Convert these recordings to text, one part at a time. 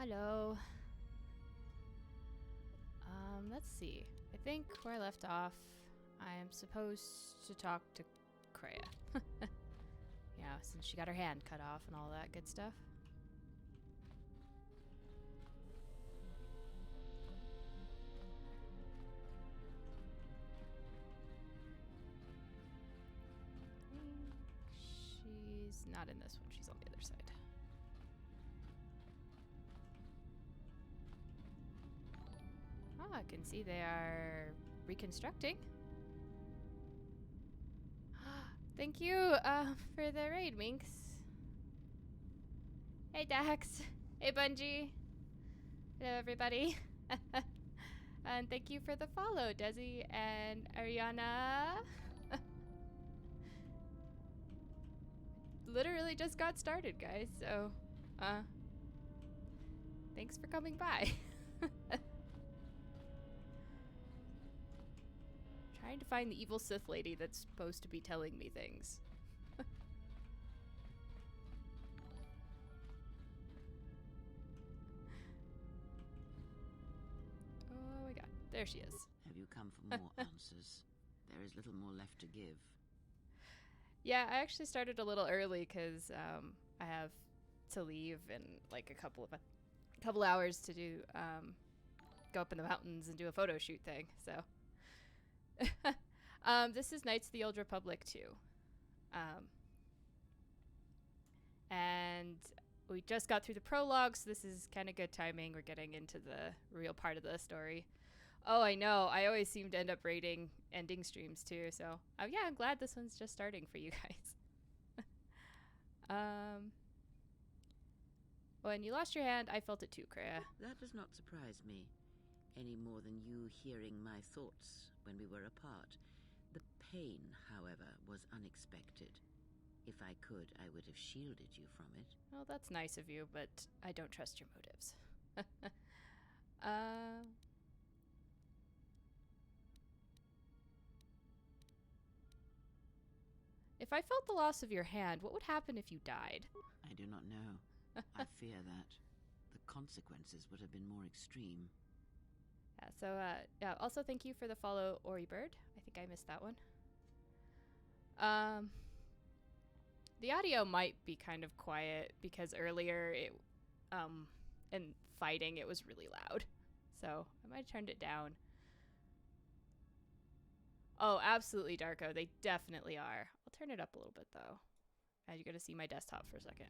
Hello. Let's see. I think where I left off, I am supposed to talk to Kreia. Yeah, since she got her hand cut off and all that good stuff. She's not in this one, she's on the other side. Oh, I can see they are reconstructing. Thank you for the raid, Minx. Hey, Dax. Hey, Bungie. Hello, everybody. And thank you for the follow, Desi and Ariana. Literally just got started, guys, so, thanks for coming by. Trying to find the evil Sith lady that's supposed to be telling me things. Oh my god, there she is. Have you come for more answers? There is little more left to give. Yeah, I actually started a little early because I have to leave in like a couple hours to do go up in the mountains and do a photo shoot thing. So this is Knights of the Old Republic 2. And we just got through the prologue, so this is kind of good timing. We're getting into the real part of the story. Oh, I know. I always seem to end up rating ending streams too. So, yeah, I'm glad this one's just starting for you guys. When you lost your hand, I felt it too, Kreia. That does not surprise me, any more than you hearing my thoughts when we were apart. The pain, however, was unexpected. If I could, I would have shielded you from it. Well, that's nice of you, but I don't trust your motives. If I felt the loss of your hand, what would happen if you died? I do not know. I fear that the consequences would have been more extreme. Yeah, so, yeah, also thank you for the follow, Ori Bird. I think I missed that one. The audio might be kind of quiet because earlier it, in fighting, it was really loud. So I might have turned it down. Oh, absolutely, Darko. They definitely are. I'll turn it up a little bit, though. And you're going to see my desktop for a second.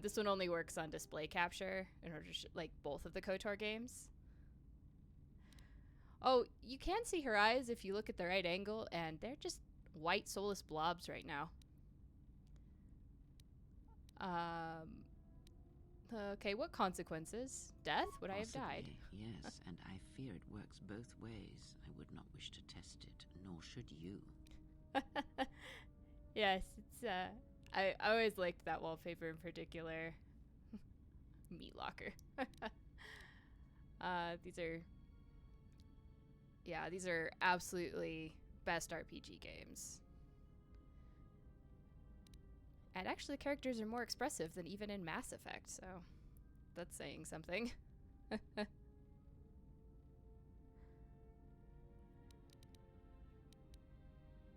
This one only works on display capture in order to like both of the KOTOR games. Oh, you can see her eyes if you look at the right angle, and they're just white soulless blobs right now. Okay, what consequences? Death? Would I have died? Yes, and I fear it works both ways. I would not wish to test it, nor should you. Yes, it's, I always liked that wallpaper in particular. Meat Locker. These are absolutely best RPG games. And actually, the characters are more expressive than even in Mass Effect, so that's saying something.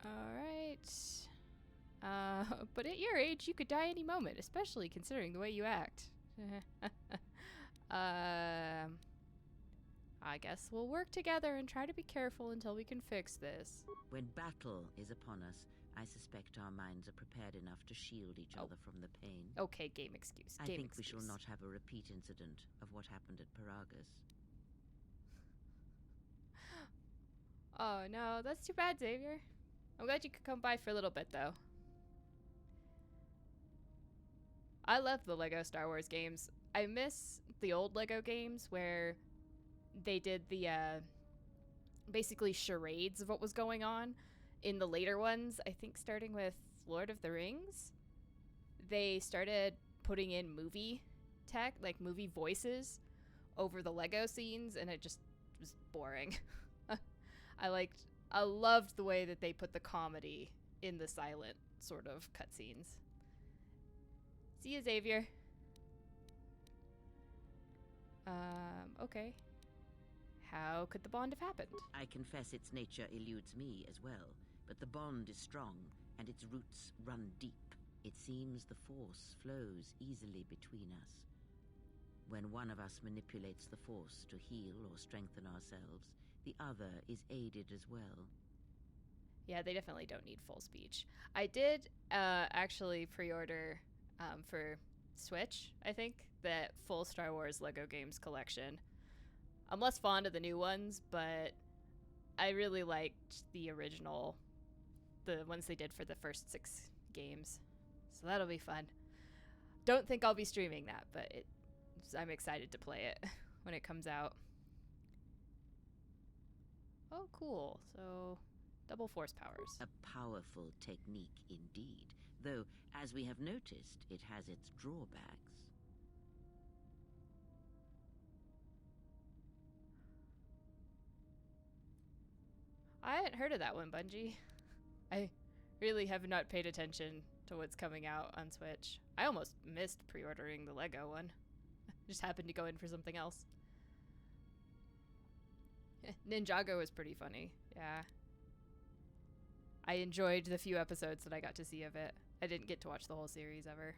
Alright. But at your age, you could die any moment, especially considering the way you act. I guess we'll work together and try to be careful until we can fix this. When battle is upon us, I suspect our minds are prepared enough to shield each other from the pain. Okay, game excuse. I think we shall not have a repeat incident of what happened at Paragas. Oh no, that's too bad, Xavier. I'm glad you could come by for a little bit, though. I love the Lego Star Wars games. I miss the old Lego games where they did the, basically charades of what was going on. In the later ones, I think starting with Lord of the Rings, they started putting in movie tech, like movie voices, over the Lego scenes, and it just was boring. I loved the way that they put the comedy in the silent sort of cutscenes. See you, Xavier. Okay. How could the bond have happened? I confess its nature eludes me as well, but the bond is strong, and its roots run deep. It seems the force flows easily between us. When one of us manipulates the force to heal or strengthen ourselves, the other is aided as well. Yeah, they definitely don't need full speech. I did actually pre-order for Switch, I think, that full Star Wars Lego games collection. I'm less fond of the new ones, but I really liked the original, the ones they did for the first 6 games. So that'll be fun. Don't think I'll be streaming that, but I'm excited to play it when it comes out. Oh, cool. So, double force powers. A powerful technique indeed, though, as we have noticed, it has its drawbacks. I hadn't heard of that one, Bungie. I really have not paid attention to what's coming out on Switch. I almost missed pre-ordering the Lego one. Just happened to go in for something else. Ninjago was pretty funny, yeah. I enjoyed the few episodes that I got to see of it. I didn't get to watch the whole series ever.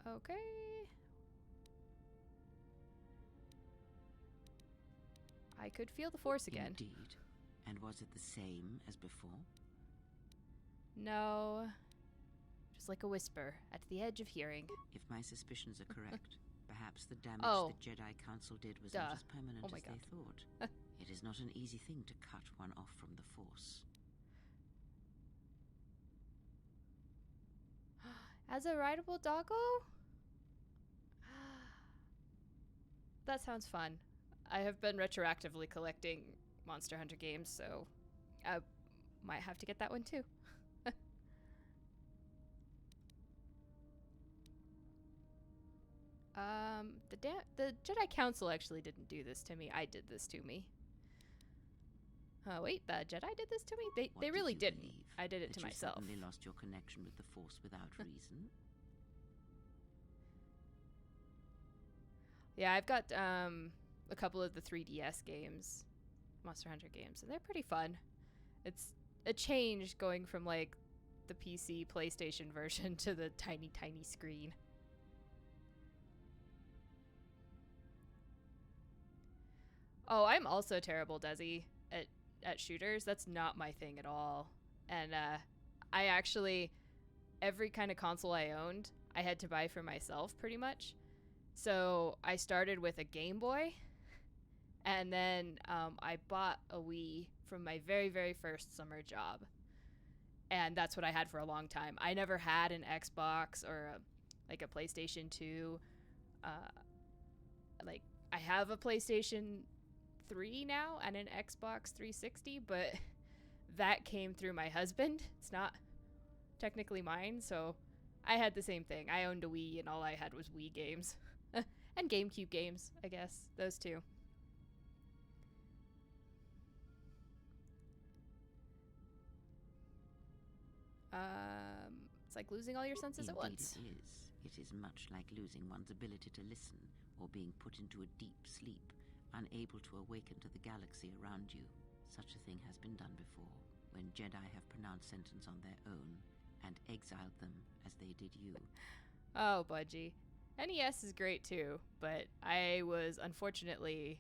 Okay. I could feel the force again. Indeed. And was it the same as before? No. Just like a whisper at the edge of hearing. If my suspicions are correct, perhaps the damage the Jedi Council did was not as permanent as they thought. It is not an easy thing to cut one off from the Force. As a rideable doggo? That sounds fun. I have been retroactively collecting Monster Hunter games, so I might have to get that one too. The Jedi Council actually didn't do this to me. I did this to me. Oh wait, the Jedi did this to me? They really didn't. I did it to myself. You suddenly lost your connection with the Force without reason? Yeah, I've got a couple of the 3DS games, Monster Hunter games, and they're pretty fun. It's a change going from like the PC, PlayStation version to the tiny, tiny screen. Oh, I'm also terrible, Desi, at shooters. That's not my thing at all. And I actually, every kind of console I owned, I had to buy for myself pretty much. So I started with a Game Boy, and then I bought a Wii from my very, very first summer job. And that's what I had for a long time. I never had an Xbox or like a PlayStation 2. Like, I have a PlayStation 3 now and an Xbox 360, but that came through my husband. It's not technically mine, so I had the same thing. I owned a Wii, and all I had was Wii games. And GameCube games, I guess. Those two. It's like losing all your senses at once. Indeed it is. It is much like losing one's ability to listen, or being put into a deep sleep, unable to awaken to the galaxy around you. Such a thing has been done before, when Jedi have pronounced sentence on their own, and exiled them as they did you. Oh, Budgie. NES is great too, but I was unfortunately,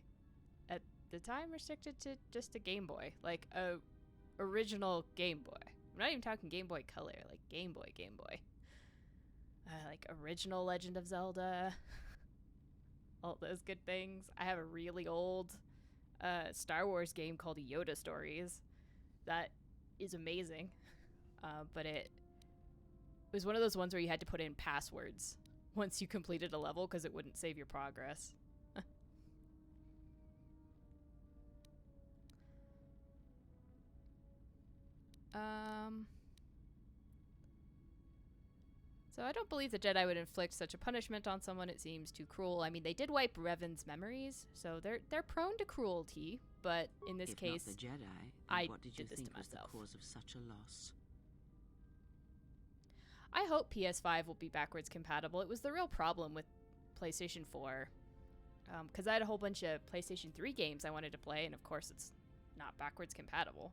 at the time, restricted to just a Game Boy. Like, a original Game Boy. I'm not even talking Game Boy Color, like Game Boy. Like original Legend of Zelda. All those good things. I have a really old Star Wars game called Yoda Stories. That is amazing. But it was one of those ones where you had to put in passwords once you completed a level because it wouldn't save your progress. So I don't believe the Jedi would inflict such a punishment on someone. It seems too cruel. I mean, they did wipe Revan's memories, so they're prone to cruelty. But in this case, not the Jedi, I what did you did this think to was myself. the cause of such a loss? I hope PS5 will be backwards compatible. It was the real problem with PlayStation 4. Because I had a whole bunch of PlayStation 3 games I wanted to play, and of course it's not backwards compatible.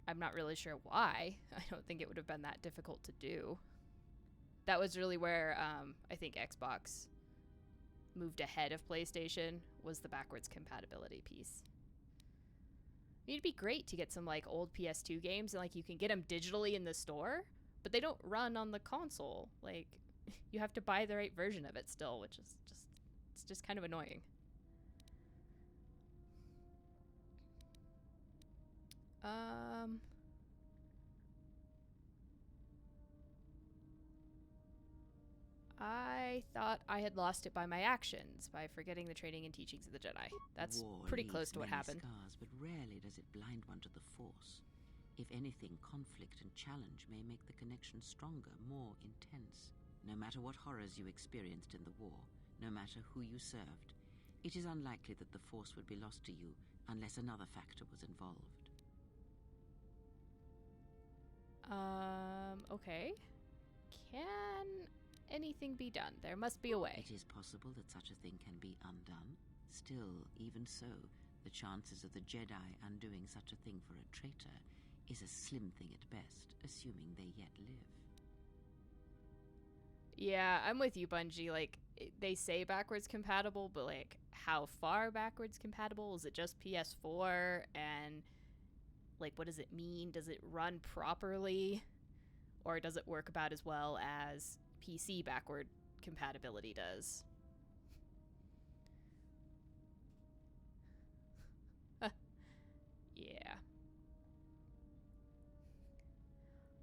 I'm not really sure why. I don't think it would have been that difficult to do. That was really where I think Xbox moved ahead of PlayStation, was the backwards compatibility piece. It'd be great to get some like old PS2 games, and like you can get them digitally in the store, but they don't run on the console. Like you have to buy the right version of it still, which is just kind of annoying. I thought I had lost it by my actions, by forgetting the training and teachings of the Jedi. That's War pretty leaves close to what many happened. Scars, but rarely does it blind one to the Force. If anything, conflict and challenge may make the connection stronger, more intense. No matter what horrors you experienced in the war, no matter who you served, it is unlikely that the Force would be lost to you unless another factor was involved. Okay. Can anything be done? There must be a way. It is possible that such a thing can be undone. Still, even so, the chances of the Jedi undoing such a thing for a traitor is a slim thing at best, assuming they yet live. Yeah, I'm with you, Bungie. Like, they say backwards compatible, but like, how far backwards compatible? Is it just PS4? And like, what does it mean? Does it run properly? Or does it work about as well as PC backward compatibility does? Yeah.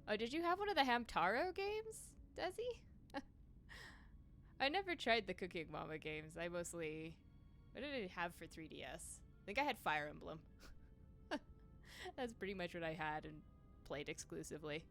Oh, did you have one of the Hamtaro games, Desi? I never tried the Cooking Mama games. I mostly... What did I have for 3DS? I think I had Fire Emblem. That's pretty much what I had and played exclusively.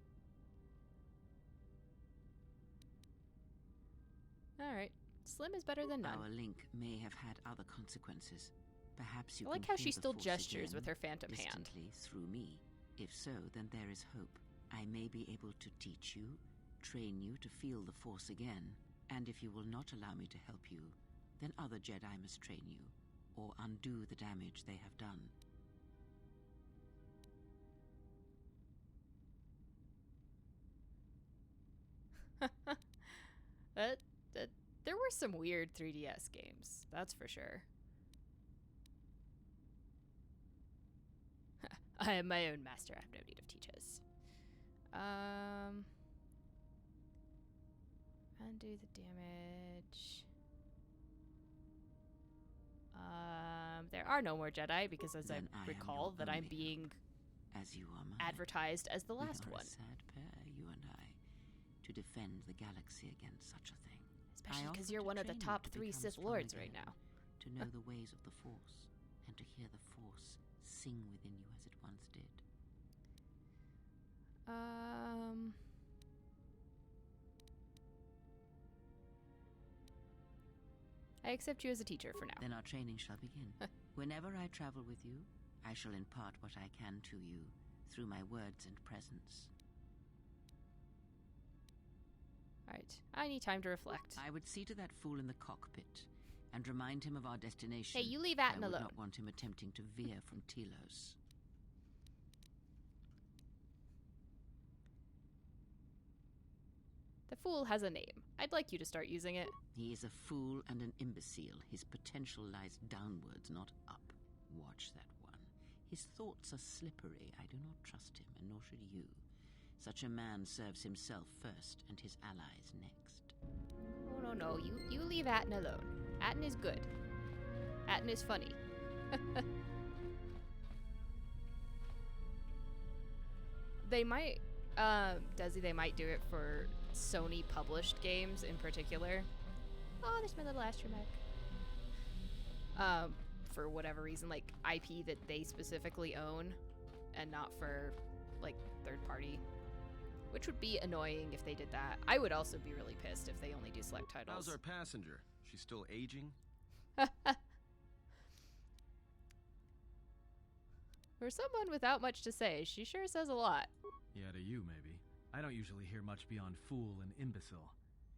Alright. Slim is better than none. Our link may have had other consequences. Perhaps you I like can how hear she the still Force gestures again, with her phantom hand. distantly through me. If so, then there is hope. I may be able to teach you, train you to feel the Force again, and if you will not allow me to help you, then other Jedi must train you, or undo the damage they have done. There were some weird 3DS games, that's for sure. I am my own master, I have no need of teachers. Undo the damage. There are no more Jedi because, as Then I I am recall, your that I'm only being As you are mine. advertised as the We last are one. a sad pair, you and I, to defend the galaxy against such a thing. Especially I because offer you're to one of the train you top to 3 become Sith strong Lords again, right now. to know the ways of the Force, and to hear the Force sing within you as it once did. I accept you as a teacher for now. Then our training shall begin. Whenever I travel with you, I shall impart what I can to you through my words and presence. Alright, I need time to reflect. I would see to that fool in the cockpit and remind him of our destination. Hey, you leave Atten I would alone. not want him attempting to veer from Telos. The fool has a name. I'd like you to start using it. He is a fool and an imbecile. His potential lies downwards, not up. Watch that one. His thoughts are slippery. I do not trust him, and nor should you. Such a man serves himself first, and his allies next. Oh, no. You leave Atten alone. Atten is good. Atten is funny. They might, Desi, they might do it for Sony published games in particular. Oh, there's my little astromech. For whatever reason, like IP that they specifically own and not for like third party. Which would be annoying if they did that. I would also be really pissed if they only do select titles. How's our passenger? She's still aging? For someone without much to say, she sure says a lot. Yeah, to you, maybe. I I don't usually hear much beyond fool and imbecile.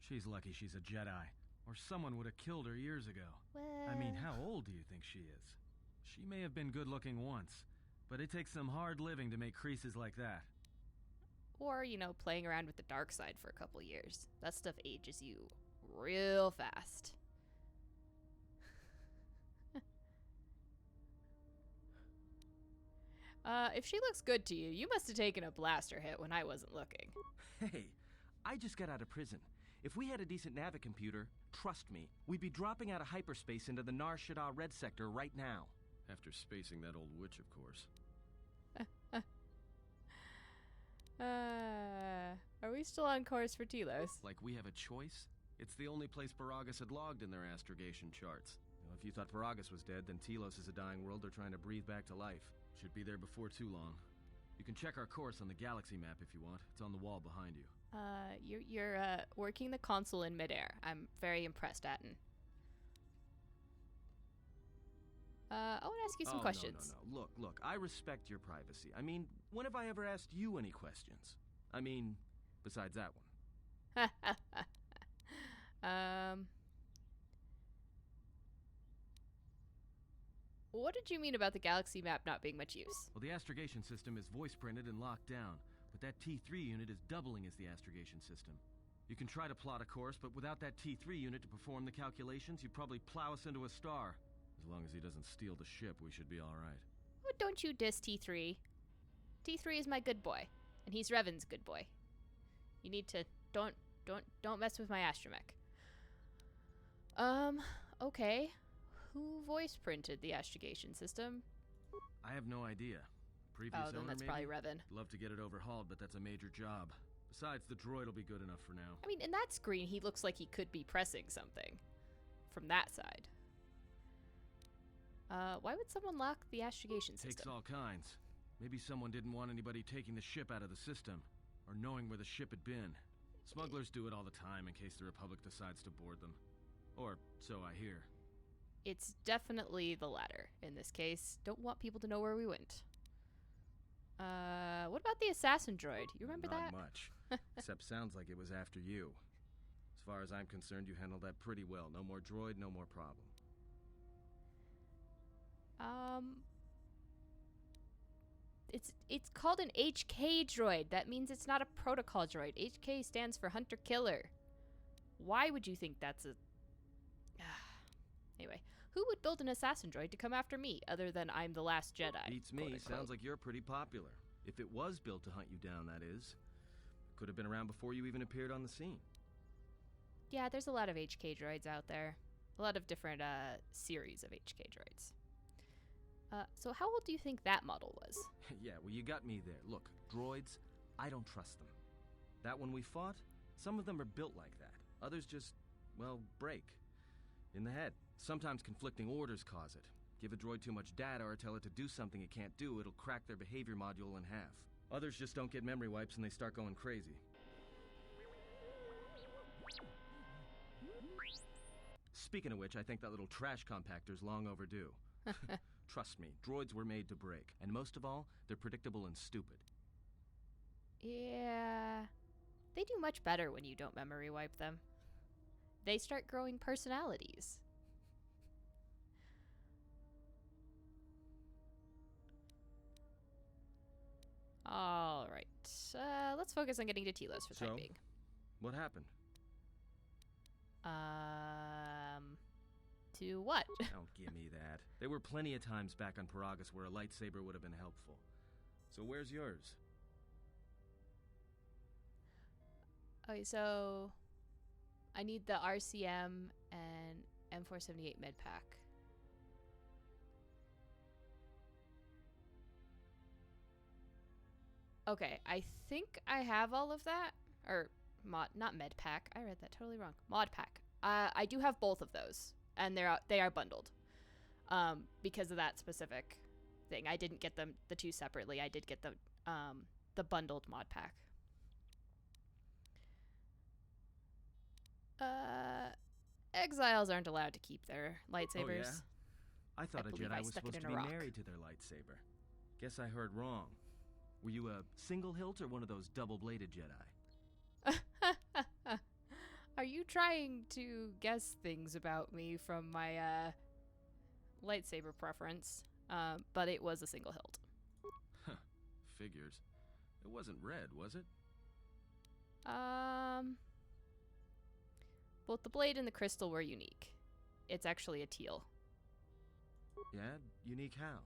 She's lucky she's a Jedi, or someone would have killed her years ago. Well, I mean, how old do you think she is? She may have been good-looking once, but it takes some hard living to make creases like that. or, playing around with the dark side for a couple years. That stuff ages you real fast. If she looks good to you, you must have taken a blaster hit when I wasn't looking. Hey, I just got out of prison. If we had a decent Navicomputer, trust me, we'd be dropping out of hyperspace into the Nar Shaddaa Red Sector right now. After spacing that old witch, of course. Are we still on course for Telos? Like we have a choice? It's the only place Paragus had logged in their astrogation charts. If you thought Paragus was dead, then Telos is a dying world they're trying to breathe back to life. Should be there before too long. You can check our course on the galaxy map if you want. It's on the wall behind you. You're working the console in midair. I'm very impressed, Atten. I want to ask you some questions. No. Look, I respect your privacy. I mean, when have I ever asked you any questions? I mean, besides that one. What did you mean about the galaxy map not being much use? Well, the astrogation system is voice printed and locked down, but that T3 unit is doubling as the astrogation system. You can try to plot a course, but without that T3 unit to perform the calculations, you'd probably plow us into a star. As long as he doesn't steal the ship, we should be all right. Oh, don't you diss T3. T3 is my good boy, and he's Revan's good boy. You need to don't mess with my astromech. Okay. Who voice printed the astrogation system? I have no idea. Previous then owner, that's maybe? probably Revan. Love to get it overhauled, but that's a major job. Besides, the droid will be good enough for now. I mean, in that screen, he looks like he could be pressing something from that side. Why would someone lock the astrogation system? Takes all kinds. Maybe someone didn't want anybody taking the ship out of the system, or knowing where the ship had been. Smugglers do it all the time in case the Republic decides to board them. Or so I hear. It's definitely the latter in this case. Don't want people to know where we went. What about the assassin droid? You remember that? Not much. Except sounds like it was after you. As far as I'm concerned, you handled that pretty well. No more droid, no more problem. It's called an HK droid. That means it's not a protocol droid. HK stands for Hunter Killer. Why would you think that's a... Anyway, who would build an assassin droid to come after me, other than I'm the last Jedi? Beats me. Sounds like you're pretty popular. If it was built to hunt you down, that is. Could have been around before you even appeared on the scene. Yeah, there's a lot of HK droids out there. A lot of different series of HK droids. So how old do you think that model was? Yeah, well, you got me there. Look, droids, I don't trust them. That one we fought, some of them are built like that. Others just, well, break. In the head. Sometimes conflicting orders cause it. Give a droid too much data or tell it to do something it can't do, it'll crack their behavior module in half. Others just don't get memory wipes and they start going crazy. Speaking of which, I think that little trash compactor's long overdue. Trust me, droids were made to break. And most of all, they're predictable and stupid. Yeah. They do much better when you don't memory wipe them. They start growing personalities. All right. Let's focus on getting to Telos for the time being. What happened? To what? Don't give me that. There were plenty of times back on Paragus where a lightsaber would have been helpful. So where's yours? Okay, so I need the RCM and M478 med pack. Okay, I think I have all of that. Or not med pack. I read that totally wrong. Mod pack. I do have both of those, and they are bundled. Because of that specific thing, I didn't get them the two separately. I did get the bundled mod pack. Exiles aren't allowed to keep their lightsabers. Oh, yeah? I thought a Jedi was supposed to be married to their lightsaber. Guess I heard wrong. Were you a single hilt or one of those double-bladed Jedi? Are you trying to guess things about me from my lightsaber preference? But it was a single hilt. Figures. It wasn't red, was it? Both the blade and the crystal were unique. It's actually a teal. Yeah? Unique how?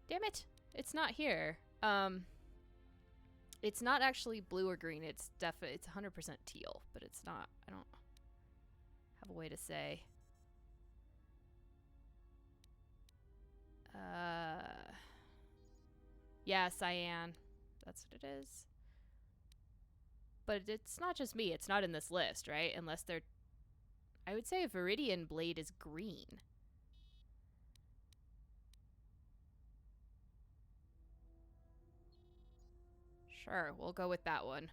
Damn it. It's not here. It's not actually blue or green. It's 100% teal, but it's not. I don't have a way to say. Yeah, cyan. That's what it is. But it's not just me. It's not in this list, right? Unless they're... I would say a Viridian blade is green. Sure, we'll go with that one.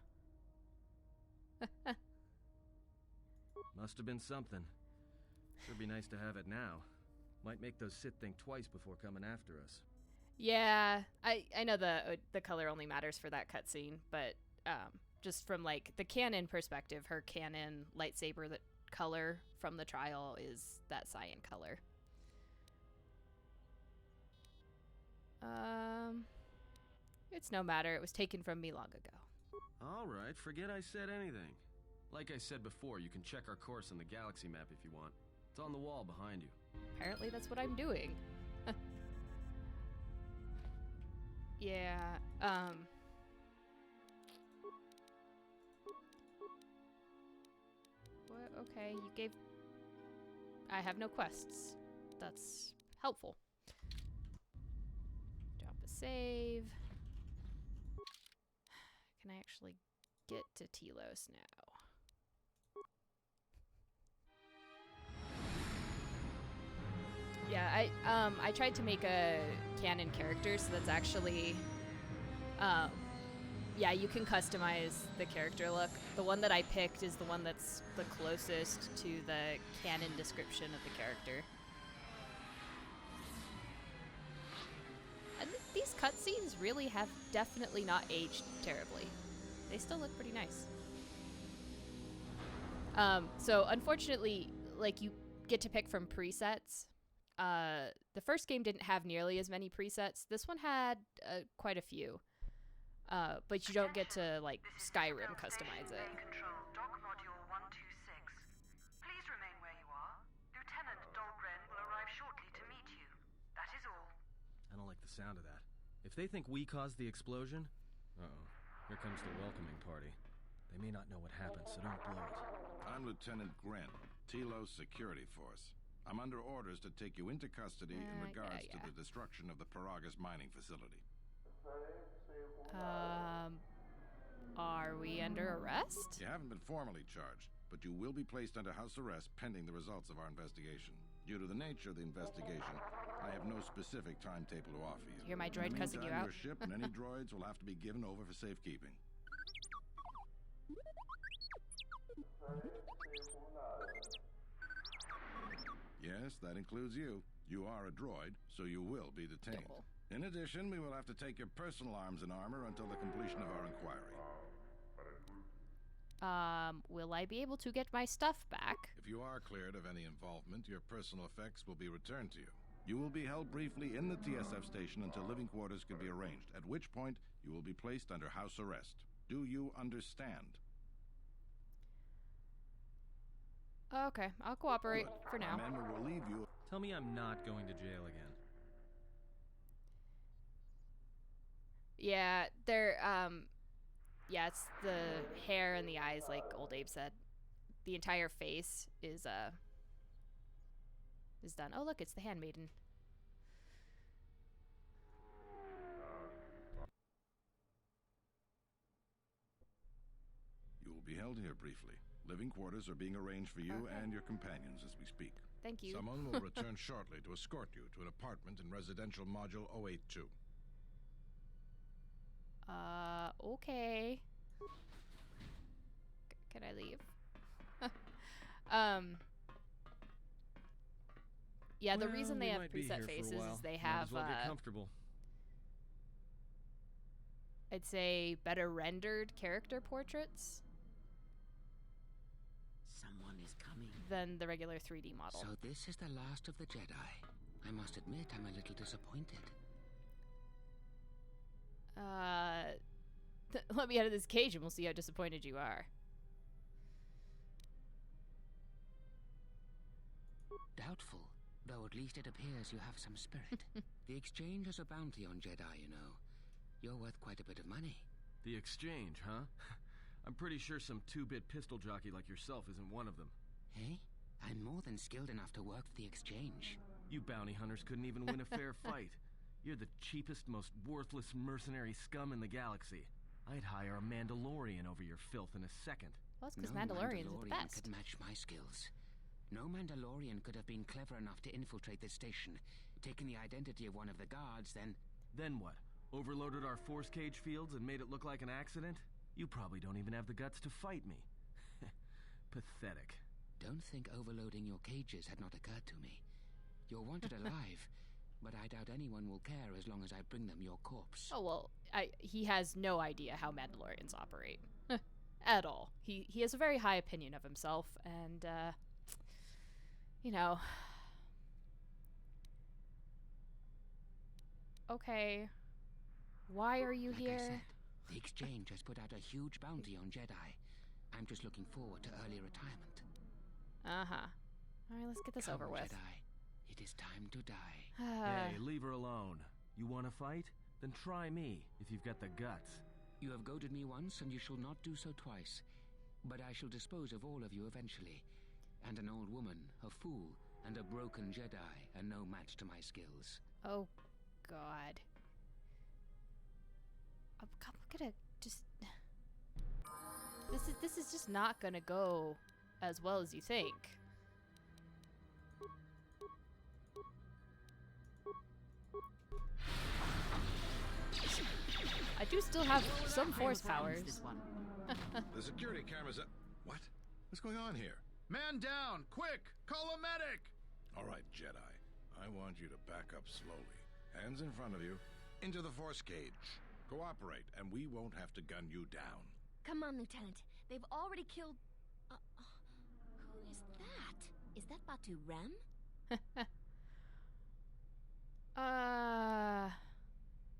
Must have been something. Sure be nice to have it now. Might make those Sith think twice before coming after us. Yeah, I know the color only matters for that cutscene, but just from like the canon perspective, her canon lightsaber that color from the trial is that cyan color. It's no matter. It was taken from me long ago. All right, forget I said anything. Like I said before, you can check our course on the galaxy map if you want. It's on the wall behind you. Apparently that's what I'm doing. Yeah, What? Okay, you gave... I have no quests. That's helpful. Drop a save. Can I actually get to Telos now? Yeah, I tried to make a canon character, so that's actually, yeah, you can customize the character look. The one that I picked is the one that's the closest to the canon description of the character. And these cutscenes really have definitely not aged terribly. They still look pretty nice. So unfortunately, like, you get to pick from presets. The first game didn't have nearly as many presets. This one had quite a few. But you don't get to, like, Skyrim customize it. Control, dock module 126. Please remain where you are. Lieutenant Dahlgren will arrive shortly to meet you. That is all. I don't like the sound of that. If they think we caused the explosion... Uh-oh. Here comes the welcoming party. They may not know what happened, so don't blow it. I'm Lieutenant Gren, Telos Security Force. I'm under orders to take you into custody in regards to the destruction of the Paragas mining facility. Are we under arrest? You haven't been formally charged, but you will be placed under house arrest pending the results of our investigation. Due to the nature of the investigation, I have no specific timetable to offer you. Hear my droid cussing you out? Your ship and any droids will have to be given over for safekeeping. Yes, that includes you. You are a droid, so you will be detained. Cool. In addition, we will have to take your personal arms and armor until the completion of our inquiry. Will I be able to get my stuff back? If you are cleared of any involvement, your personal effects will be returned to you. You will be held briefly in the TSF station until living quarters can be arranged, at which point you will be placed under house arrest. Do you understand? Okay, I'll cooperate Good. for now. Our men will relieve you. Tell me I'm not going to jail again. Yeah, yeah, it's the hair and the eyes, like old Abe said. The entire face is done. Oh, look, it's the handmaiden. You will be held here briefly. Living quarters are being arranged for you and your companions as we speak. Thank you. Someone will return shortly to escort you to an apartment in residential module 082. Okay. Can I leave? Yeah, the Well, reason they we have might be here preset for a faces while. is they Might have, as well get comfortable. I'd say, better rendered character portraits Someone is coming. than the regular 3D model. So this is the last of the Jedi. I must admit, I'm a little disappointed. Let me out of this cage and we'll see how disappointed you are. Doubtful, though at least it appears you have some spirit. The exchange is a bounty on Jedi, you know. You're worth quite a bit of money. The exchange, huh? I'm pretty sure some two-bit pistol jockey like yourself isn't one of them. Hey? I'm more than skilled enough to work for the exchange. You bounty hunters couldn't even win a fair fight. You're the cheapest, most worthless mercenary scum in the galaxy. I'd hire a Mandalorian over your filth in a second. Well, it's because No Mandalorians are the Mandalorian best. could match my skills. No Mandalorian could have been clever enough to infiltrate this station, taken the identity of one of the guards, then... Then what? Overloaded our force cage fields and made it look like an accident? You probably don't even have the guts to fight me. Pathetic. Don't think overloading your cages had not occurred to me. You're wanted alive, but I doubt anyone will care as long as I bring them your corpse. Oh, well, he has no idea how Mandalorians operate. At all. He has a very high opinion of himself, and, you know... Okay. Why are you Like here? I said, the exchange has put out a huge bounty on Jedi. I'm just looking forward to early retirement. Uh-huh. Alright, let's get this Come, over with. Jedi. It is time to die. Hey, leave her alone. You want to fight? Then try me, if you've got the guts. You have goaded me once, and you shall not do so twice. But I shall dispose of all of you eventually. And an old woman, a fool, and a broken Jedi, are no match to my skills. Oh, God. I'm gonna just... This is just not gonna go as well as you think. I do still have some force powers. The security cameras up. What? What's going on here? Man down! Quick! Call a medic! All right, Jedi. I want you to back up slowly. Hands in front of you. Into the force cage. Cooperate, and we won't have to gun you down. Come on, Lieutenant. They've already killed... who is that? Is that Batu Rem?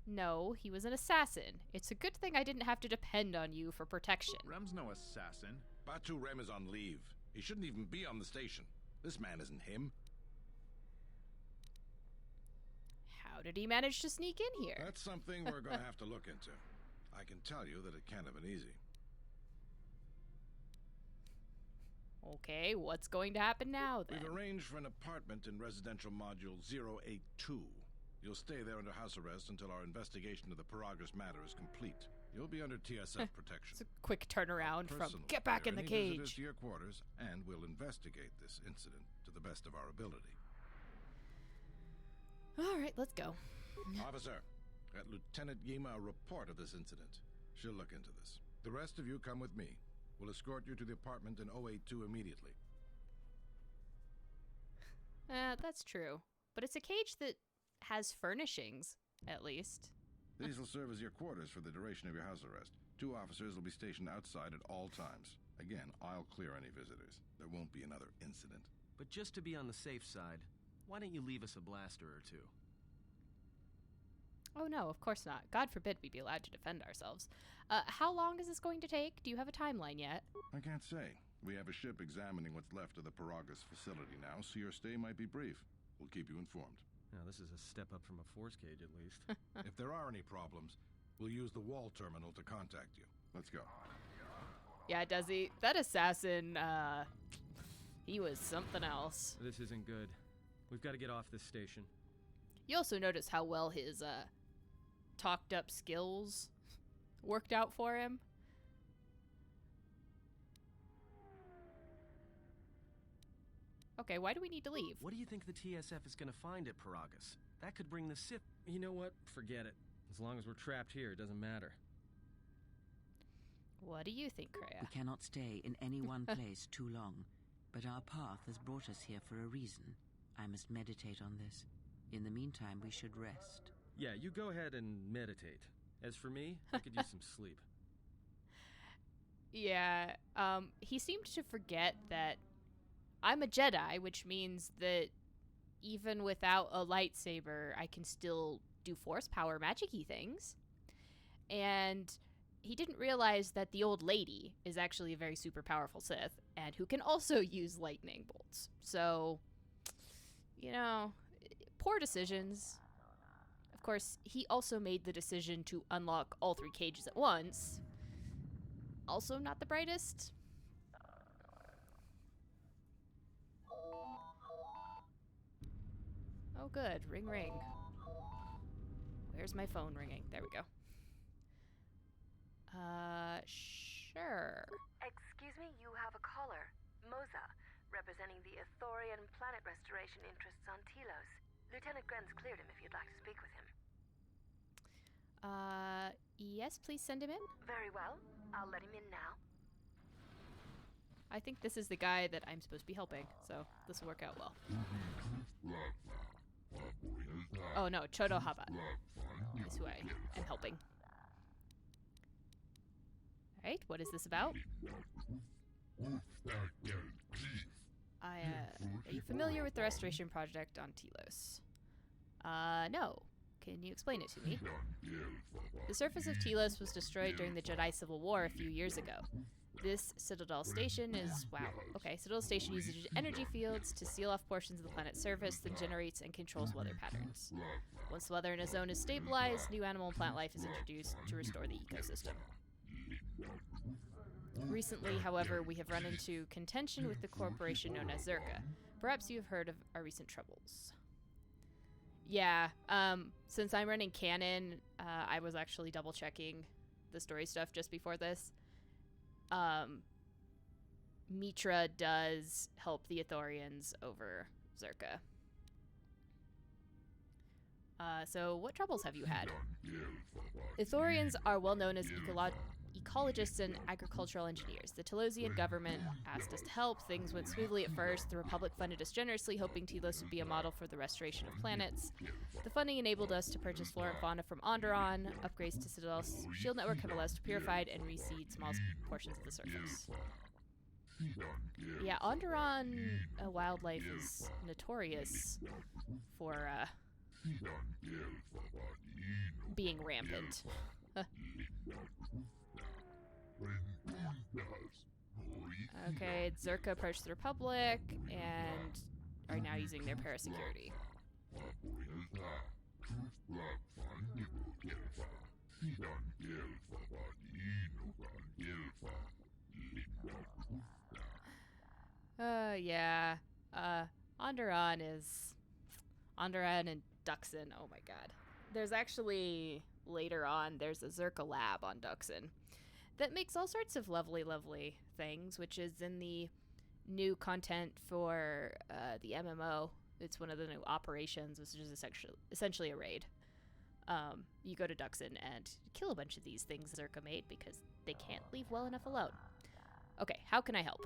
No, he was an assassin. It's a good thing I didn't have to depend on you for protection. Rem's no assassin. Batu Rem is on leave. He shouldn't even be on the station. This man isn't him. How did he manage to sneak in here? That's something we're going to have to look into. I can tell you that it can't have been easy. Okay, what's going to happen now then? We've arranged for an apartment in residential module 082. You'll stay there under house arrest until our investigation of the Paragus matter is complete. You'll be under TSF protection. It's a quick turnaround from Personal get back in the security visitors cage. to your quarters, and we'll investigate this incident to the best of our ability. All right, let's go. Officer, get Lieutenant Yima a report of this incident. She'll look into this. The rest of you come with me. We'll escort you to the apartment in 082 immediately. That's true. But it's a cage that has furnishings, at least. These will serve as your quarters for the duration of your house arrest. 2 officers will be stationed outside at all times. Again, I'll clear any visitors. There won't be another incident. But just to be on the safe side, why don't you leave us a blaster or two? Oh no, of course not. God forbid we be allowed to defend ourselves. How long is this going to take? Do you have a timeline yet? I can't say. We have a ship examining what's left of the Paragus facility now, so your stay might be brief. We'll keep you informed. Now, this is a step up from a force cage, at least. If there are any problems, we'll use the wall terminal to contact you. Let's go. Yeah, does he? That assassin, he was something else. This isn't good. We've got to get off this station. You also notice how well his, talked up skills worked out for him. Okay, why do we need to leave? What do you think the TSF is going to find at Paragus? That could bring the Sith... You know what? Forget it. As long as we're trapped here, it doesn't matter. What do you think, Kreia? We cannot stay in any one place too long, but our path has brought us here for a reason. I must meditate on this. In the meantime, we should rest. Yeah, you go ahead and meditate. As for me, I could use some sleep. Yeah, he seemed to forget that I'm a Jedi, which means that even without a lightsaber, I can still do force power magic-y things. And he didn't realize that the old lady is actually a very super powerful Sith, and who can also use lightning bolts. So, you know, poor decisions. Of course, he also made the decision to unlock all 3 cages at once. Also not the brightest. Oh good, ring ring. Where's my phone ringing? There we go. Sure. Excuse me, you have a caller. Moza, representing the Ithorian planet restoration interests on Telos. Lieutenant Grenz cleared him if you'd like to speak with him. Yes, please send him in. Very well. I'll let him in now. I think this is the guy that I'm supposed to be helping, so this will work out well. Oh no, Chodo Haba is who I am helping. Alright, what is this about? Are you familiar with the restoration project on Telos? No. Can you explain it to me? The surface of Telos was destroyed during the Jedi Civil War a few years ago. This Citadel Station is... wow. Okay, Citadel Station uses energy fields to seal off portions of the planet's surface, then generates and controls weather patterns. Once the weather in a zone is stabilized, new animal and plant life is introduced to restore the ecosystem. Recently, however, we have run into contention with the corporation known as Zerka. Perhaps you have heard of our recent troubles. Yeah, since I'm running canon, I was actually double-checking the story stuff just before this. Mitra does help the Ithorians over Zerka. So what troubles have you had? Ithorians are well known as ecologists and agricultural engineers. The Telosian government asked us to help. Things went smoothly at first. The Republic funded us generously, hoping Telos would be a model for the restoration of planets. The funding enabled us to purchase flora and fauna from Onderon. Upgrades to Citadel's shield network have allowed us to purify and reseed small portions of the surface. Yeah, Onderon wildlife is notorious for being rampant. Okay, Zerka approached the Republic and are now using their parasecurity. Yeah. Onderon and Duxon. Oh my god. There's actually, later on, there's a Zerka lab on Duxon that makes all sorts of lovely, lovely things, which is in the new content for the MMO. It's one of the new operations, which is essentially a raid. You go to Duxon and kill a bunch of these things Zerka made because they can't leave well enough alone. Okay, how can I help?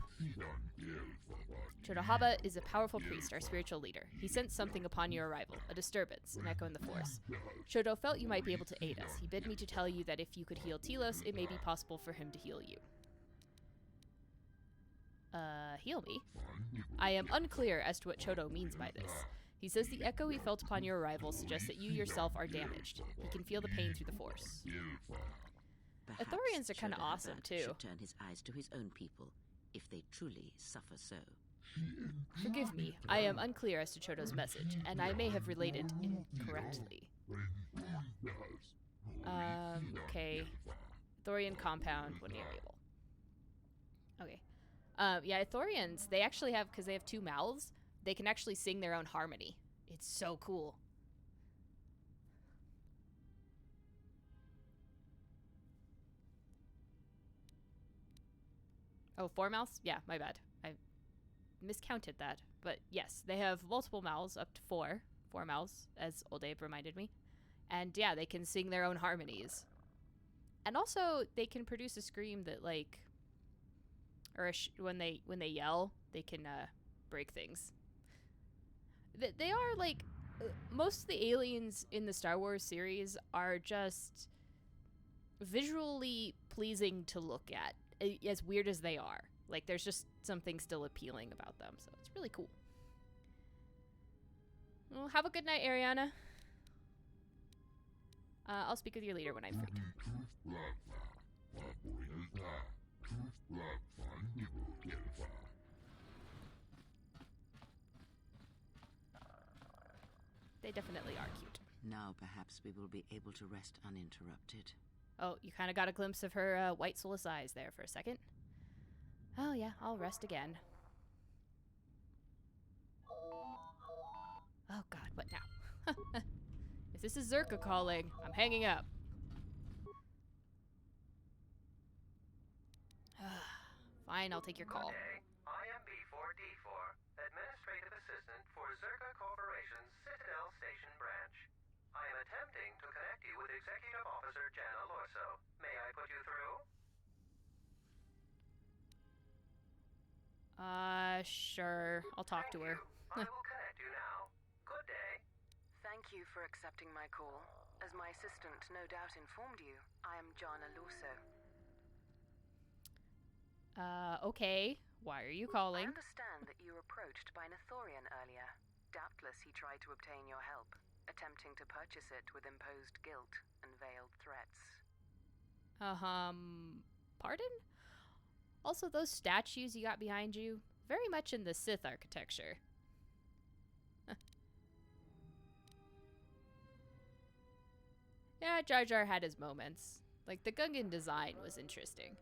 Chodohaba is a powerful priest, our spiritual leader. He sensed something upon your arrival, a disturbance, an echo in the force. Chodo felt you might be able to aid us. He bid me to tell you that if you could heal Telos, it may be possible for him to heal you. Heal me? I am unclear as to what Chodo means by this. He says the echo he felt upon your arrival suggests that you yourself are damaged. He can feel the pain through the force. Perhaps Ithorians are kind of Chodo awesome, Haba too. should turn his eyes to his own people, if they truly suffer so. Forgive me, I am unclear as to Chodo's message, and I may have related incorrectly. Okay. Thorian compound when you're able. Okay. Yeah, Ithorians, they actually have, because they have 2 mouths, they can actually sing their own harmony. It's so cool. Oh, 4 mouths? Yeah, my bad. I miscounted that. But yes, they have multiple mouths, up to 4. 4 mouths, as Old Abe reminded me. And yeah, they can sing their own harmonies. And also, they can produce a scream that, like, or when they yell, they can break things. They are like most of the aliens in the Star Wars series are just visually pleasing to look at, as weird as they are. Like, there's just something still appealing about them, so it's really cool. Well, have a good night, Ariana. I'll speak with your leader when I'm free. They definitely are cute. Now perhaps we will be able to rest uninterrupted. Oh, you kind of got a glimpse of her white soulless eyes there for a second. Oh yeah, I'll rest again. Oh god, what now? If this is Zerka calling, I'm hanging up. Fine, I'll take your call. Good day. I am B4D4, Administrative Assistant for Zerka Corporation's Citadel Station branch. I am attempting to connect you with Executive Officer Jana Lorso. May I put you through? Sure. I'll talk to her. I will connect you now. Good day. Thank you for accepting my call. As my assistant no doubt informed you, I am Jana Lorso. Okay. Why are you calling? I understand that you were approached by an Ithorian earlier. Doubtless he tried to obtain your help, attempting to purchase it with imposed guilt and veiled threats. Pardon? Also, those statues you got behind you, very much in the Sith architecture. Yeah, Jar Jar had his moments. Like, the Gungan design was interesting.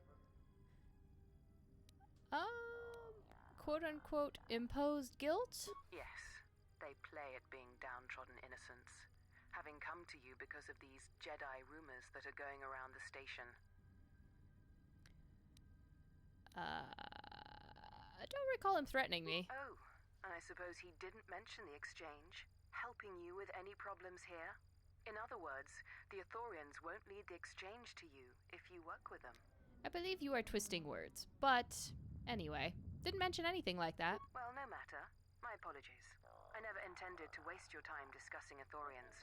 Quote-unquote, imposed guilt? Yes, they play at being downtrodden innocents, having come to you because of these Jedi rumors that are going around the station. I don't recall him threatening me. Oh, and I suppose he didn't mention the exchange, helping you with any problems here? In other words, the Ithorians won't need the exchange to you if you work with them. I believe you are twisting words, but anyway, didn't mention anything like that. Well, no matter. My apologies. I never intended to waste your time discussing Ithorians.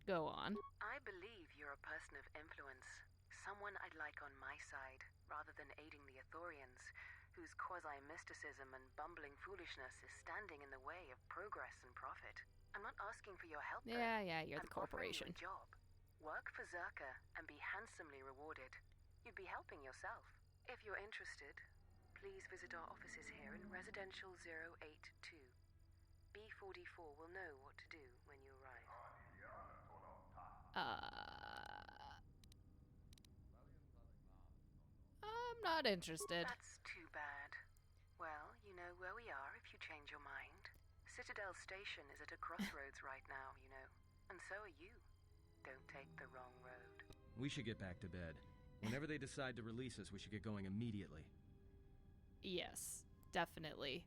Go on. I believe you're a person of influence. Someone I'd like on my side, rather than aiding the Ithorians, whose quasi-mysticism and bumbling foolishness is standing in the way of progress and profit. I'm not asking for your help, though. Yeah, you're the I'm offering corporation. you a job. Work for Zerka and be handsomely rewarded. You'd be helping yourself. If you're interested, please visit our offices here in Residential 082. B44 will know what to do when you arrive. I'm not interested. That's too bad. Well, you know where we are if you change your mind. Citadel Station is at a crossroads right now, you know. And so are you. Don't take the wrong road. We should get back to bed. Whenever they decide to release us, we should get going immediately. Yes, definitely.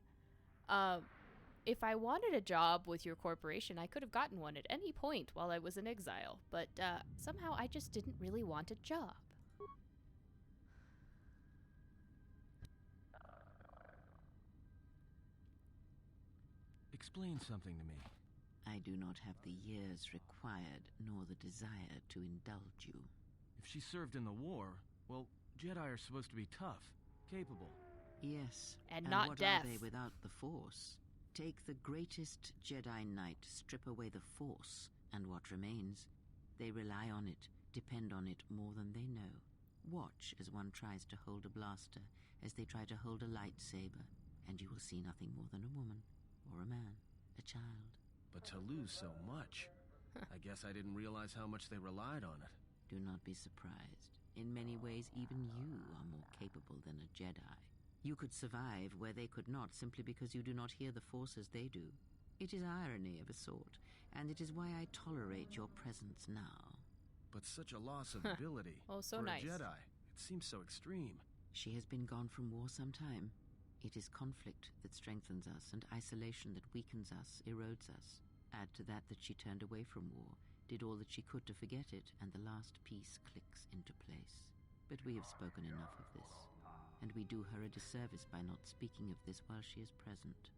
If I wanted a job with your corporation, I could have gotten one at any point while I was in exile, but somehow I just didn't really want a job. Explain something to me. I do not have the years required, nor the desire to indulge you. If she served in the war, well, Jedi are supposed to be tough, capable. Yes, And not what deaf. are they without the Force? Take the greatest Jedi Knight, strip away the Force, and what remains? They rely on it, depend on it more than they know. Watch as one tries to hold a blaster, as they try to hold a lightsaber, and you will see nothing more than a woman, or a man, a child. But to lose so much, I guess I didn't realize how much they relied on it. Do not be surprised. In many ways, even you are more capable than a Jedi. You could survive where they could not simply because you do not hear the Force as they do. It is irony of a sort, and it is why I tolerate your presence now. But such a loss of ability Oh, so for nice. a Jedi. It seems so extreme. She has been gone from war some time. It is conflict that strengthens us, and isolation that weakens us, erodes us. Add to that she turned away from war, did all that she could to forget it, and the last piece clicks into place. But we have spoken enough of this, and we do her a disservice by not speaking of this while she is present.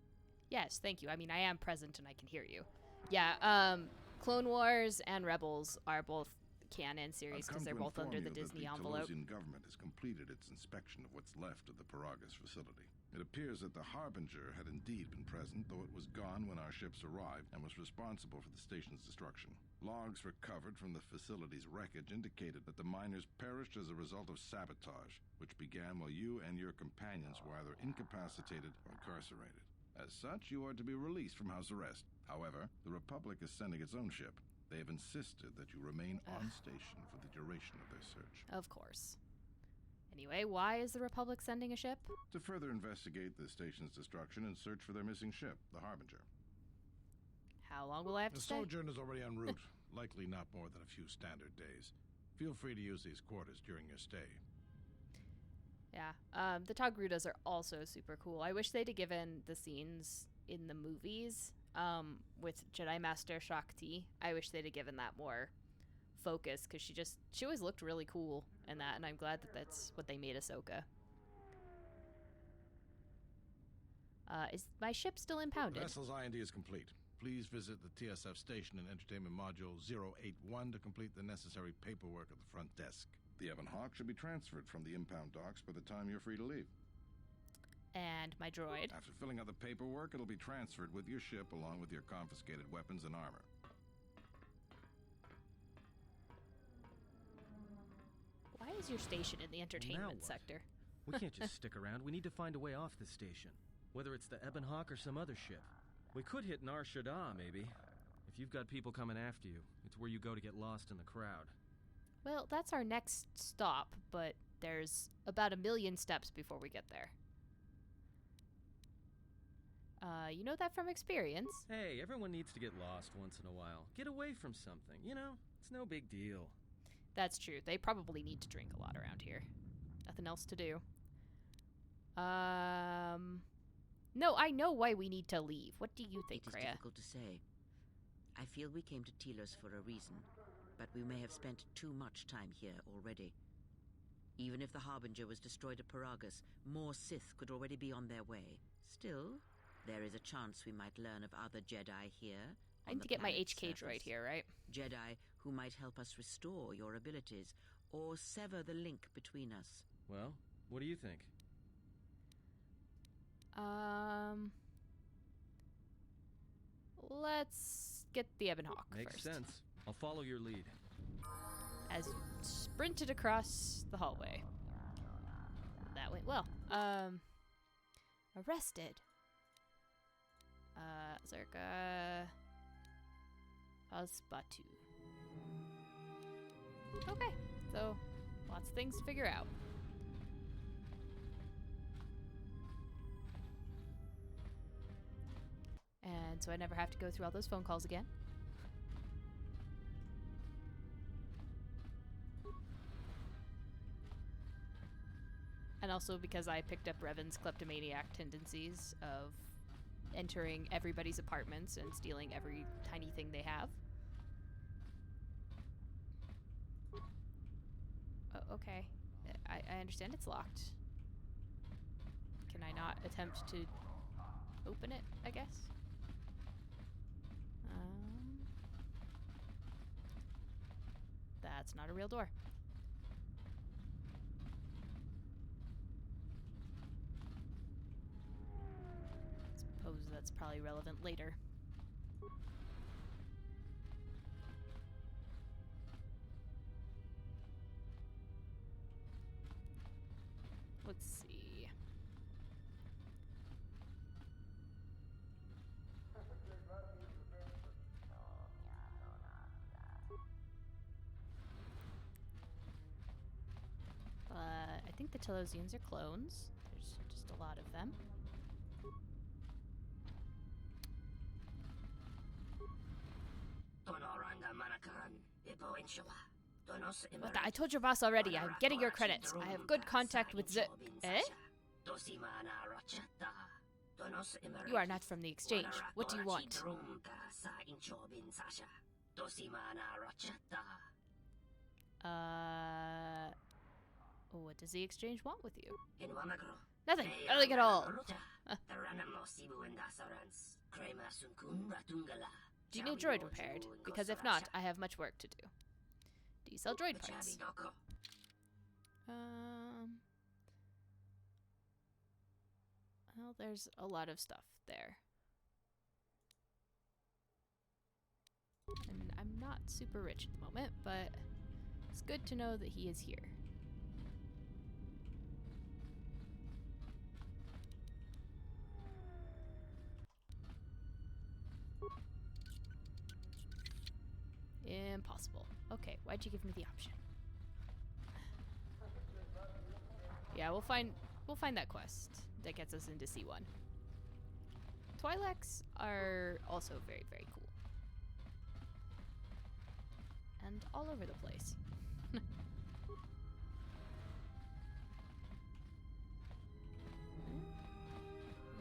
Yes, thank you. I mean, I am present and I can hear you. Yeah, Clone Wars and Rebels are both canon series because they're both under the Disney envelope. The Talosian government has completed its inspection of what's left of the Paragas facility. It appears that the Harbinger had indeed been present, though it was gone when our ships arrived and was responsible for the station's destruction. Logs recovered from the facility's wreckage indicated that the miners perished as a result of sabotage, which began while you and your companions were either incapacitated or incarcerated. As such, you are to be released from house arrest. However, the Republic is sending its own ship. They have insisted that you remain on station for the duration of their search. Of course. Anyway, why is the Republic sending a ship? To further investigate the station's destruction and search for their missing ship, the Harbinger. How long will I have to stay? The sojourn is already en route, likely not more than a few standard days. Feel free to use these quarters during your stay. Yeah, the Togrutas are also super cool. I wish they'd have given the scenes in the movies with Jedi Master Shakti. I wish they'd have given that more focus because she always looked really cool in that, and I'm glad that that's what they made Ahsoka. Is my ship still impounded? The vessel's IND is complete. Please visit the TSF station and Entertainment Module 081 to complete the necessary paperwork at the front desk. The Ebon Hawk should be transferred from the impound docks by the time you're free to leave. And my droid? After filling out the paperwork, it'll be transferred with your ship along with your confiscated weapons and armor. Why is your station in the entertainment sector? We can't just stick around. We need to find a way off this station. Whether it's the Ebon Hawk or some other ship. We could hit Nar Shaddaa, maybe. If you've got people coming after you, it's where you go to get lost in the crowd. Well, that's our next stop, but there's about 1 million steps before we get there. You know that from experience. Hey, everyone needs to get lost once in a while. Get away from something, you know? It's no big deal. That's true. They probably need to drink a lot around here. Nothing else to do. No, I know why we need to leave. What do you think, It is Kreia? difficult to say. I feel we came to Telos for a reason, but we may have spent too much time here already. Even if the Harbinger was destroyed at Paragas, more Sith could already be on their way. Still, there is a chance we might learn of other Jedi here. I need to get my HK droid here, right? Jedi who might help us restore your abilities, or sever the link between us. Well, what do you think? Let's get the Ebon Hawk Makes first. sense. I'll follow your lead. As you sprinted across the hallway. That went well. Arrested. Zerka Azbatu. Okay, so lots of things to figure out. And so I never have to go through all those phone calls again. And also because I picked up Revan's kleptomaniac tendencies of entering everybody's apartments and stealing every tiny thing they have. Oh, okay. I understand it's locked. Can I not attempt to open it, I guess? That's not a real door. Suppose that's probably relevant later. Let's see. I think the Telosians are clones. There's just a lot of them. I told your boss already. I'm getting your credits. I have good contact with the... Eh? You are not from the exchange. What do you want? What does the exchange want with you? Nothing. Nothing at all. Do you need droid repaired? Because if not, I have much work to do. Do you sell droid parts? Well, there's a lot of stuff there. And I'm not super rich at the moment, but it's good to know that he is here. Impossible. Okay, why'd you give me the option? Yeah, we'll find that quest that gets us into C1. Twi'leks are also very, very cool. And all over the place. There's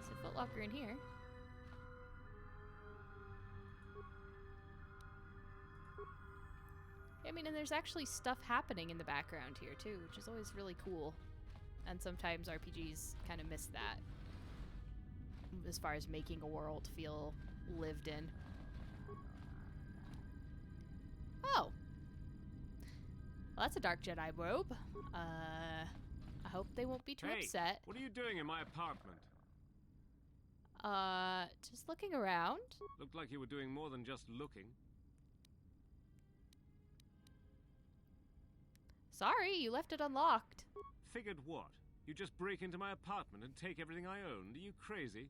a footlocker in here. I mean, and there's actually stuff happening in the background here too, which is always really cool. And sometimes RPGs kind of miss that as far as making a world feel lived in. Oh! Well, that's a dark Jedi robe. I hope they won't be too upset. What are you doing in my apartment? Just looking around. Looked like you were doing more than just looking. Sorry, you left it unlocked. Figured what? You just break into my apartment and take everything I owned? Are you crazy?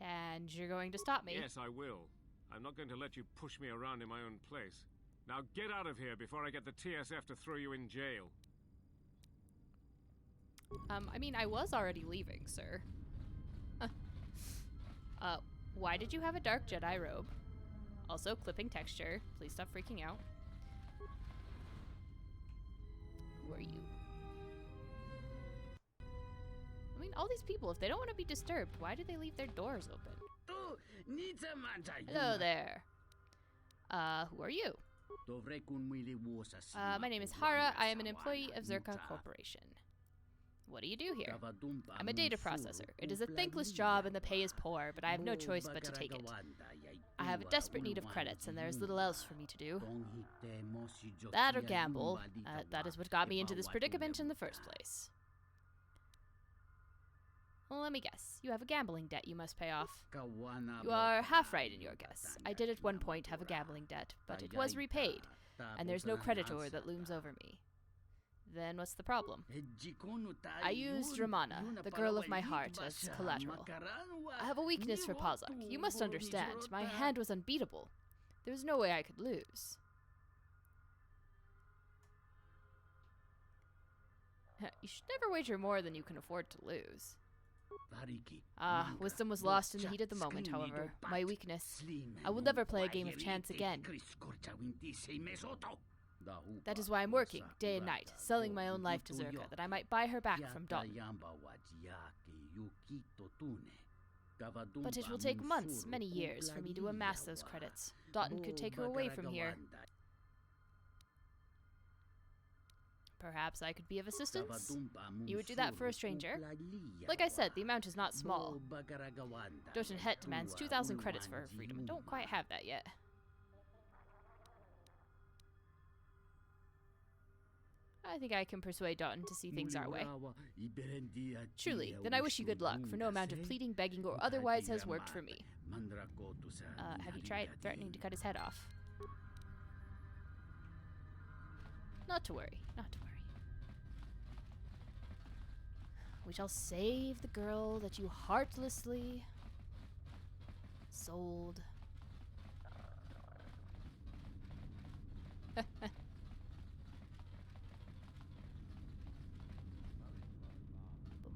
And you're going to stop me? Yes, I will. I'm not going to let you push me around in my own place. Now get out of here before I get the TSF to throw you in jail. I mean, I was already leaving, sir. Why did you have a dark Jedi robe? Also, clipping texture. Please stop freaking out. Who are you? I mean, all these people, if they don't want to be disturbed, why do they leave their doors open? Hello there. Who are you? My name is Hara. I am an employee of Zerka Corporation. What do you do here? I'm a data processor. It is a thankless job and the pay is poor, but I have no choice but to take it. I have a desperate need of credits, and there is little else for me to do. That or gamble. That is what got me into this predicament in the first place. Well, let me guess. You have a gambling debt you must pay off. You are half right in your guess. I did at one point have a gambling debt, but it was repaid, and there's no creditor that looms over me. Then what's the problem? I used Ramana, the girl of my heart, as collateral. I have a weakness for Pazak. You must understand, my hand was unbeatable. There was no way I could lose. You should never wager more than you can afford to lose. Wisdom was lost in the heat of the moment, however. My weakness. I will never play a game of chance again. That is why I'm working, day and night, selling my own life to Zerka, that I might buy her back from Dalton. But it will take months, many years, for me to amass those credits. Dalton could take her away from here. Perhaps I could be of assistance? You would do that for a stranger? Like I said, the amount is not small. Doten Het demands 2,000 credits for her freedom. I don't quite have that yet. I think I can persuade Dalton to see things our way. Truly, then I wish you good luck, for no amount of pleading, begging, or otherwise has worked for me. Have you tried threatening to cut his head off? Not to worry, not to worry. We shall save the girl that you heartlessly sold.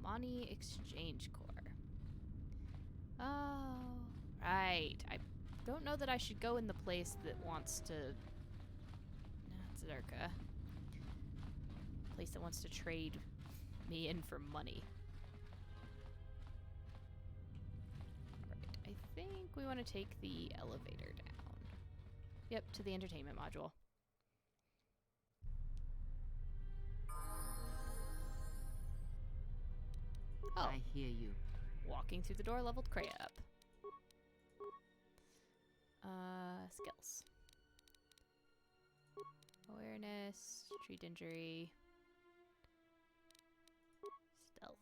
Bomani Exchange Corps. Oh, right. I don't know that I should go in the place that wants to... That's Zerka. Place that wants to trade me in for money. Alright, I think we want to take the elevator down. Yep, to the entertainment module. Oh. I hear you. Walking through the door leveled Kreia up. Skills. Awareness, treat injury, stealth.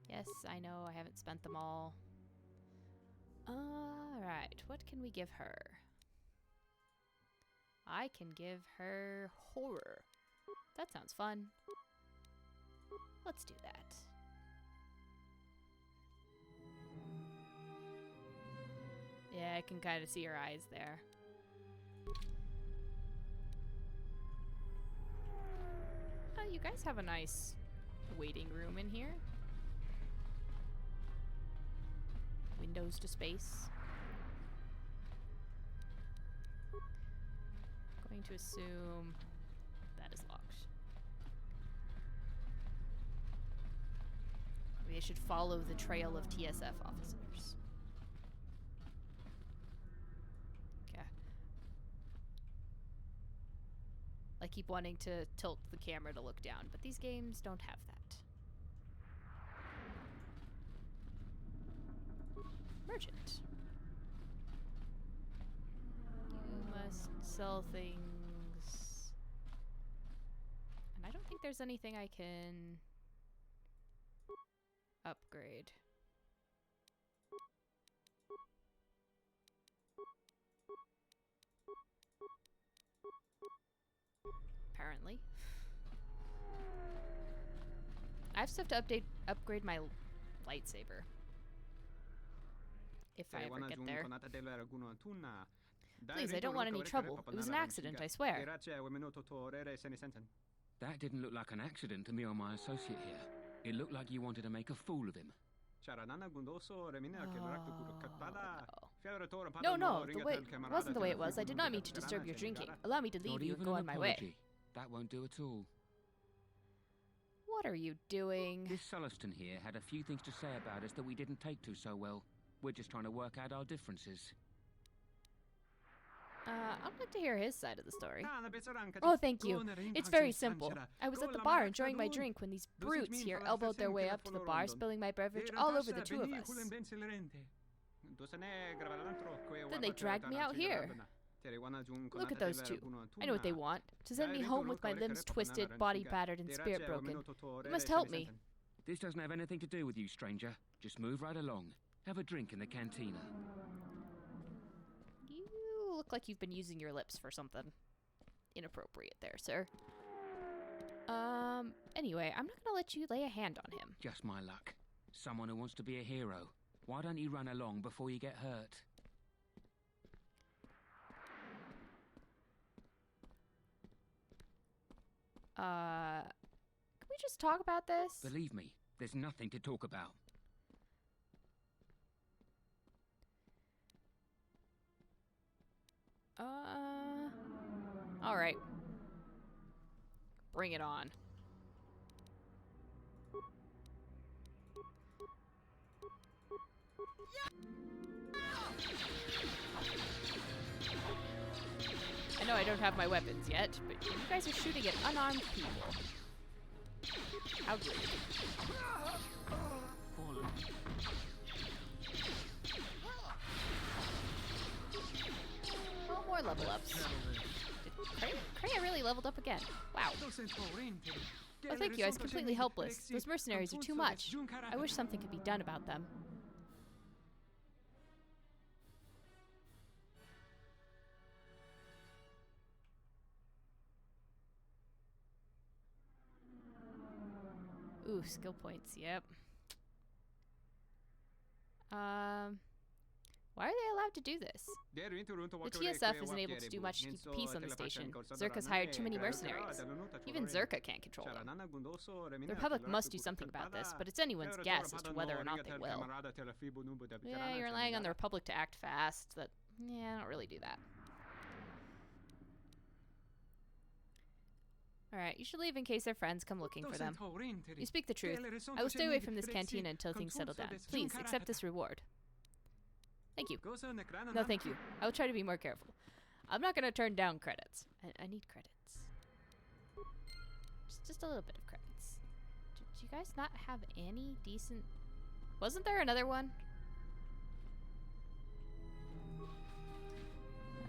Yes, I know I haven't spent them all. Alright, what can we give her? I can give her horror. That sounds fun. Let's do that. Yeah, I can kind of see her eyes there. You guys have a nice waiting room in here. Windows to space. Going to assume that is locked. Maybe I should follow the trail of TSF officers. Okay. I keep wanting to tilt the camera to look down, but these games don't have that. Merchant. You must sell things. And I don't think there's anything I can upgrade. Apparently. I have stuff to upgrade my lightsaber. If I ever get there. Please, I don't want any trouble. It was an accident, I swear. That didn't look like an accident to me or my associate here. It looked like you wanted to make a fool of him. No, it wasn't the way it was. I did not mean to disturb your drinking. Allow me to leave you and go on my way. That won't do at all. What are you doing? This Sulluston here had a few things to say about us that we didn't take to so well. We're just trying to work out our differences. I'd like to hear his side of the story. Oh, thank you. It's very simple. I was at the bar enjoying my drink when these brutes here elbowed their way up to the bar, spilling my beverage all over the two of us. Then they dragged me out here. Look at those two. I know what they want. To send me home with my limbs twisted, body battered, and spirit broken. You must help me. This doesn't have anything to do with you, stranger. Just move right along. Have a drink in the cantina. You look like you've been using your lips for something inappropriate there, sir. Anyway, I'm not gonna let you lay a hand on him. Just my luck. Someone who wants to be a hero. Why don't you run along before you get hurt? Can we just talk about this? Believe me, there's nothing to talk about. Alright. Bring it on. I know I don't have my weapons yet, but you guys are shooting at unarmed people. How rude. Well, more level ups. Kreia really leveled up again. Wow. Oh, thank you. I was completely helpless. Those mercenaries are too much. I wish something could be done about them. Ooh, skill points, yep. Why are they allowed to do this? The TSF isn't able to do much to keep the peace on the station. Zerka's hired too many mercenaries. Even Zerka can't control them. The Republic must do something about this, but it's anyone's guess as to whether or not they will. Yeah, you're relying on the Republic to act fast. Yeah, I don't really do that. Alright, you should leave in case their friends come looking for them. You speak the truth. I will stay away from this cantina until things settle down. Please, accept this reward. Thank you. No, thank you. I will try to be more careful. I'm not going to turn down credits. I need credits. Just a little bit of credits. you guys not have any decent... Wasn't there another one?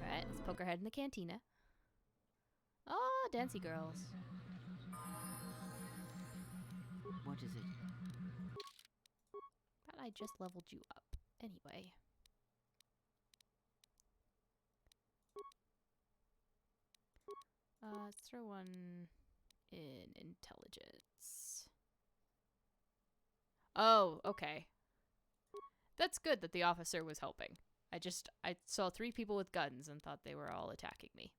Alright, let's poke our head in the cantina. Oh, Dancy Girls. What is it? Thought I just leveled you up. Anyway. Let's throw one in intelligence. Oh, okay. That's good that the officer was helping. I saw 3 people with guns and thought they were all attacking me.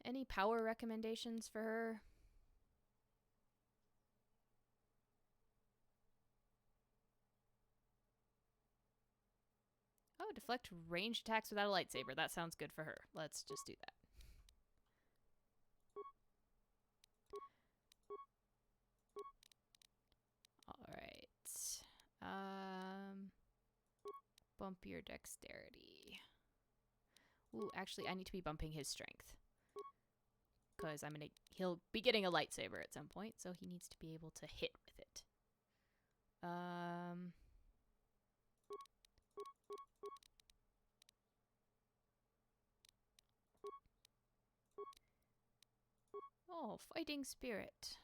Any power recommendations for her? Oh, deflect ranged attacks without a lightsaber. That sounds good for her. Let's just do that. Alright. Bump your dexterity. Ooh, actually, I need to be bumping his strength. Because he'll be getting a lightsaber at some point, so he needs to be able to hit with it. Oh, fighting spirit.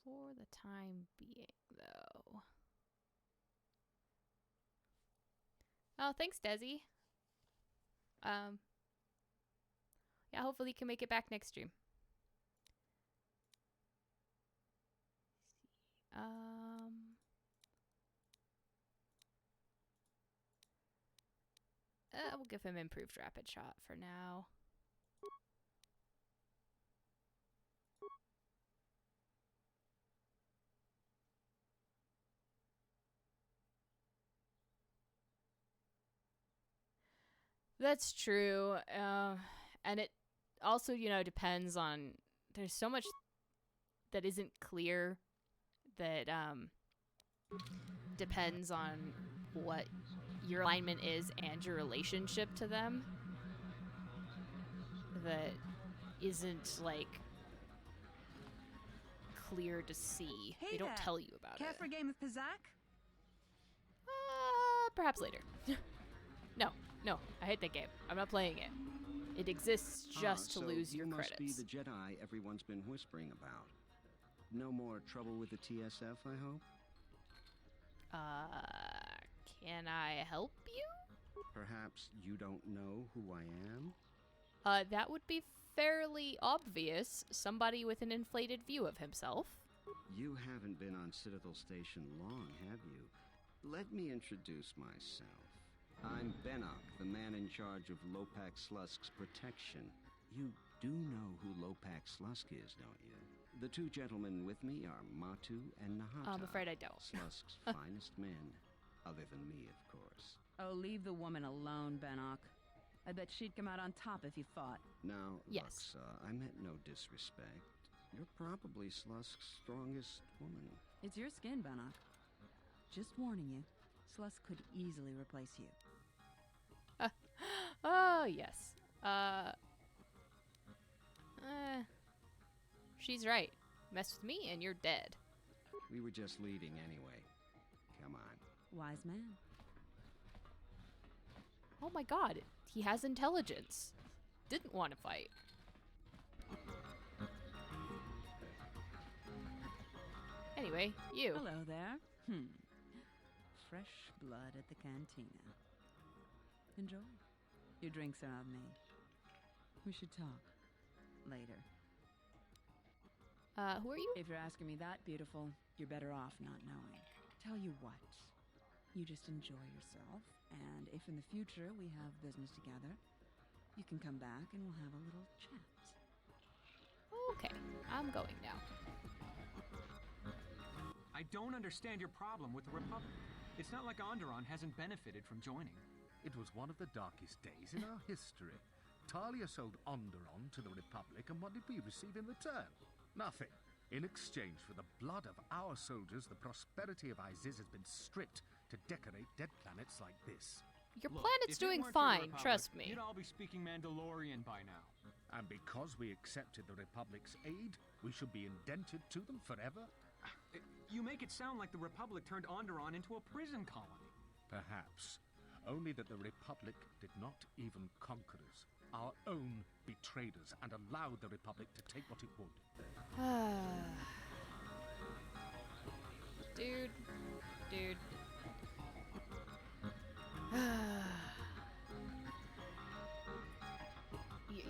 For the time being, though. Oh, thanks, Desi. Yeah, hopefully you can make it back next stream. We'll give him improved rapid shot for now. That's true. And it also, depends on... There's so much that isn't clear that depends on what your alignment is and your relationship to them. That isn't, clear to see. Hey they don't there. tell you about Care it. for a game of Pizak? Perhaps later. No, I hate that game. I'm not playing it. It exists just to lose your credits. You must be the Jedi everyone's been whispering about. No more trouble with the TSF, I hope? Can I help you? Perhaps you don't know who I am? That would be fairly obvious. Somebody with an inflated view of himself. You haven't been on Citadel Station long, have you? Let me introduce myself. I'm Benok, the man in charge of Lopak Slusk's protection. You do know who Lopak Slusk is, don't you? The 2 gentlemen with me are Matu and Nahata. I'm afraid I don't. Slusk's finest men, other than me, of course. Oh, leave the woman alone, Benok. I bet she'd come out on top if you fought. Now, yes. Luxa, I meant no disrespect. You're probably Slusk's strongest woman. It's your skin, Benok. Just warning you, Slusk could easily replace you. Oh, yes. She's right. Mess with me and you're dead. We were just leaving anyway. Come on. Wise man. Oh my god, he has intelligence. Didn't want to fight. Anyway, you. Hello there. Fresh blood at the cantina. Enjoy. Your drinks are on me. We should talk. Later. Who are you? If you're asking me that, beautiful, you're better off not knowing. Tell you what. You just enjoy yourself, and if in the future we have business together, you can come back and we'll have a little chat. Okay, I'm going now. I don't understand your problem with the Republic. It's not like Onderon hasn't benefited from joining. It was one of the darkest days in our history. Talia sold Onderon to the Republic, and what did we receive in return? Nothing. In exchange for the blood of our soldiers, the prosperity of Iziz has been stripped to decorate dead planets like this. Your planet's doing fine, trust me. You'd all be speaking Mandalorian by now. And because we accepted the Republic's aid, we should be indented to them forever? You make it sound like the Republic turned Onderon into a prison colony. Perhaps. Only that the Republic did not even conquer us. Our own betrayed us and allowed the Republic to take what it would. Dude.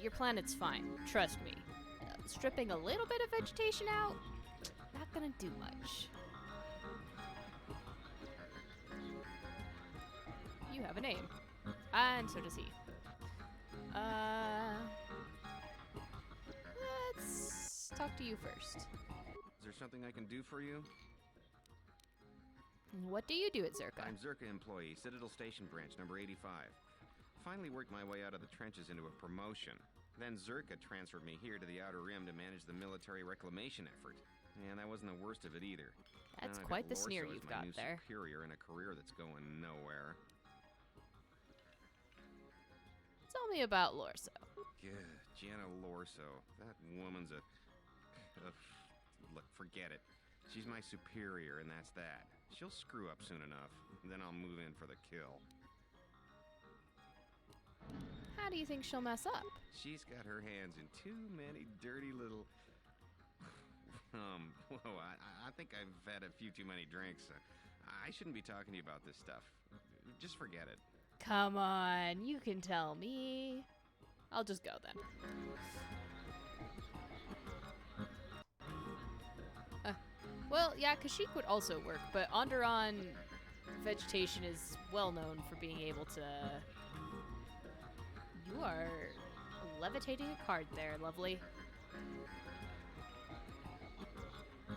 Your planet's fine, trust me. Stripping a little bit of vegetation out, not gonna do much. You have a name. And so does he. Let's talk to you first. Is there something I can do for you? What do you do at Zerka? I'm Zerka employee, Citadel Station Branch, number 85. Finally worked my way out of the trenches into a promotion. Then Zerka transferred me here to the Outer Rim to manage the military reclamation effort. And that wasn't the worst of it either. That's Now I've quite got the sneer Lorso as you've my got new there. superior in a career that's going nowhere. Tell me about Lorso. Yeah, Jana Lorso. That woman's a... Look, forget it. She's my superior, and that's that. She'll screw up soon enough. Then I'll move in for the kill. How do you think she'll mess up? She's got her hands in too many dirty little... whoa, I think I've had a few too many drinks. I shouldn't be talking to you about this stuff. Just forget it. Come on, you can tell me. I'll just go then. Well, yeah, Kashyyyk would also work, but Onderon vegetation is well known for being able to... You are levitating a card there, lovely.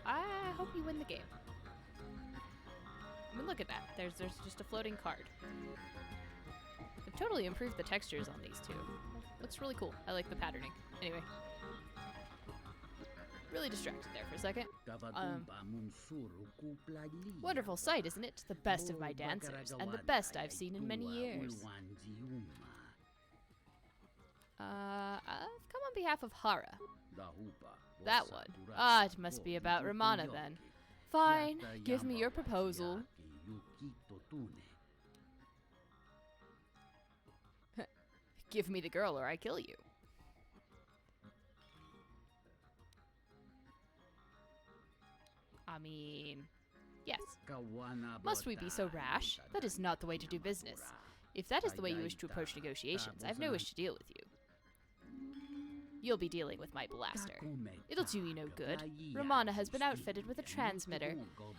I hope you win the game. I mean, look at that. There's just a floating card. They've totally improved the textures on these two. Looks really cool. I like the patterning. Anyway. Really distracted there for a second. Wonderful sight, isn't it? The best of my dancers, and the best I've seen in many years. I've come on behalf of Hara. That one. Ah, it must be about Romana then. Fine, give me your proposal. Give me the girl or I kill you. I mean, yes. Must we be so rash? That is not the way to do business. If that is the way you wish to approach negotiations, I have no wish to deal with you. You'll be dealing with my blaster. It'll do you no good. Romana has been outfitted with a transmitter.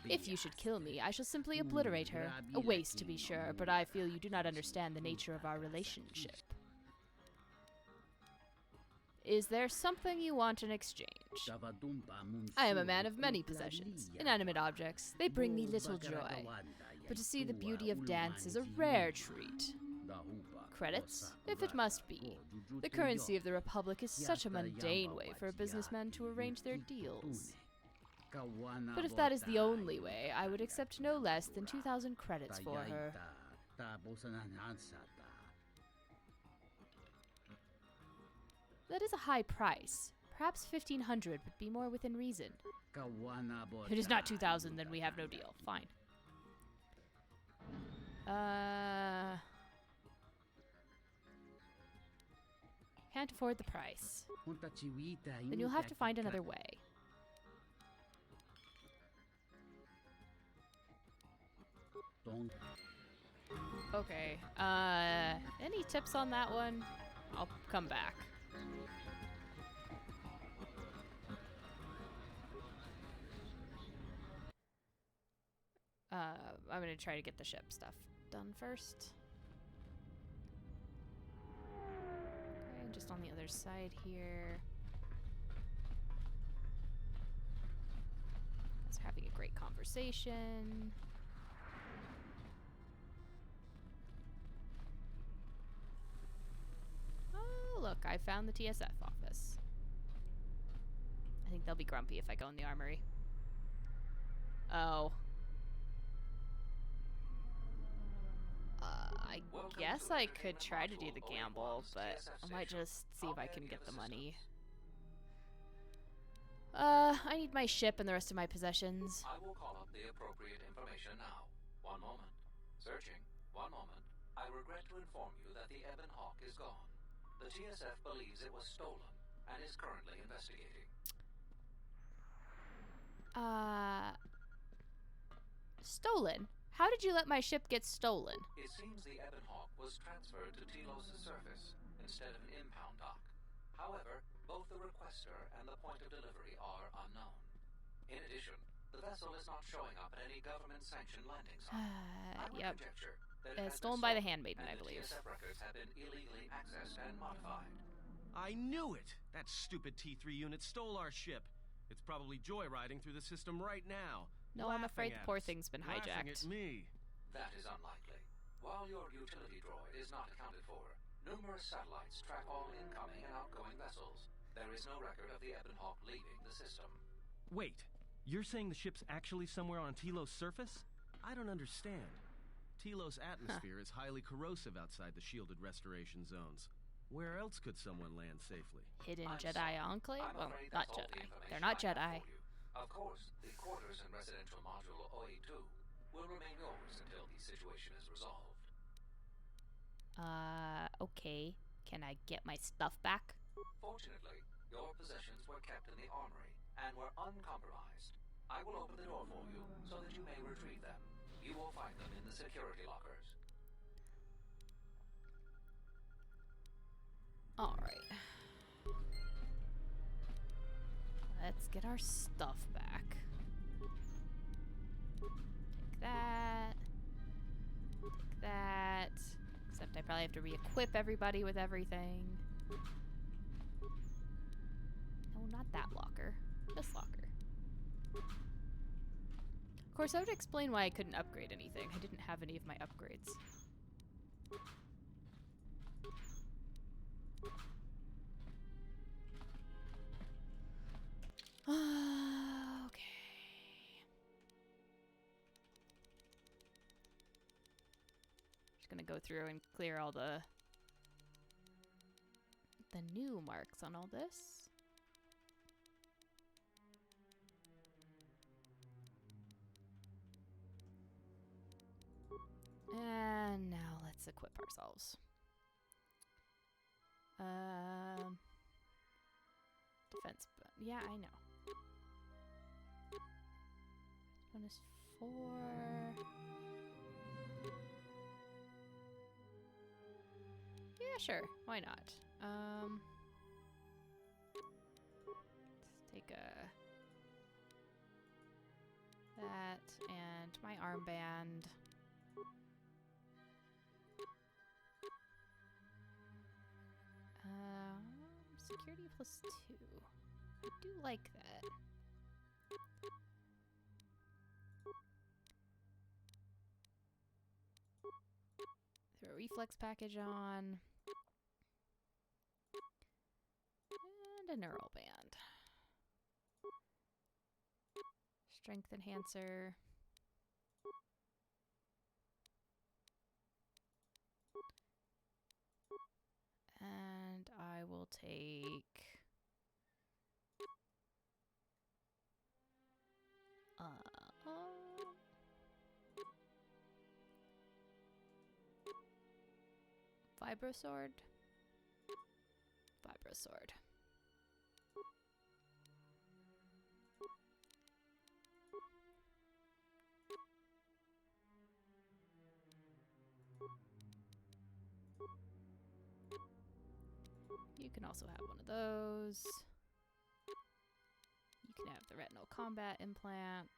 If you should kill me, I shall simply obliterate her. A waste, to be sure, but I feel you do not understand the nature of our relationship. Is there something you want in exchange? I am a man of many possessions. Inanimate objects, they bring me little joy. But to see the beauty of dance is a rare treat. Credits, if it must be. The currency of the Republic is such a mundane way for a businessman to arrange their deals. But if that is the only way, I would accept no less than 2,000 credits for her. That is a high price. Perhaps 1,500 would be more within reason. If it is not 2,000, then we have no deal. Fine. Can't afford the price. Then you'll have to find another way. Okay. Any tips on that one? I'll come back. I'm gonna try to get the ship stuff done first. Okay, just on the other side here. Guys are having a great conversation. I found the TSF office. I think they'll be grumpy if I go in the armory. Oh. I guess I could try to do the gamble, but I might just see if I can get the money. I need my ship and the rest of my possessions. I will call up the appropriate information now. One moment. Searching. One moment. I regret to inform you that the Ebon Hawk is gone. The TSF believes it was stolen and is currently investigating. Stolen? How did you let my ship get stolen? It seems the Ebon Hawk was transferred to Telos' surface instead of an impound dock. However, both the requester and the point of delivery are unknown. In addition, the vessel is not showing up at any government-sanctioned landing site. I would Yep. conjecture that it has Stolen been by the Handmaiden, I and believe. The TSF records have been illegally accessed and modified. I knew it! That stupid T3 unit stole our ship. It's probably joyriding through the system right now. No, I'm afraid the Laughing poor at us. thing's been Laughing hijacked. at me. That is unlikely. While your utility droid is not accounted for, numerous satellites track all incoming and outgoing vessels. There is no record of the Ebon Hawk leaving the system. Wait, you're saying the ship's actually somewhere on Telos' surface? I don't understand. Telos' atmosphere is highly corrosive outside the shielded restoration zones. Where else could someone land safely? Hidden I'm Jedi sorry. Enclave? I'm Well, afraid not that's all the Jedi. information They're not I have Jedi. for you. Of course, the quarters and residential module OA2 will remain yours until the situation is resolved. Okay. Can I get my stuff back? Fortunately, your possessions were kept in the armory and were uncompromised. I will open the door for you so that you may retrieve them. You will find them in the security lockers. Alright. Let's get our stuff back. Take that. Take that. Except I probably have to re-equip everybody with everything. No, not that locker. This locker. Of course, that would explain why I couldn't upgrade anything. I didn't have any of my upgrades. Okay. Just gonna go through and clear all the new marks on all this. And now let's equip ourselves. Defense, yeah, I know. One is 4. Yeah, sure. Why not? Let's take that and my armband. Security +2. I do like that. Throw a reflex package on. And a neural band. Strength enhancer. And I will take Vibrosword. Vibrosword. You can also have one of those. You can have the retinal combat implant,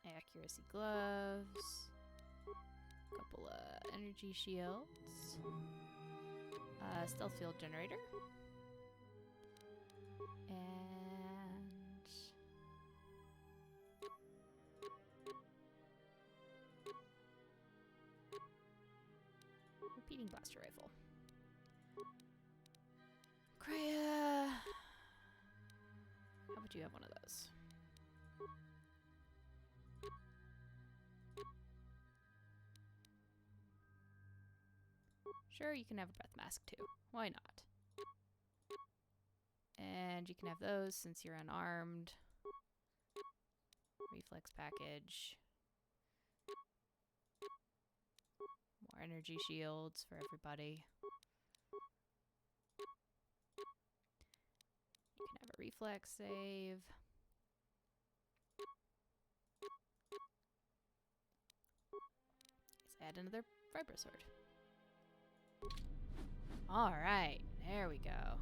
accuracy gloves, a couple of energy shields, stealth field generator, and repeating blaster rifle. Kreia. How about you have one of those? Sure, you can have a breath mask too. Why not? And you can have those since you're unarmed. Reflex package. More energy shields for everybody. You can have a reflex save. Let's add another vibro sword. Alright, there we go.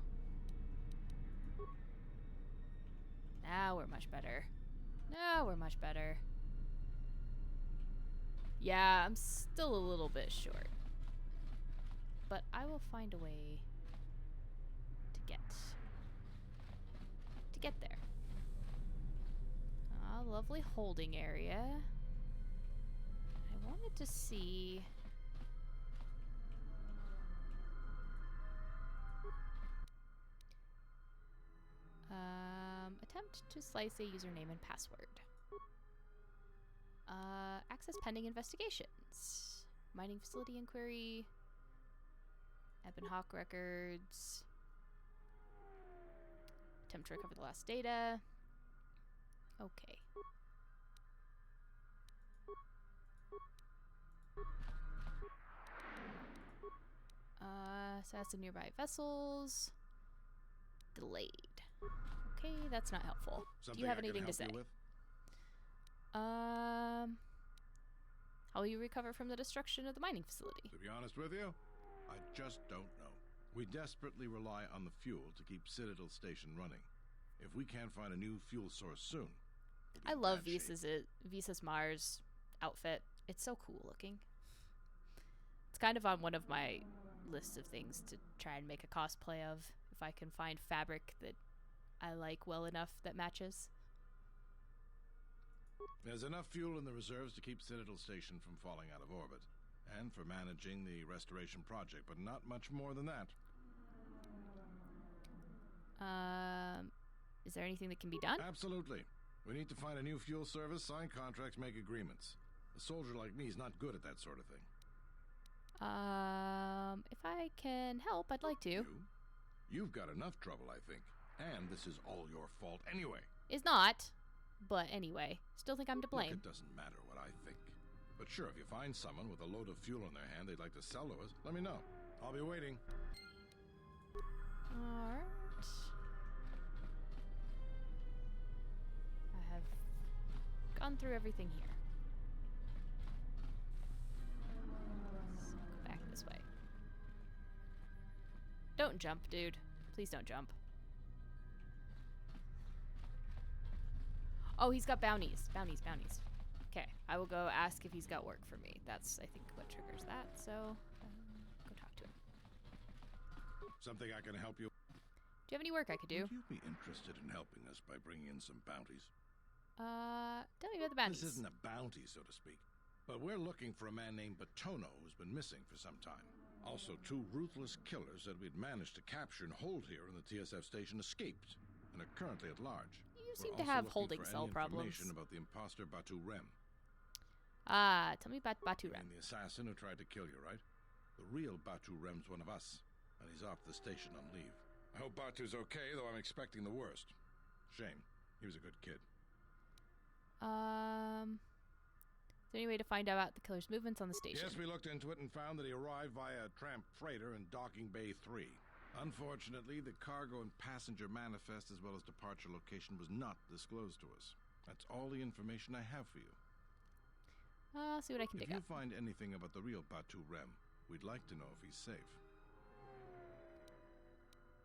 Now we're much better. Now we're much better. Yeah, I'm still a little bit short. But I will find a way to get there. Ah, lovely holding area. I wanted to see... attempt to slice a username and password. Access pending investigations. Mining facility inquiry. Ebon Hawk records. Attempt to recover the lost data. Okay. Assassin nearby vessels. Delayed. Okay, that's not helpful. Do you have anything to say? How will you recover from the destruction of the mining facility? To be honest with you, I just don't know. We desperately rely on the fuel to keep Citadel Station running. If we can't find a new fuel source soon... I love Visas Mars outfit. It's so cool looking. It's kind of on one of my lists of things to try and make a cosplay of. If I can find fabric that I like well enough that matches. There's enough fuel in the reserves to keep Citadel Station from falling out of orbit, and for managing the restoration project, but not much more than that. Is there anything that can be done? Absolutely. We need to find a new fuel service, sign contracts, make agreements. A soldier like me is not good at that sort of thing. If I can help, I'd like to. You've got enough trouble, I think. And this is all your fault anyway. Is not. But anyway, still think I'm to blame. Look, it doesn't matter what I think. But sure, if you find someone with a load of fuel in their hand they'd like to sell to us, let me know. I'll be waiting. Alright. I have gone through everything here. Let's go back this way. Don't jump, dude. Please don't jump. Oh, he's got bounties. Bounties. Okay, I will go ask if he's got work for me. That's, I think, what triggers that. So, go talk to him. Something I can help you? Do you have any work I could do? Would you be interested in helping us by bringing in some bounties? Tell me about the bounties. This isn't a bounty, so to speak. But we're looking for a man named Batono who's been missing for some time. Also, 2 ruthless killers that we'd managed to capture and hold here in the TSF station escaped and are currently at large. You seem to have holding cell problems. Information about the imposter Batu Rem. Tell me about Batu Rem. And the assassin who tried to kill you, right? The real Batu Rem's one of us, and he's off the station on leave. I hope Batu's okay, though I'm expecting the worst. Shame. He was a good kid. Is there any way to find out about the killer's movements on the station? Yes, we looked into it and found that he arrived via a tramp freighter in Docking Bay 3. Unfortunately, the cargo and passenger manifest as well as departure location was not disclosed to us. That's all the information I have for you. I'll see what I can dig up. If you find anything about the real Batu Rem, we'd like to know if he's safe.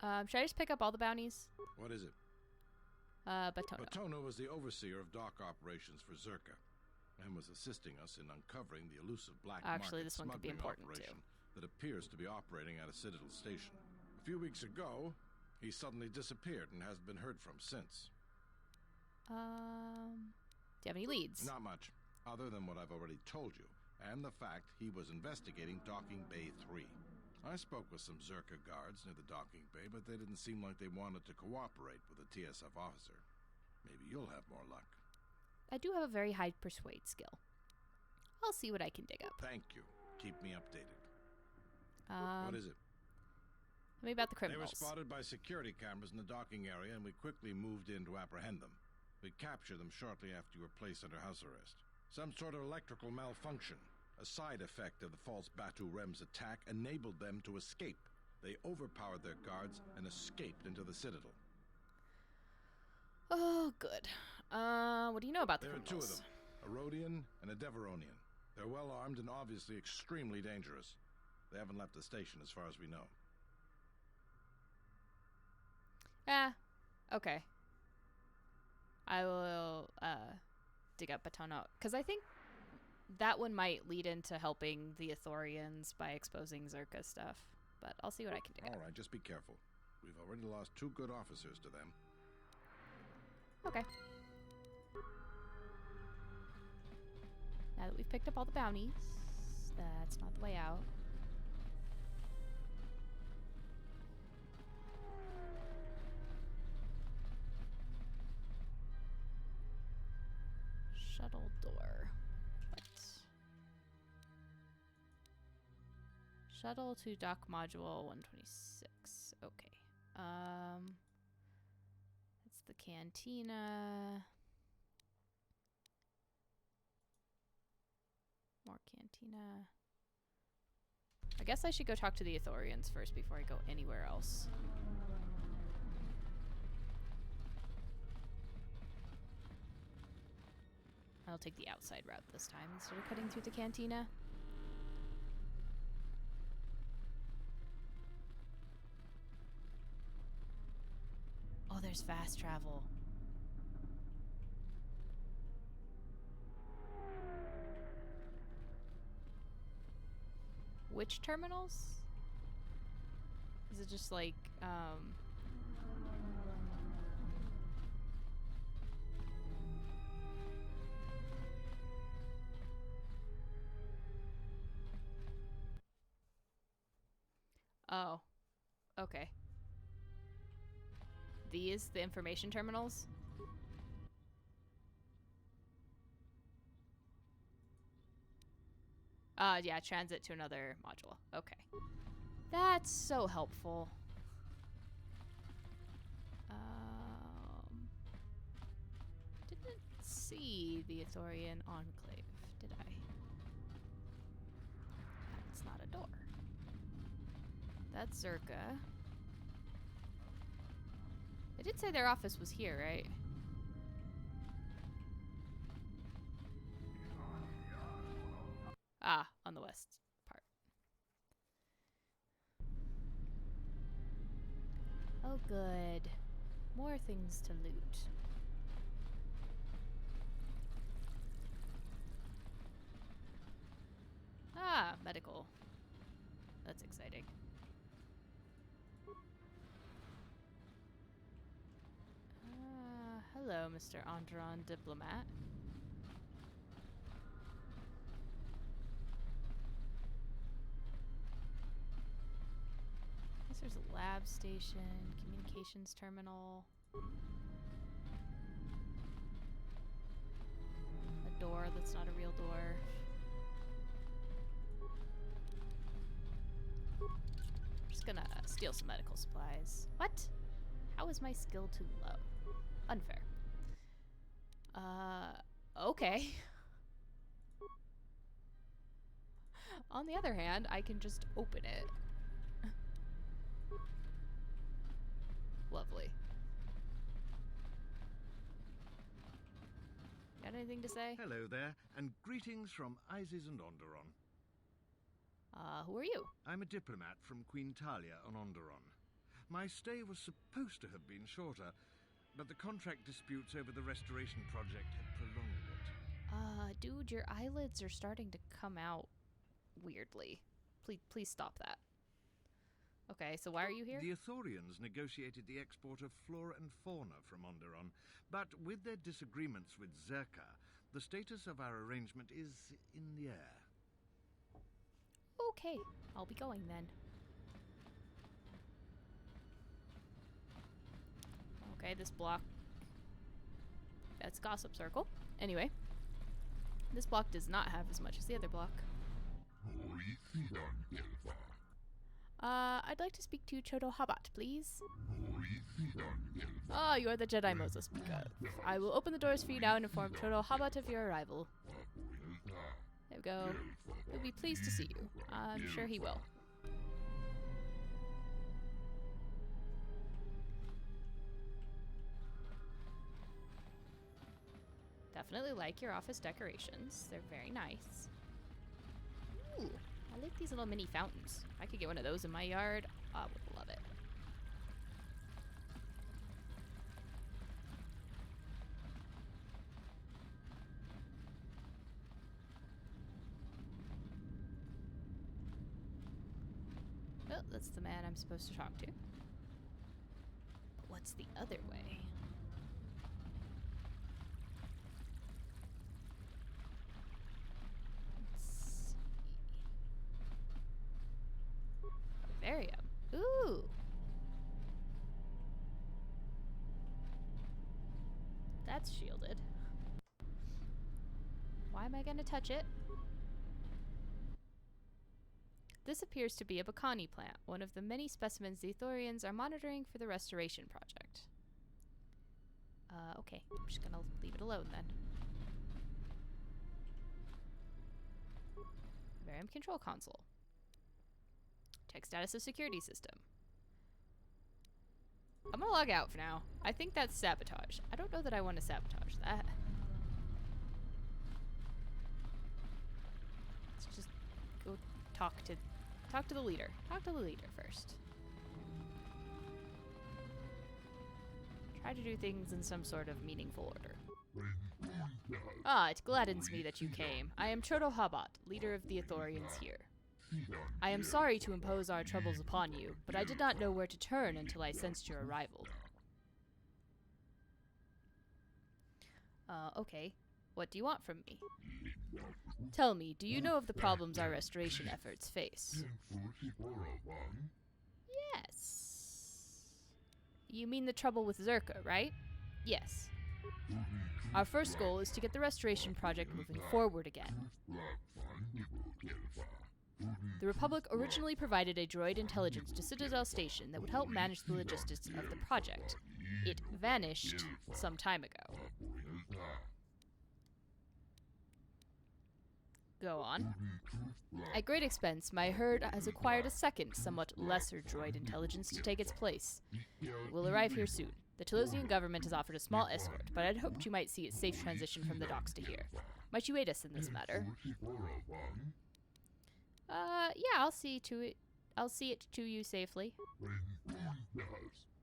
Should I just pick up all the bounties? What is it? Batono. Batono was the overseer of dock operations for Zerka and was assisting us in uncovering the elusive black market this one could be smuggling important operation too. that appears to be operating at a Citadel station. A few weeks ago, he suddenly disappeared and hasn't been heard from since. Do you have any leads? Not much, other than what I've already told you, and the fact he was investigating Docking Bay 3. I spoke with some Zerka guards near the docking bay, but they didn't seem like they wanted to cooperate with a TSF officer. Maybe you'll have more luck. I do have a very high persuade skill. I'll see what I can dig up. Thank you. Keep me updated. What is it? Tell me about the They criminals. were spotted by security cameras in the docking area, and we quickly moved in to apprehend them. We captured them shortly after you were placed under house arrest. Some sort of electrical malfunction, a side effect of the false Batu Rem's attack, enabled them to escape. They overpowered their guards and escaped into the Citadel. Oh, good. What do you know about the criminals? There are two of them, a Rhodian and a Deveronian. They're well armed and obviously extremely dangerous. They haven't left the station as far as we know. Okay. I will, dig up Batono, because I think that one might lead into helping the Ithorians by exposing Zerka stuff, but I'll see what I can dig up. All right, just be careful. We've already lost 2 good officers to them. Okay. Now that we've picked up all the bounties, that's not the way out. Shuttle door. What? Shuttle to dock module 126. Okay. It's the cantina. More cantina. I guess I should go talk to the Ithorians first before I go anywhere else. I'll take the outside route this time instead of cutting through the cantina. Oh, there's fast travel. Which terminals? Is it just like, Oh, okay. These, the information terminals? Yeah, transit to another module. Okay. That's so helpful. Didn't see the Ithorian Enclave, did I? That's not a door. That's Zerka. They did say their office was here, right? Ah, on the west part. Oh, good. More things to loot. Ah, medical. That's exciting. Hello, Mr. Andron Diplomat. I guess there's a lab station, communications terminal. A door that's not a real door. I'm just gonna steal some medical supplies. What? How is my skill too low? Unfair. Okay. On the other hand, I can just open it. Lovely. Got anything to say? Hello there, and greetings from Isis and Onderon. Who are you? I'm a diplomat from Queen Talia on Onderon. My stay was supposed to have been shorter, but the contract disputes over the restoration project had prolonged it. Dude, your eyelids are starting to come out weirdly. Please stop that. Okay, so why are you here? The Ithorians negotiated the export of flora and fauna from Onderon, but with their disagreements with Zerka, the status of our arrangement is in the air. Okay, I'll be going then. Okay, this block... That's Gossip Circle. Anyway. This block does not have as much as the other block. I'd like to speak to Chodo Habat, please. Ah, you are the Jedi Moses speaker. I will open the doors for you now and inform Chodo Habat of your arrival. There we go. He'll be pleased to see you. I'm sure he will. Definitely like your office decorations. They're very nice. Ooh, I like these little mini fountains. If I could get one of those in my yard, I would love it. Oh, that's the man I'm supposed to talk to. But what's the other way? Vivarium. Ooh. That's shielded. Why am I gonna touch it? This appears to be a Bacani plant, one of the many specimens the Ithorians are monitoring for the restoration project. Okay. I'm just gonna leave it alone then. Vivarium control console. Check status of security system. I'm gonna log out for now. I think that's sabotage. I don't know that I want to sabotage that. Let's just go talk to the leader. Talk to the leader first. Try to do things in some sort of meaningful order. Ah, it gladdens me that you came. I am Chodo Habat, leader of the Ithorians here. I am sorry to impose our troubles upon you, but I did not know where to turn until I sensed your arrival. Okay. What do you want from me? Tell me, do you know of the problems our restoration efforts face? Yes. You mean the trouble with Zerka, right? Yes. Our first goal is to get the restoration project moving forward again. The Republic originally provided a droid intelligence to Citadel Station that would help manage the logistics of the project. It vanished some time ago. Go on. At great expense, my herd has acquired a second, somewhat lesser droid intelligence to take its place. It will arrive here soon. The Telosian government has offered a small escort, but I'd hoped you might see a safe transition from the docks to here. Might you aid us in this matter? Yeah, I'll see it to you safely.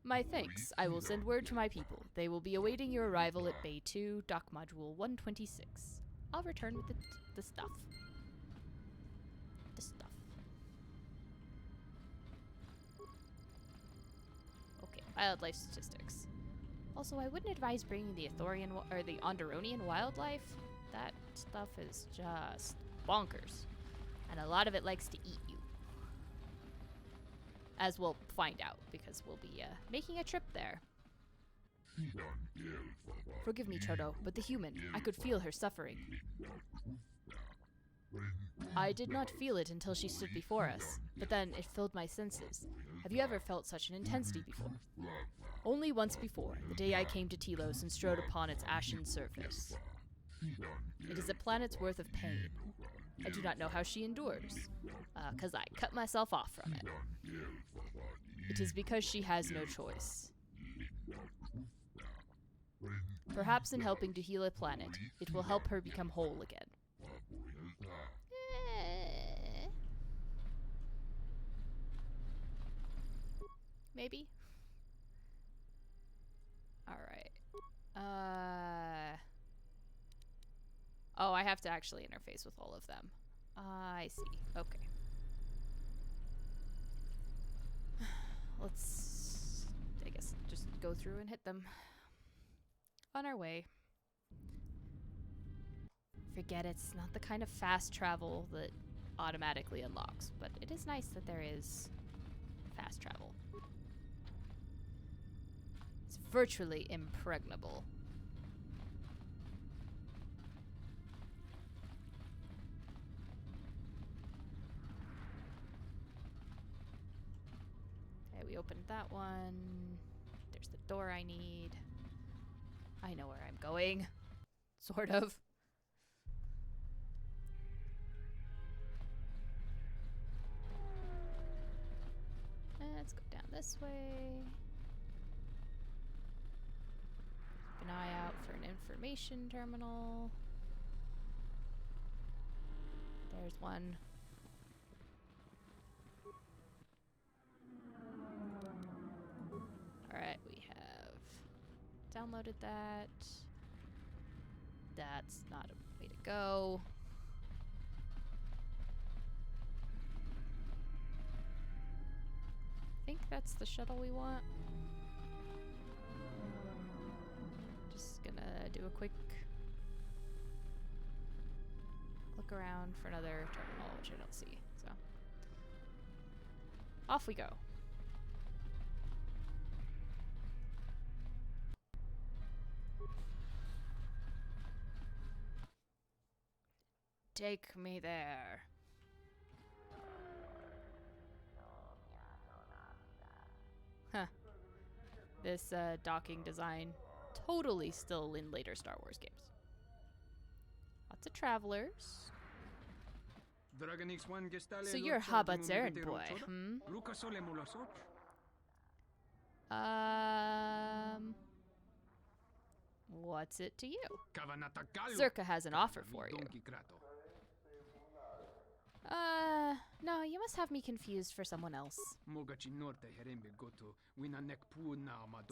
My thanks. I will send word to my people. They will be awaiting your arrival at Bay 2, Dock Module 126. I'll return with the stuff. The stuff. Okay, wildlife statistics. Also, I wouldn't advise bringing the Ithorian or the Onderonian wildlife. That stuff is just bonkers. And a lot of it likes to eat you. As we'll find out, because we'll be making a trip there. Forgive me, Chodo, but the human, I could feel her suffering. I did not feel it until she stood before us, but then it filled my senses. Have you ever felt such an intensity before? Only once before, the day I came to Telos and strode upon its ashen surface. It is a planet's worth of pain. I do not know how she endures, 'cause I cut myself off from it. It is because she has no choice. Perhaps in helping to heal a planet, it will help her become whole again. Maybe? Alright. Oh, I have to actually interface with all of them. I see. Okay. Let's, I guess, just go through and hit them. On our way. Forget it's not the kind of fast travel that automatically unlocks, but it is nice that there is fast travel. It's virtually impregnable. Okay, we opened that one. There's the door I need. I know where I'm going. Sort of. Let's go down this way. Keep an eye out for an information terminal. There's one. Alright, we have downloaded that. That's not a way to go. I think that's the shuttle we want. Just gonna do a quick look around for another terminal, which I don't see. So off we go. Take me there. Huh. This docking design, totally still in later Star Wars games. Lots of travelers. So you're Habbat's errand boy, hmm? What's it to you? Zerka has an offer for you. No, you must have me confused for someone else.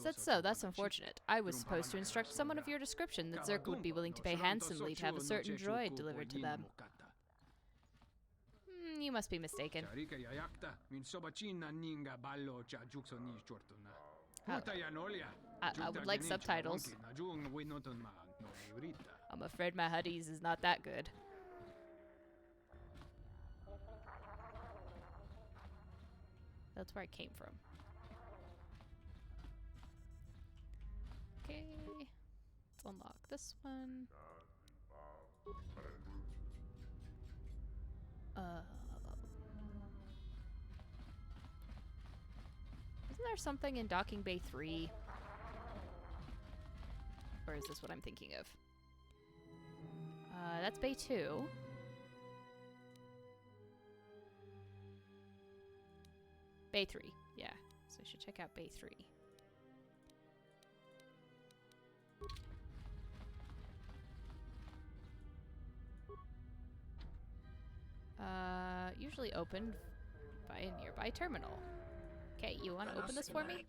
That's so, that's unfortunate. I was supposed to instruct someone of your description that Zerka would be willing to pay handsomely to have a certain droid delivered to them. You must be mistaken. I would like subtitles. I'm afraid my Huttese is not that good. That's where I came from. Okay. Let's unlock this one. Isn't there something in Docking Bay 3? Or is this what I'm thinking of? That's Bay 2. Bay 3, yeah. So I should check out Bay 3. Usually opened by a nearby terminal. Okay, you want to open this for me?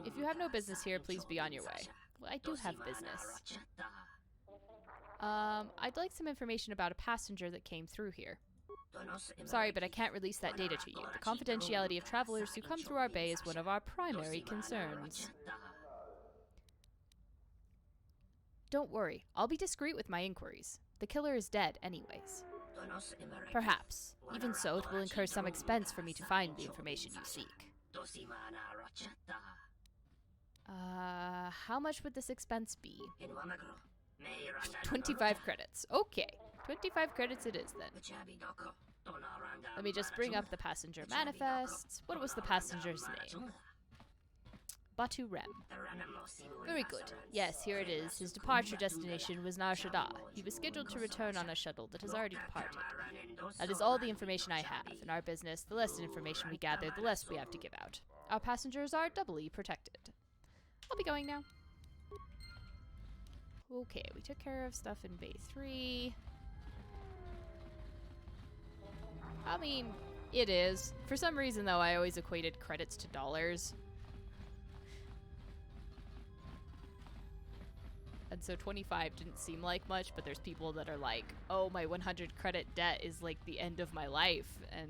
If you have no business here, please be on your way. Well, I do have business. I'd like some information about a passenger that came through here. Sorry, but I can't release that data to you. The confidentiality of travelers who come through our bay is one of our primary concerns. Don't worry, I'll be discreet with my inquiries. The killer is dead anyways. Perhaps. Even so, it will incur some expense for me to find the information you seek. How much would this expense be? 25 credits. Okay. 25 credits it is then. Let me just bring up the passenger manifest. What was the passenger's name? Batu Rem. Very good. Yes, here it is. His departure destination was Nar Shaddaa. He was scheduled to return on a shuttle that has already departed. That is all the information I have. In our business, the less information we gather, the less we have to give out. Our passengers are doubly protected. I'll be going now. Okay, we took care of stuff in Bay 3. I mean, it is. For some reason, though, I always equated credits to dollars. And so 25 didn't seem like much, but there's people that are like, oh, my 100 credit debt is like the end of my life. And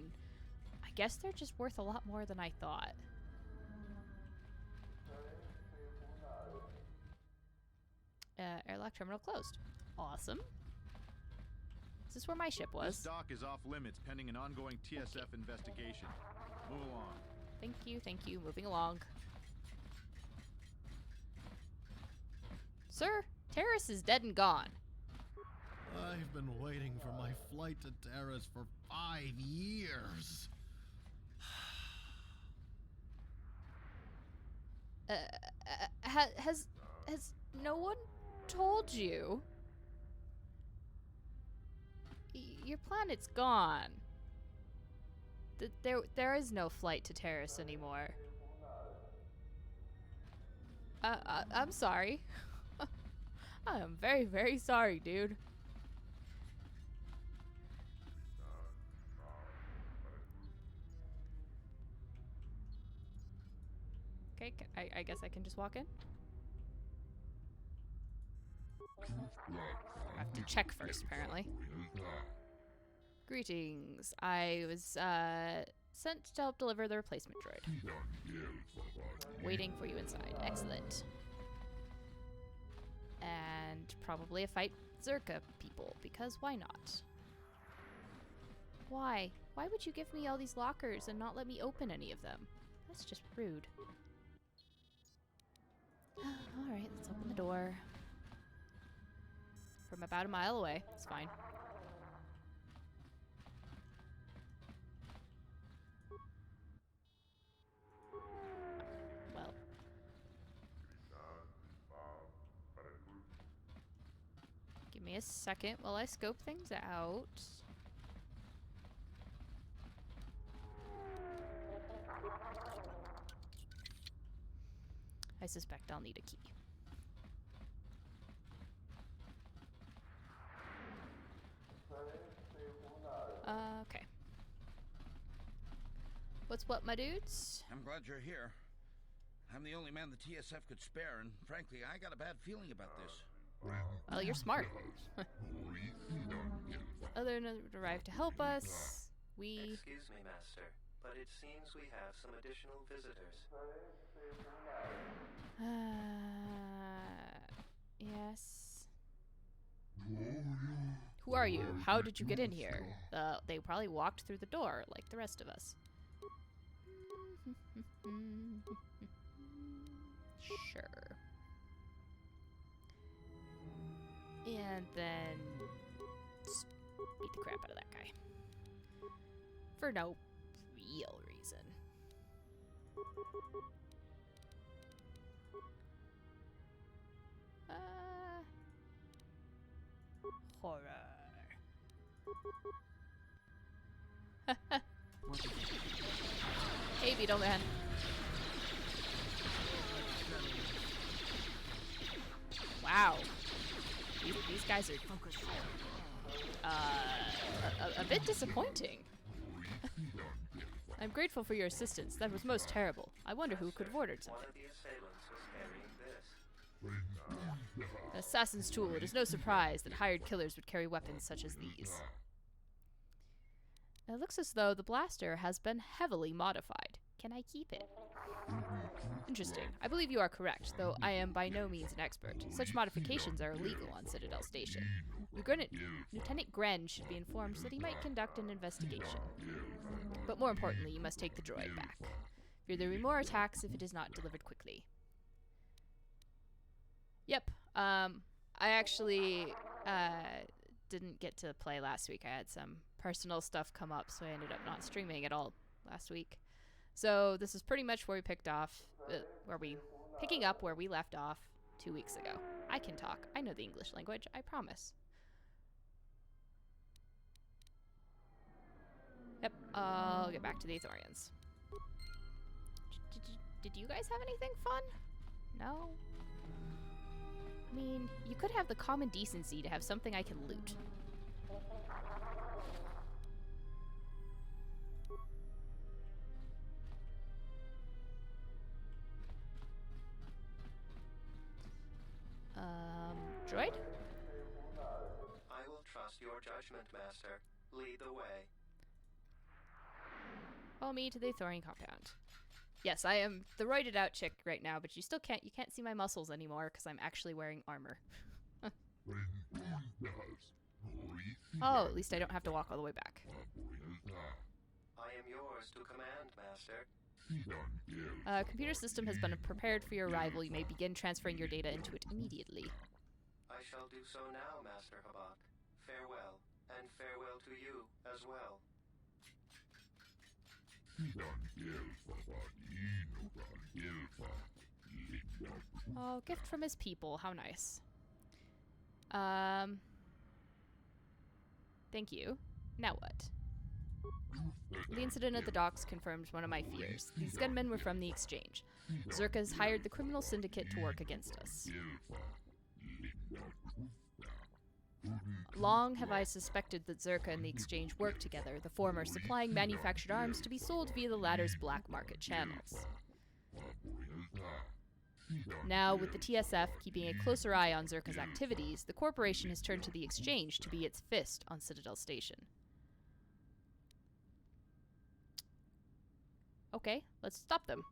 I guess they're just worth a lot more than I thought. Airlock terminal closed. Awesome. Is this where my ship was? This dock is off limits pending an ongoing TSF investigation. Move along. Thank you, thank you. Moving along. Sir, Terrace is dead and gone. I've been waiting for my flight to Terrace for 5 years. Has no one told you? Your planet's gone. There is no flight to Terrace anymore. I'm sorry. I am very, very sorry, dude. Okay, I guess I can just walk in. I have to check first, apparently. Greetings. I was sent to help deliver the replacement droid. Waiting for you inside. Excellent. And probably a fight Zerka people, because why not? Why? Why would you give me all these lockers and not let me open any of them? That's just rude. Alright, let's open the door. From about a mile away. It's fine. Well. Give me a second while I scope things out. I suspect I'll need a key. Okay. What's what, my dudes? I'm glad you're here. I'm the only man the TSF could spare, and frankly, I got a bad feeling about this. Well, you're smart. Other than arrived to help us. We... Excuse me, Master, but it seems we have some additional visitors. Yes. Who are you? How did you get in here? They probably walked through the door, like the rest of us. Sure. And then beat the crap out of that guy. For no real reason. Horror. Hey, Beetle Man. Wow. These guys are a bit disappointing. I'm grateful for your assistance. That was most terrible. I wonder who could have ordered something. One of the assailants was carrying this. An assassin's tool. It is no surprise that hired killers would carry weapons such as these. It looks as though the blaster has been heavily modified. Can I keep it? Interesting. I believe you are correct, though I am by no means an expert. Such modifications are illegal on Citadel Station. Lieutenant Gren should be informed so that he might conduct an investigation. But more importantly, you must take the droid back. Fear there will be more attacks if it is not delivered quickly. Yep. I actually didn't get to play last week. I had some personal stuff come up, so I ended up not streaming at all last week. So this is pretty much where we picking up where we left off 2 weeks ago. I can talk. I know the English language. I promise. Yep. I'll get back to the Aethorians. Did you guys have anything fun? No. I mean, you could have the common decency to have something I can loot. Droid? I will trust your judgment, Master. Lead the way. Follow me to the Aethorian compound. Yes, I am the roided out chick right now, but you can't see my muscles anymore because I'm actually wearing armor. Oh, at least I don't have to walk all the way back. I am yours to command, Master. Computer system has been prepared for your arrival. You may begin transferring your data into it immediately. I shall do so now, Master Habak. Farewell, and farewell to you as well. Oh, gift from his people. How nice. Thank you. Now what? The incident at the docks confirmed one of my fears. These gunmen were from the Exchange. Zerka has hired the criminal syndicate to work against us. Long have I suspected that Zerka and the Exchange work together, the former supplying manufactured arms to be sold via the latter's black market channels. Now, with the TSF keeping a closer eye on Zerka's activities, the corporation has turned to the Exchange to be its fist on Citadel Station. Okay, let's stop them.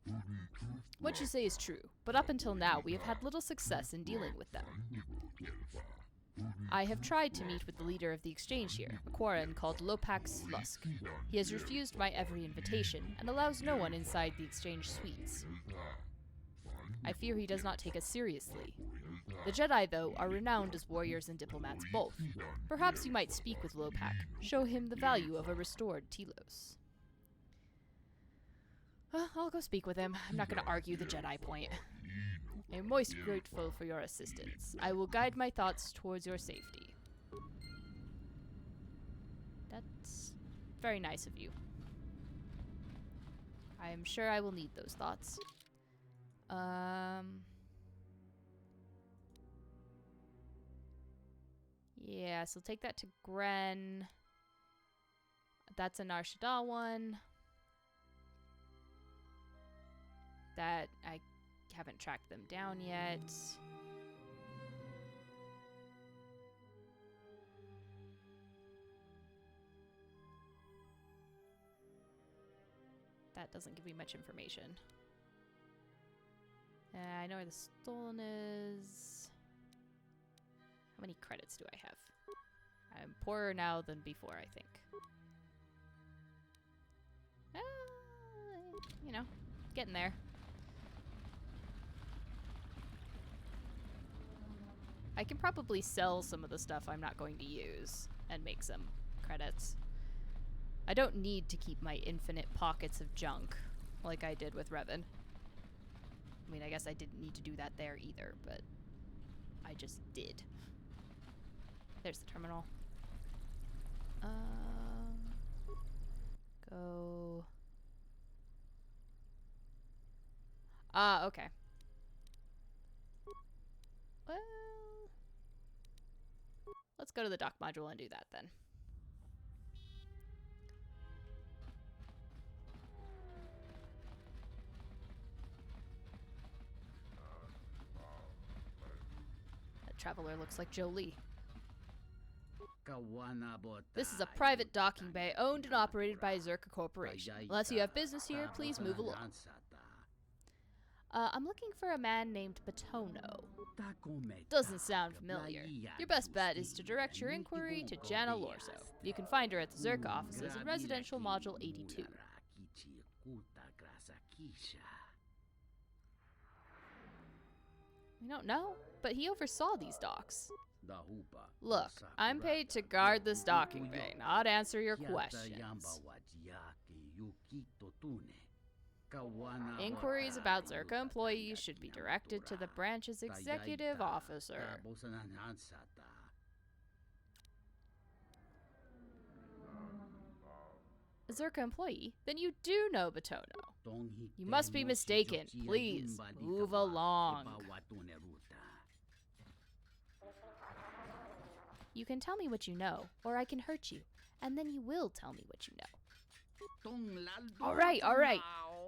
What you say is true, but up until now we have had little success in dealing with them. I have tried to meet with the leader of the Exchange here, a Quarren called Lopak Slusk. He has refused my every invitation and allows no one inside the Exchange suites. I fear he does not take us seriously. The Jedi, though, are renowned as warriors and diplomats both. Perhaps you might speak with Lopak, show him the value of a restored Telos. I'll go speak with him. I'm not going to argue the Jedi point. I am most grateful for your assistance. I will guide my thoughts towards your safety. That's very nice of you. I am sure I will need those thoughts. Yeah, so take that to Gren. That's a Nar Shaddaa one. That I haven't tracked them down yet. That doesn't give me much information. I know where the stolen is. How many credits do I have? I'm poorer now than before, I think. You know, getting there. I can probably sell some of the stuff I'm not going to use and make some credits. I don't need to keep my infinite pockets of junk like I did with Revan. I mean, I guess I didn't need to do that there either, but I just did. There's the terminal. Go. Ah, okay. Well, let's go to the dock module and do that then. That traveler looks like Jolie. This is a private docking bay owned and operated by Zerka Corporation. Unless you have business here, please move along. I'm looking for a man named Batono. Doesn't sound familiar. Your best bet is to direct your inquiry to Jana Lorso. You can find her at the Zerka offices in Residential Module 82. I don't know, but he oversaw these docks. Look, I'm paid to guard this docking bay, not answer your questions. Inquiries about Zerka employees should be directed to the branch's executive officer. A Zerka employee? Then you do know Batono. You must be mistaken. Please, move along. You can tell me what you know, or I can hurt you, and then you will tell me what you know. All right.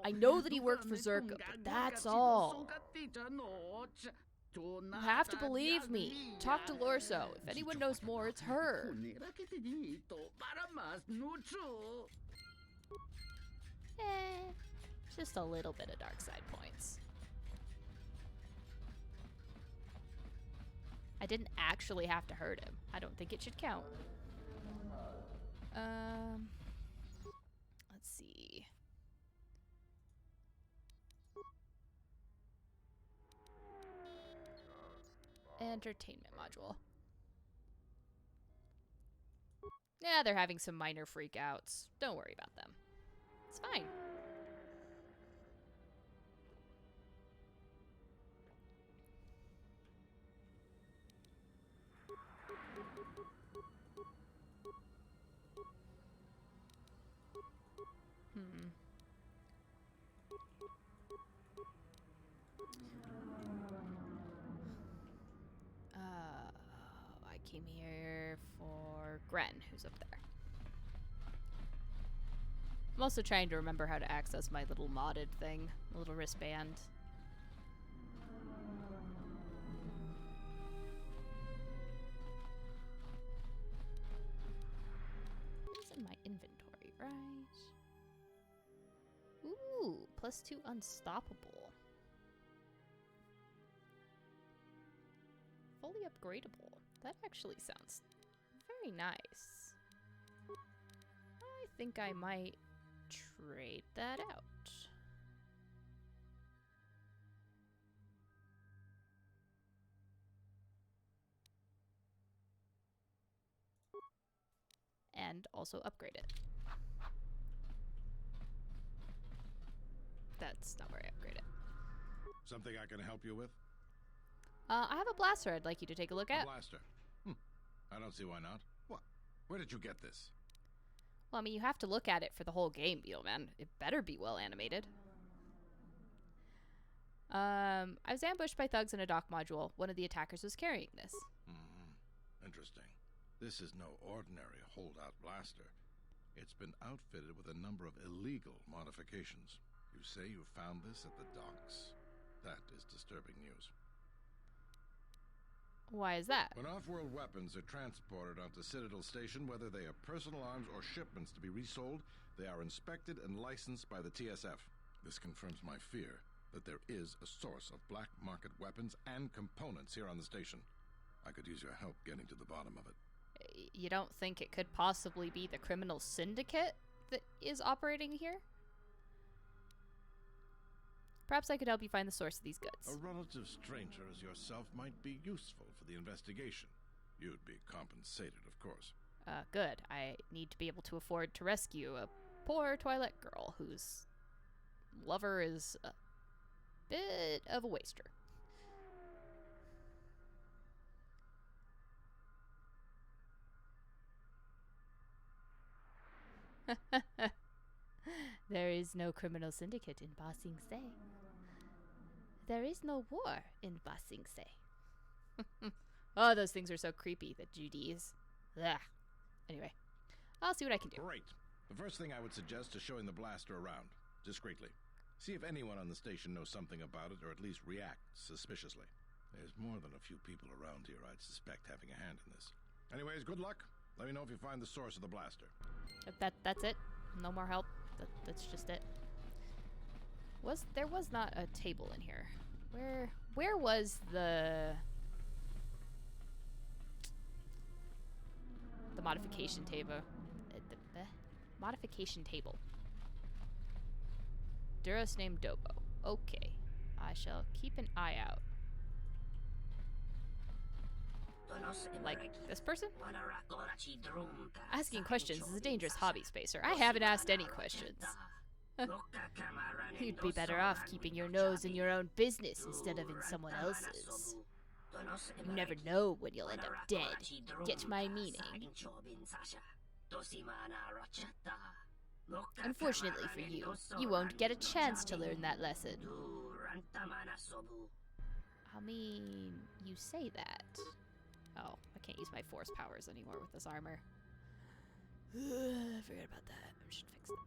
I know that he worked for Zerka, but that's all. You have to believe me. Talk to Lorso. If anyone knows more, it's her. Just a little bit of dark side points. I didn't actually have to hurt him. I don't think it should count. Let's see. Entertainment module. Yeah, they're having some minor freakouts. Don't worry about them. It's fine. I came here for Gren, who's up there. I'm also trying to remember how to access my little modded thing, little wristband. It's in my inventory, right? Ooh, +2 unstoppable. Fully upgradable. That actually sounds very nice. I think I might trade that out. And also upgrade it. That's not where I upgrade it. Something I can help you with? I have a blaster I'd like you to take a look at. A blaster? I don't see why not. What? Where did you get this? Well, I mean, you have to look at it for the whole game, Beetleman. It better be well animated. I was ambushed by thugs in a dock module. One of the attackers was carrying this. Interesting. This is no ordinary holdout blaster. It's been outfitted with a number of illegal modifications. You say you found this at the docks? That is disturbing news. Why is that? When off-world weapons are transported onto Citadel Station, whether they are personal arms or shipments to be resold, they are inspected and licensed by the TSF. This confirms my fear that there is a source of black market weapons and components here on the station. I could use your help getting to the bottom of it. You don't think it could possibly be the criminal syndicate that is operating here? Perhaps I could help you find the source of these goods. A relative stranger as yourself might be useful for the investigation. You'd be compensated, of course. Good. I need to be able to afford to rescue a poor Twilight girl whose lover is a bit of a waster. There is no criminal syndicate in Ba Sing Se. There is no war in Ba Sing Se. Oh, those things are so creepy, the Judies. Ugh. Anyway, I'll see what I can do. Great. The first thing I would suggest is showing the blaster around, discreetly. See if anyone on the station knows something about it, or at least reacts suspiciously. There's more than a few people around here I'd suspect having a hand in this. Anyways, good luck. Let me know if you find the source of the blaster. That's it? No more help? That's just it? There was not a table in here. Where was the modification table? The modification table. Duros named Dobo. Okay. I shall keep an eye out. Like this person? Asking questions is a dangerous hobby, Spacer. I haven't asked any questions. You'd be better off keeping your nose in your own business instead of in someone else's. You never know when you'll end up dead. Get my meaning? Unfortunately for you, you won't get a chance to learn that lesson. I mean, you say that. Oh, I can't use my force powers anymore with this armor. Forget about that. I should fix that.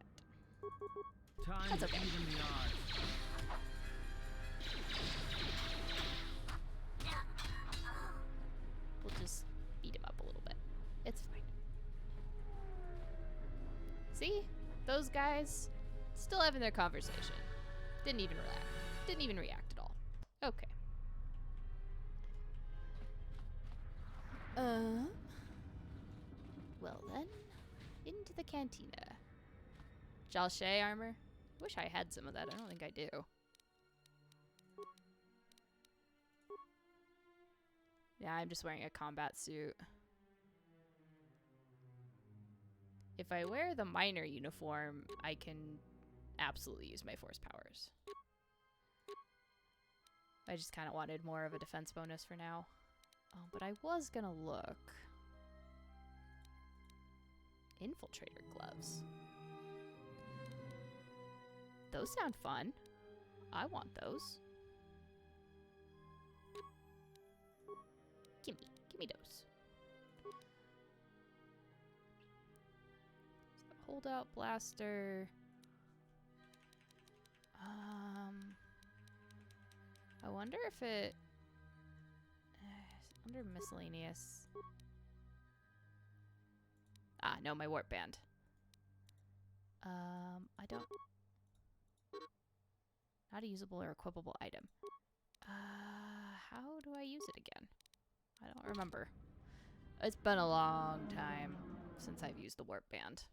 Time That's to okay. even the odds. We'll just beat him up a little bit. It's fine. See? Those guys still having their conversation. Didn't even react at all. Okay. Well then, into the cantina. Jalshay armor? Wish I had some of that. I don't think I do. Yeah, I'm just wearing a combat suit. If I wear the miner uniform, I can absolutely use my force powers. I just kind of wanted more of a defense bonus for now. Oh, but I was gonna look. Infiltrator gloves. Those sound fun. I want those. Give me those. So holdout blaster. I wonder if it under miscellaneous. Ah, no, my warp band. I don't. Not a usable or equipable item. How do I use it again? I don't remember. It's been a long time since I've used the warp band.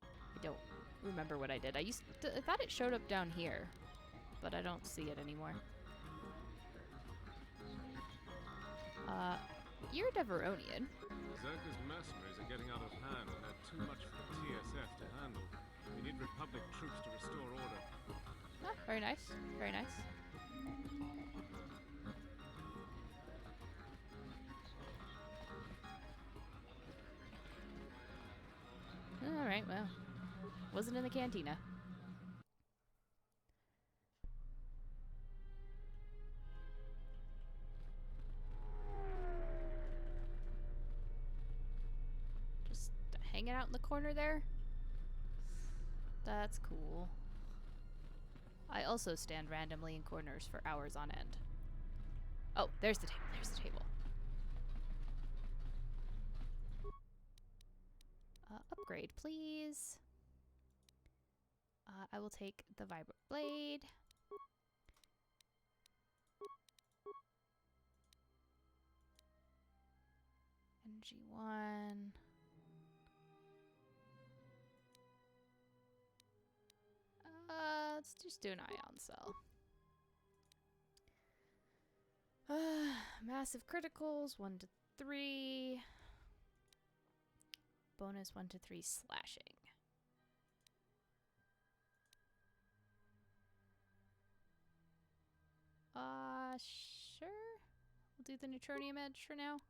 I don't remember what I did. I thought it showed up down here, but I don't see it anymore. You're Deveronian. Zerka's mercenaries are getting out of hand and they're too much for the TSF to handle. We need Republic troops to restore order. Ah, very nice. Very nice. Alright, well. Wasn't in the cantina. Just hanging out in the corner there? That's cool. I also stand randomly in corners for hours on end. Oh, there's the table. There's the table. Upgrade, please. I will take the Vibrant Blade. Energy 1. Let's just do an ion cell. Massive criticals, 1 to 3. Bonus 1 to 3 slashing. Sure. We'll do the Neutronium Edge for now.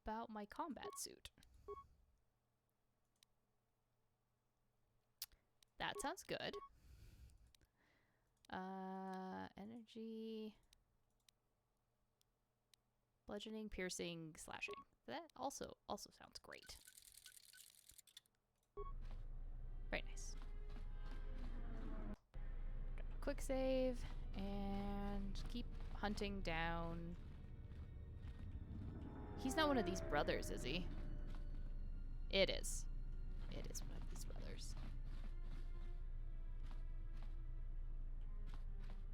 About my combat suit. That sounds good. Energy. Bludgeoning, piercing, slashing. That also sounds great. Very nice. Quick save and keep hunting down. He's not one of these brothers, is he? It is. It is one of these brothers.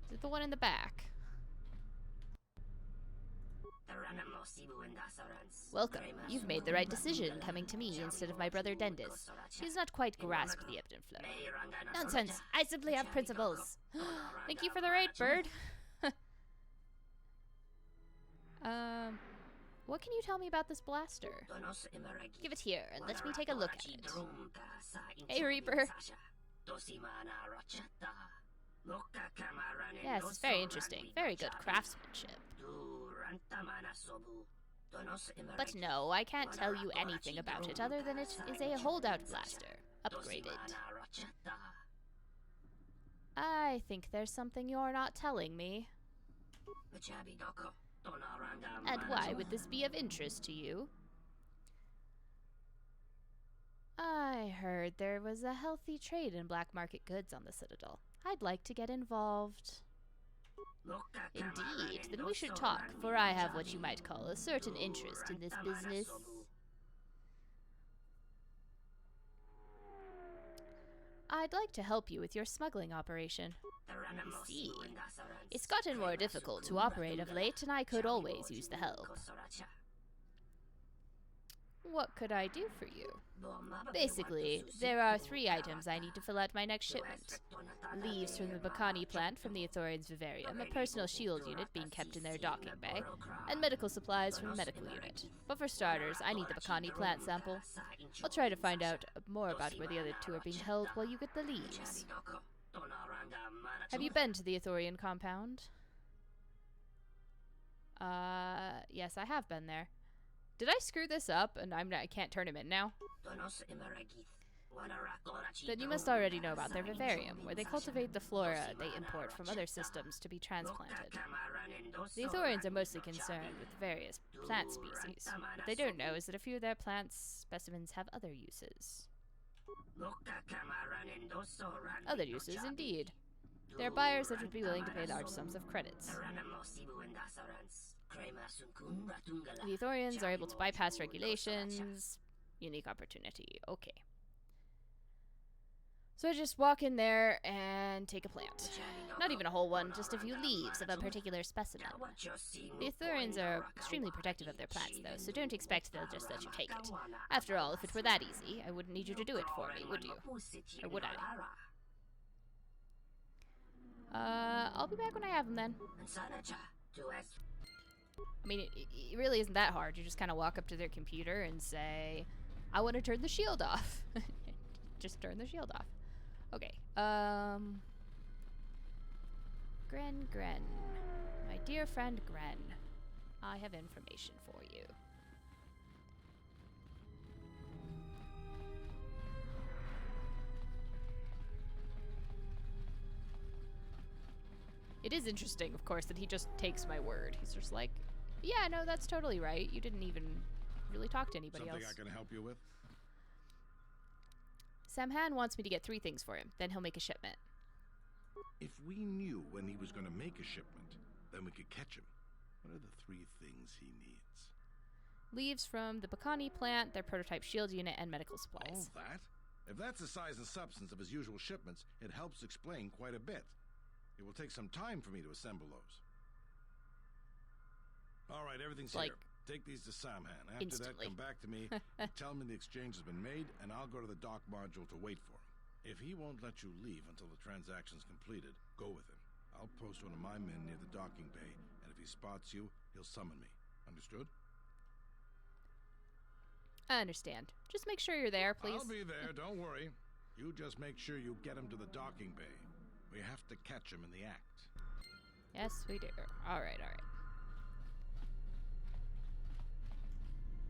Is it the one in the back? Welcome. You've made the right decision coming to me instead of my brother Dendis. He's not quite grasped the evident flow. Nonsense! I simply have principles! Thank you for the raid, bird! What can you tell me about this blaster? Give it here and let me take a look at it. Hey, Reaper! Yes, it's very interesting. Very good craftsmanship. But no, I can't tell you anything about it other than it is a holdout blaster. Upgraded. I think there's something you're not telling me. And why would this be of interest to you? I heard there was a healthy trade in black market goods on the Citadel. I'd like to get involved. Indeed, then we should talk, for I have what you might call a certain interest in this business. I'd like to help you with your smuggling operation. You see, it's gotten more difficult to operate of late, and I could always use the help. what could I do for you? Basically, there are 3 items I need to fill out my next shipment. Leaves from the Bacani plant from the Ithorians' vivarium, a personal shield unit being kept in their docking bay, and medical supplies from the medical unit. But for starters, I need the Bacani plant sample. I'll try to find out more about where the other 2 are being held while you get the leaves. Have you been to the Ithorian compound? Yes, I have been there. Did I screw this up and I can't turn him in now? Then you must already know about their vivarium, where they cultivate the flora they import from other systems to be transplanted. The Ithorians are mostly concerned with various plant species. What they don't know is that a few of their plant specimens have other uses. Other uses, indeed. There are buyers that would be willing to pay large sums of credits. The Ithorians are able to bypass regulations. Unique opportunity. Okay. So I just walk in there and take a plant. Not even a whole one, just a few leaves of a particular specimen. The Ithorians are extremely protective of their plants, though, so don't expect they'll just let you take it. After all, if it were that easy, I wouldn't need you to do it for me, would you? Or would I? I'll be back when I have them then. I mean, it really isn't that hard. You just kind of walk up to their computer and say, I want to turn the shield off. Just turn the shield off. Okay, Gren. My dear friend Gren, I have information for you. It is interesting, of course, that he just takes my word. He's just like, yeah, no, that's totally right. You didn't even really talk to anybody else. Something I can help you with? Samhan wants me to get 3 things for him. Then he'll make a shipment. If we knew when he was going to make a shipment, then we could catch him. What are the 3 things he needs? Leaves from the Bacani plant, their prototype shield unit, and medical supplies. All that? If that's the size and substance of his usual shipments, it helps explain quite a bit. It will take some time for me to assemble those. All right, everything's here. Take these to Samhan. After instantly. that, come back to me and tell me the exchange has been made, and I'll go to the dock module to wait for him. If he won't let you leave until the transaction's completed, go with him. I'll post one of my men near the docking bay, and if he spots you, he'll summon me. Understood? I understand. Just make sure you're there, please. I'll be there, don't worry. You just make sure you get him to the docking bay. We have to catch him in the act. Yes, we do. Alright.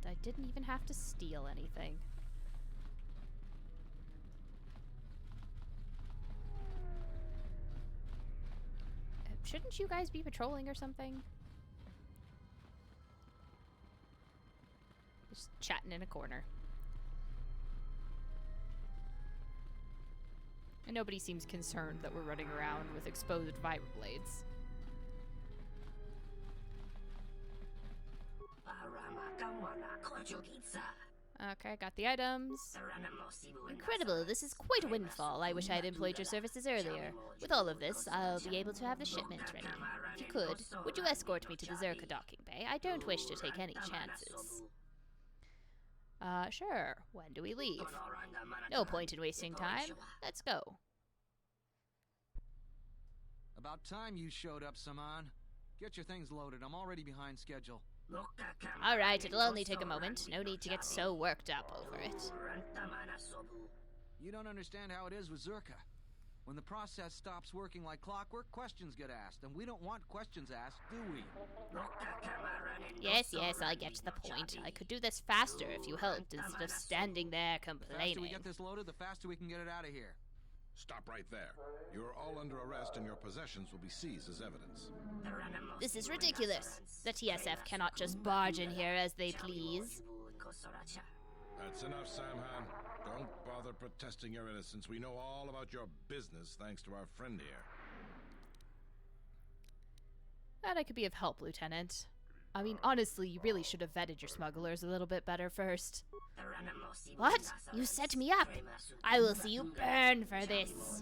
I didn't even have to steal anything. Shouldn't you guys be patrolling or something? Just chatting in a corner. And nobody seems concerned that we're running around with exposed vibroblades. Okay, got the items. Incredible, this is quite a windfall. I wish I had employed your services earlier. With all of this, I'll be able to have the shipment ready. If you could, would you escort me to the Zerka docking bay? I don't wish to take any chances. Sure. When do we leave? No point in wasting time. Let's go. About time you showed up, Saman. Get your things loaded. I'm already behind schedule. Alright, it'll only take a moment. No need to get so worked up over it. You don't understand how it is with Zerka. When the process stops working like clockwork, questions get asked, and we don't want questions asked, do we? Yes, I get the point. I could do this faster if you helped instead of standing there The faster complaining. we get this loaded, the faster we can get it out of here. Stop right there. You're all under arrest and your possessions will be seized as evidence. This is ridiculous. The TSF cannot just barge in here as they please. That's enough, Samhan. Don't bother protesting your innocence. We know all about your business thanks to our friend here. Glad I could be of help, Lieutenant. I mean, honestly, you really should have vetted your smugglers a little bit better first. What? You set me up! I will see you burn for this!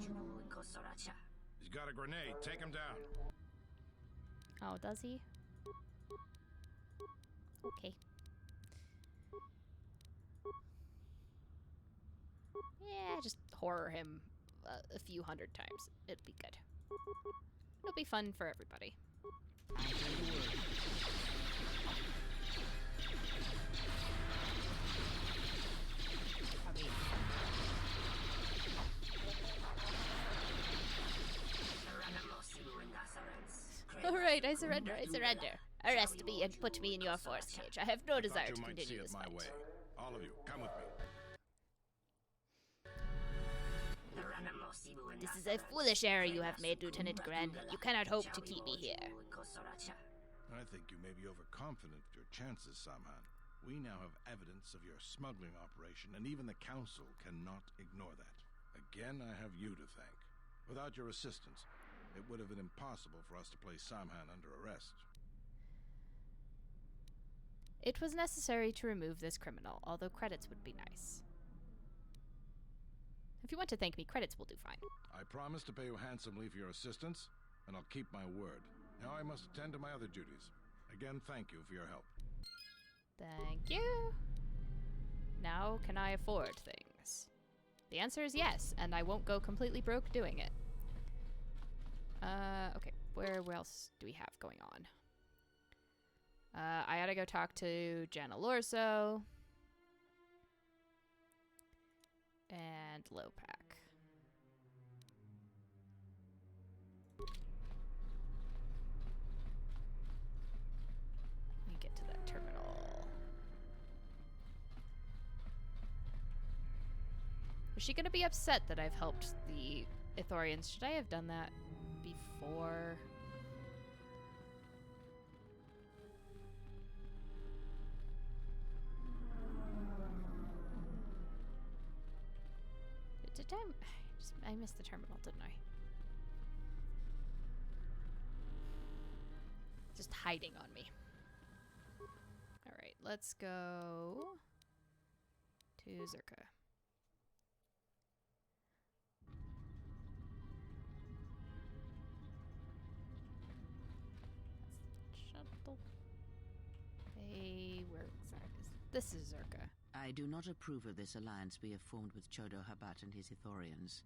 He's got a grenade. Take him down. Oh, does he? Okay. horror him a few hundred times. It'll be good. It'll be fun for everybody. Alright, I surrender, I surrender. Arrest me and put me in your force cage. I have no desire to continue this fight. Way. All of you, come with me. This is a foolish error you have made, Lieutenant Gren. You cannot hope to keep me here. I think you may be overconfident of your chances, Samhan. We now have evidence of your smuggling operation, and even the Council cannot ignore that. Again, I have you to thank. Without your assistance, it would have been impossible for us to place Samhan under arrest. It was necessary to remove this criminal, although credits would be nice. If you want to thank me, credits will do fine. I promise to pay you handsomely for your assistance, and I'll keep my word. Now I must attend to my other duties. Again, thank you for your help. Thank you. Now, can I afford things? The answer is yes, and I won't go completely broke doing it. Okay, where else do we have going on? I gotta go talk to Jana Lorso. And Lopak. Let me get to that terminal. Is she gonna be upset that I've helped the Ithorians? Should I have done that before? I missed the terminal, didn't I? Just hiding on me. Alright, let's go to Zerka. Shuttle. Hey, where is that? This is Zerka. I do not approve of this alliance we have formed with Chodo Habat and his Ithorians.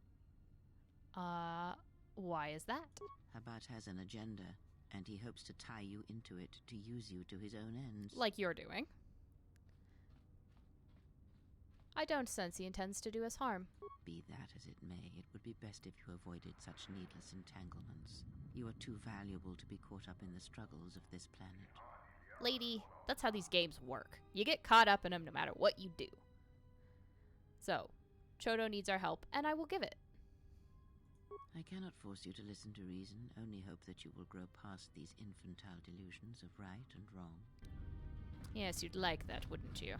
Why is that? Habat has an agenda, and he hopes to tie you into it to use you to his own ends. Like you're doing. I don't sense he intends to do us harm. Be that as it may, it would be best if you avoided such needless entanglements. You are too valuable to be caught up in the struggles of this planet. Lady, that's how these games work. You get caught up in them no matter what you do. So, Chodo needs our help, and I will give it. I cannot force you to listen to reason, only hope that you will grow past these infantile delusions of right and wrong. Yes, you'd like that, wouldn't you?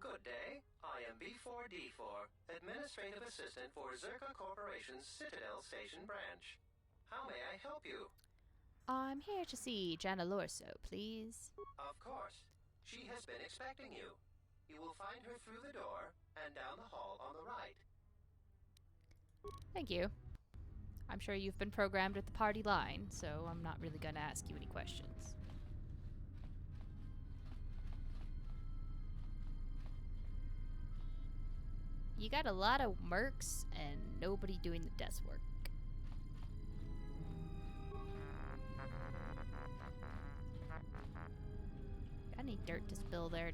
Good day. I am B4D4, Administrative Assistant for Zerka Corporation's Citadel Station Branch. How may I help you? I'm here to see Jana Lorso, please. Of course. She has been expecting you. You will find her through the door and down the hall on the right. Thank you. I'm sure you've been programmed with the party line, so I'm not really going to ask you any questions. You got a lot of mercs and nobody doing the desk work. Got any dirt to spill there,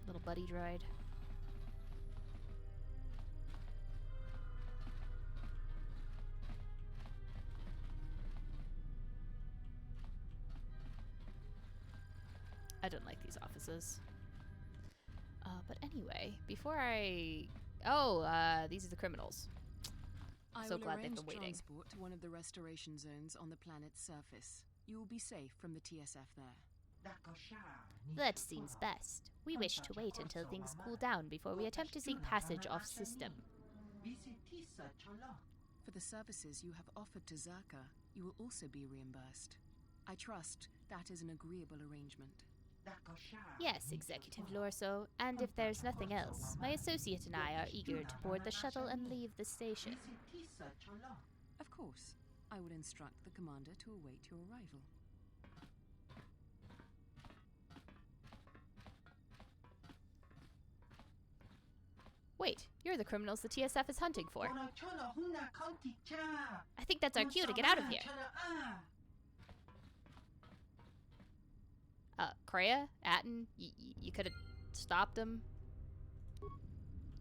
little buddy droid? I don't like these offices. But anyway, before I... Oh, these are the criminals. I So will glad they've arrange been waiting. transport to one of the restoration zones on the planet's surface. You will be safe from the TSF there. That seems best. We wish to wait until things cool down before we attempt to seek passage off system. For the services you have offered to Zerka, you will also be reimbursed. I trust that is an agreeable arrangement. Yes, Executive Lorso, and if there's nothing else, my associate and I are eager to board the shuttle and leave the station. Of course. I will instruct the commander to await your arrival. Wait, you're the criminals the TSF is hunting for. I think that's our cue to get out of here. Kreia? Atten? You could have stopped them?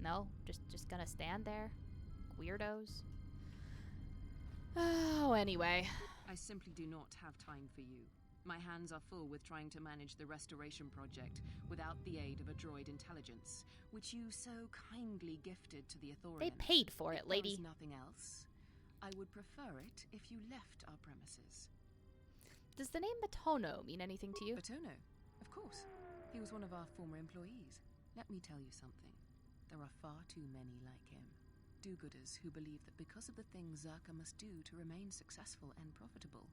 No? Just gonna stand there? Weirdos? Oh, anyway. I simply do not have time for you. My hands are full with trying to manage the restoration project without the aid of a droid intelligence, which you so kindly gifted to the Authorians. They paid for it, lady. If there was nothing else, I would prefer it if you left our premises. Does the name Batono mean anything to you? Batono? Of course. He was one of our former employees. Let me tell you something. There are far too many like him. Do-gooders who believe that because of the things Zerka must do to remain successful and profitable,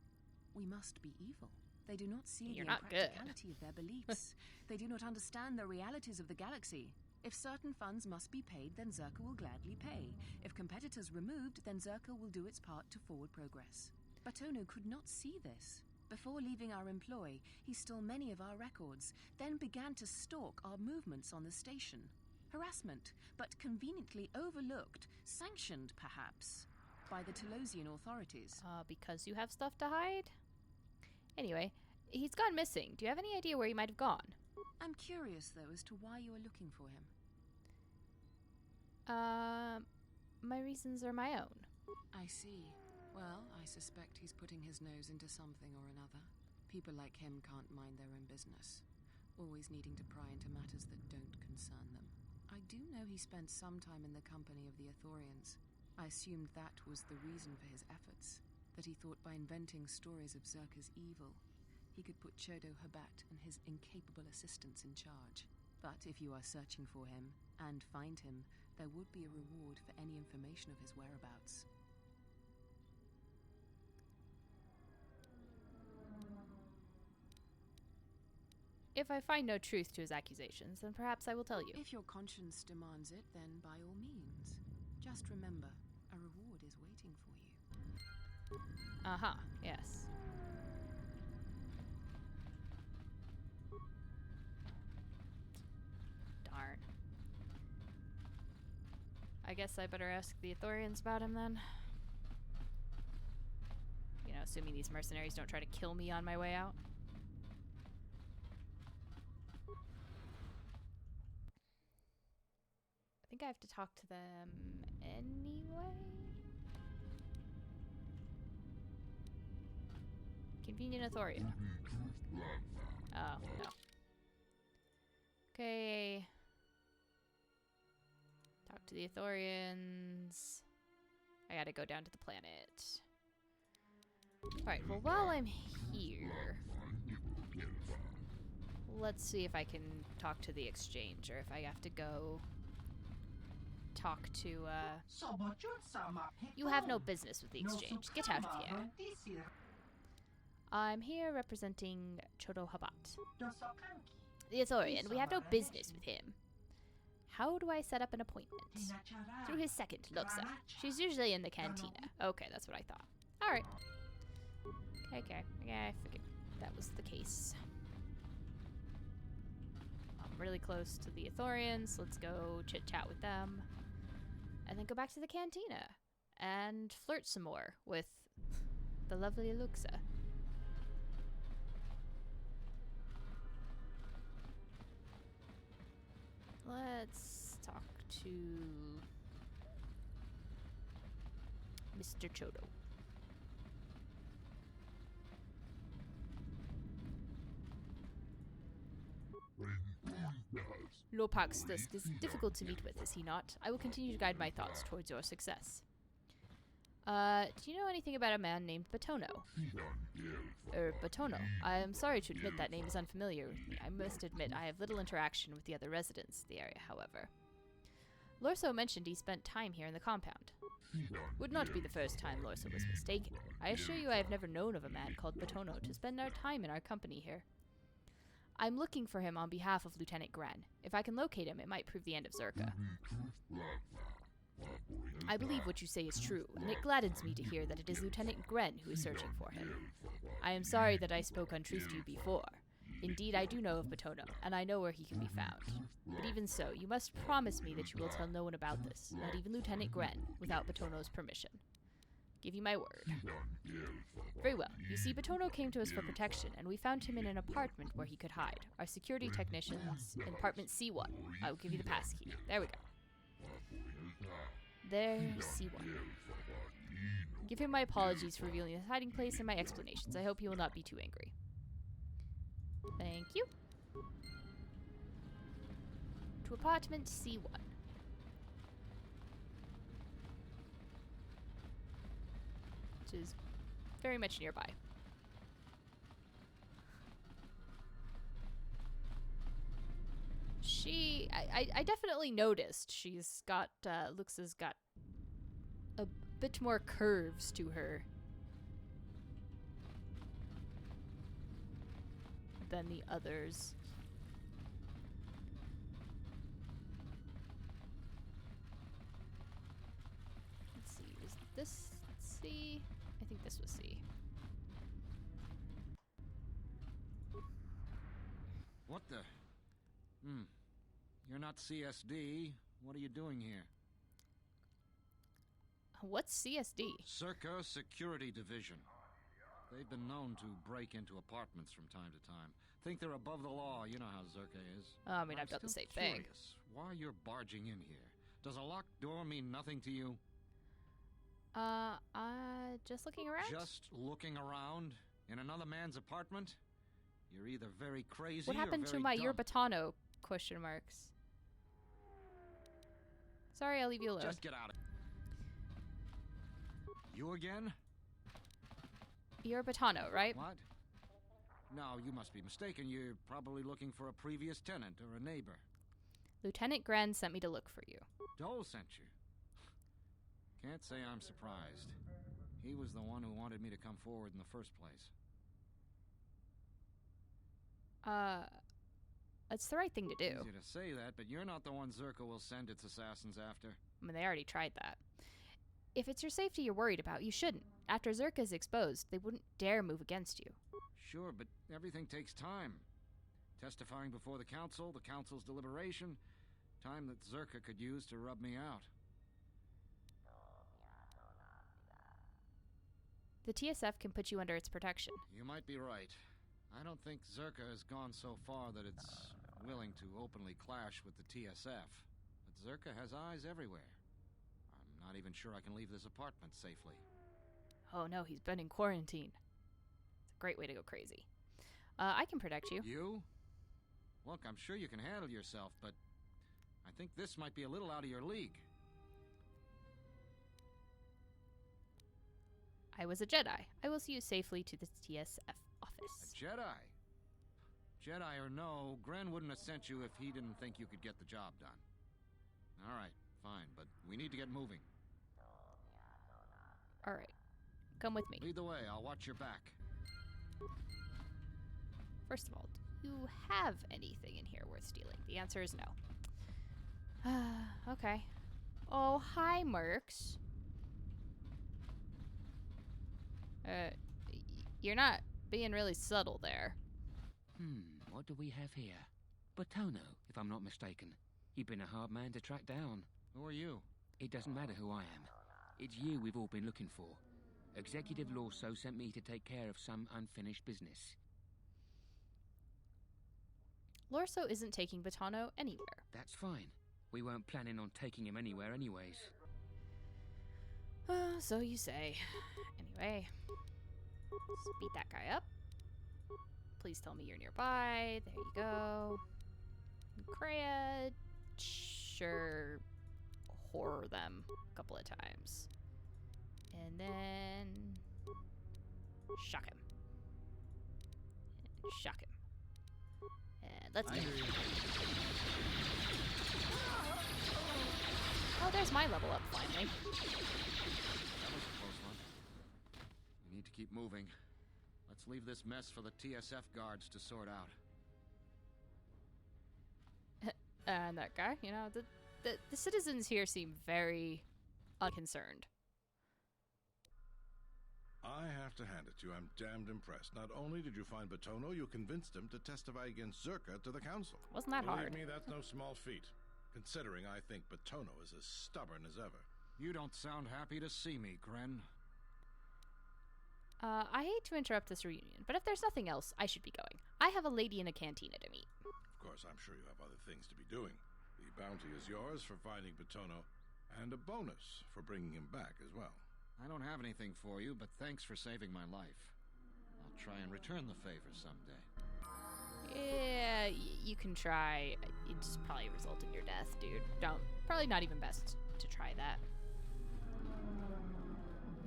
we must be evil. They do not see the impracticality of their beliefs. They do not understand the realities of the galaxy. If certain funds must be paid, then Zerka will gladly pay. If competitors removed, then Zerka will do its part to forward progress. Batono could not see this. Before leaving our employ, he stole many of our records, then began to stalk our movements on the station. Harassment, but conveniently overlooked, sanctioned perhaps, by the Telosian authorities. Because you have stuff to hide? Anyway, he's gone missing. Do you have any idea where he might have gone? I'm curious, though, as to why you are looking for him. My reasons are my own. I see. Well, I suspect he's putting his nose into something or another. People like him can't mind their own business, always needing to pry into matters that don't concern them. I do know he spent some time in the company of the Authorians. I assumed that was the reason for his efforts, that he thought by inventing stories of Zerka's evil, he could put Chodo Habat and his incapable assistants in charge. But if you are searching for him, and find him, there would be a reward for any information of his whereabouts. If I find no truth to his accusations, then perhaps I will tell you. If your conscience demands it, then by all means. Just remember, a reward is waiting for you. Yes. Darn. I guess I better ask the Authorians about him then. You know, assuming these mercenaries don't try to kill me on my way out. I think I have to talk to them anyway. Convenient Authorian. Oh, no. Okay. Talk to the Authorians. I gotta go down to the planet. Alright, well, while I'm here, let's see if I can talk to the exchange, or if I have to go talk to, You have no business with the exchange. Get out of here. I'm here representing Chodo Habat, the Authorian. We have no business with him. How do I set up an appointment? Through his second, Luxa. She's usually in the cantina. Okay, that's what I thought. Alright. Okay. Yeah, I figured that was the case. I'm really close to the Authorians. Let's go chit-chat with them. And then go back to the cantina. And flirt some more with the lovely Luxa. Let's talk to Mr. Chodo. Lopax is difficult to meet with, is he not? I will continue to guide my thoughts towards your success. Do you know anything about a man named Batono? Batono. I am sorry to admit that name is unfamiliar with me. I must admit I have little interaction with the other residents of the area, however. Lorso mentioned he spent time here in the compound. Would not be the first time Lorso was mistaken. I assure you I have never known of a man called Batono to spend our time in our company here. I'm looking for him on behalf of Lieutenant Gren. If I can locate him, it might prove the end of Zerka. I believe what you say is true, and it gladdens me to hear that it is Lieutenant Gren who is searching for him. I am sorry that I spoke untruth to you before. Indeed, I do know of Batono, and I know where he can be found. But even so, you must promise me that you will tell no one about this, not even Lieutenant Gren, without Batono's permission. Give you my word. Very well. You see, Batono came to us for protection, and we found him in an apartment where he could hide. Our security technicians in apartment C1. I will give you the passkey. There we go. There, C1. Give him my apologies for revealing his hiding place and my explanations. I hope he will not be too angry. Thank you. To apartment C1. Which is very much nearby. I definitely noticed she's got, looks has got a bit more curves to her than the others. Let's see, is this C? I think this was C. What the? You're not CSD. What are you doing here? What's CSD? Zerka Security Division. They've been known to break into apartments from time to time. Think they're above the law. You know how Zerka is. I mean, I've done the same thing. Curious why you're barging in here. Does a locked door mean nothing to you? Just looking around? Just looking around? In another man's apartment? You're either very crazy What happened or to very my dumb. Your Batano? Question marks. Sorry, I'll leave you alone. Just get out of You again? Your Batano, right? What? No, you must be mistaken. You're probably looking for a previous tenant or a neighbor. Lieutenant Gren sent me to look for you. Dole sent you? Can't say I'm surprised. He was the one who wanted me to come forward in the first place. It's the right thing to do. Easy to say that, but you're not the one Zerka will send its assassins after. I mean, they already tried that. If it's your safety you're worried about, you shouldn't. After Zerka's exposed, they wouldn't dare move against you. Sure, but everything takes time. Testifying before the council's deliberation, time that Zerka could use to rub me out. The TSF can put you under its protection. You might be right. I don't think Zerka has gone so far that it's willing to openly clash with the TSF. But Zerka has eyes everywhere. I'm not even sure I can leave this apartment safely. Oh no, he's been in quarantine. It's a great way to go crazy. I can protect you. You? Look, I'm sure you can handle yourself, but I think this might be a little out of your league. I was a Jedi. I will see you safely to the TSF office. A Jedi? Jedi or no, Gren wouldn't have sent you if he didn't think you could get the job done. All right, fine, but we need to get moving. All right. Come with me. Lead the way. I'll watch your back. First of all, do you have anything in here worth stealing? The answer is no. Okay. Oh, hi, Mercs. You're not being really subtle there. What do we have here? Batono, if I'm not mistaken. You've been a hard man to track down. Who are you? It doesn't matter who I am. It's you we've all been looking for. Executive Lorso sent me to take care of some unfinished business. Lorso isn't taking Batono anywhere. That's fine. We weren't planning on taking him anywhere anyways. So you say. Anyway, let's beat that guy up. Please tell me you're nearby. There you go. Kreia, sure, horror them a couple of times. And then shock him. And shock him. And let's go. Oh, there's my level up finally. That was a close one. We need to keep moving. Let's leave this mess for the TSF guards to sort out. And that guy, you know, the citizens here seem very unconcerned. I have to hand it to you. I'm damned impressed. Not only did you find Batono, you convinced him to testify against Zerka to the council. Wasn't that hard? Believe me, that's no small feat. Considering I think Batono is as stubborn as ever. You don't sound happy to see me, Gren. I hate to interrupt this reunion, but if there's nothing else, I should be going. I have a lady in a cantina to meet. Of course, I'm sure you have other things to be doing. The bounty is yours for finding Batono, and a bonus for bringing him back as well. I don't have anything for you, but thanks for saving my life. I'll try and return the favor someday. Yeah, you can try. It just probably result in your death, dude. Probably not even best to try that.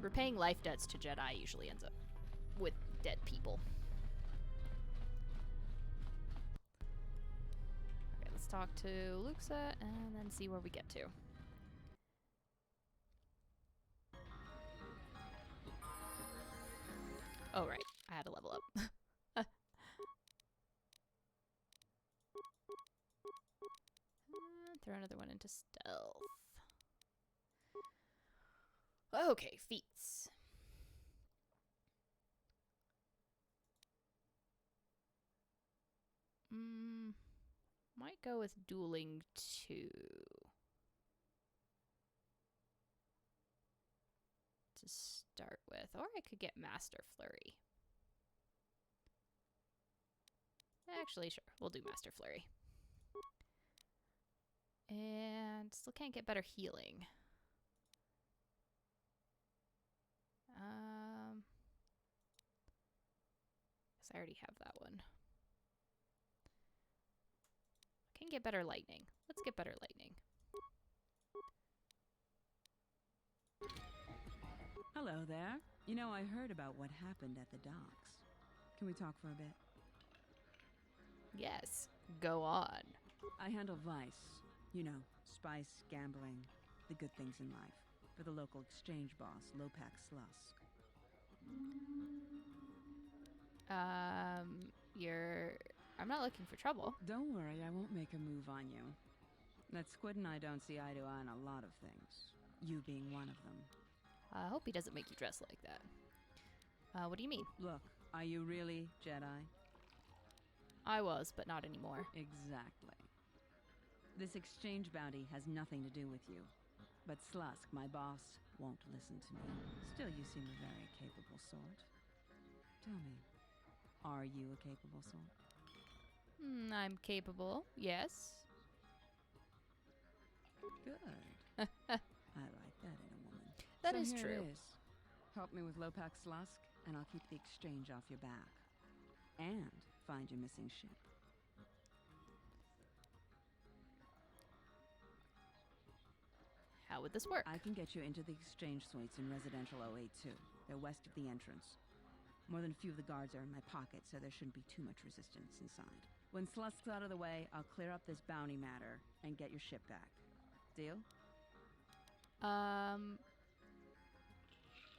Repaying life debts to Jedi usually ends up with dead people. Okay, let's talk to Luxa and then see where we get to. Oh, right. I had to level up. Throw another one into stealth. Okay, feats. Might go with dueling 2. To start with. Or I could get Master Flurry. Actually, sure. We'll do Master Flurry. And still can't get better healing. Guess I already have that one. Can get better lightning. Let's get better lightning. Hello there. You know, I heard about what happened at the docks. Can we talk for a bit? Yes. Go on. I handle vice. You know, spice, gambling, the good things in life. For the local exchange boss, Lopak Slusk. I'm not looking for trouble. Don't worry, I won't make a move on you. That Squid and I don't see eye to eye on a lot of things. You being one of them. I hope he doesn't make you dress like that. What do you mean? Look, are you really Jedi? I was, but not anymore. Exactly. This exchange bounty has nothing to do with you. But Slusk, my boss, won't listen to me. Still, you seem a very capable sort. Tell me, are you a capable sort? I'm capable, yes. Good. I like that in a woman. That So is here true. it is. Help me with Lopak Slusk, and I'll keep the exchange off your back. And find your missing ship. How would this work? I can get you into the exchange suites in Residential 082. They're west of the entrance. More than a few of the guards are in my pocket, so there shouldn't be too much resistance inside. When Slusk's out of the way, I'll clear up this bounty matter and get your ship back. Deal?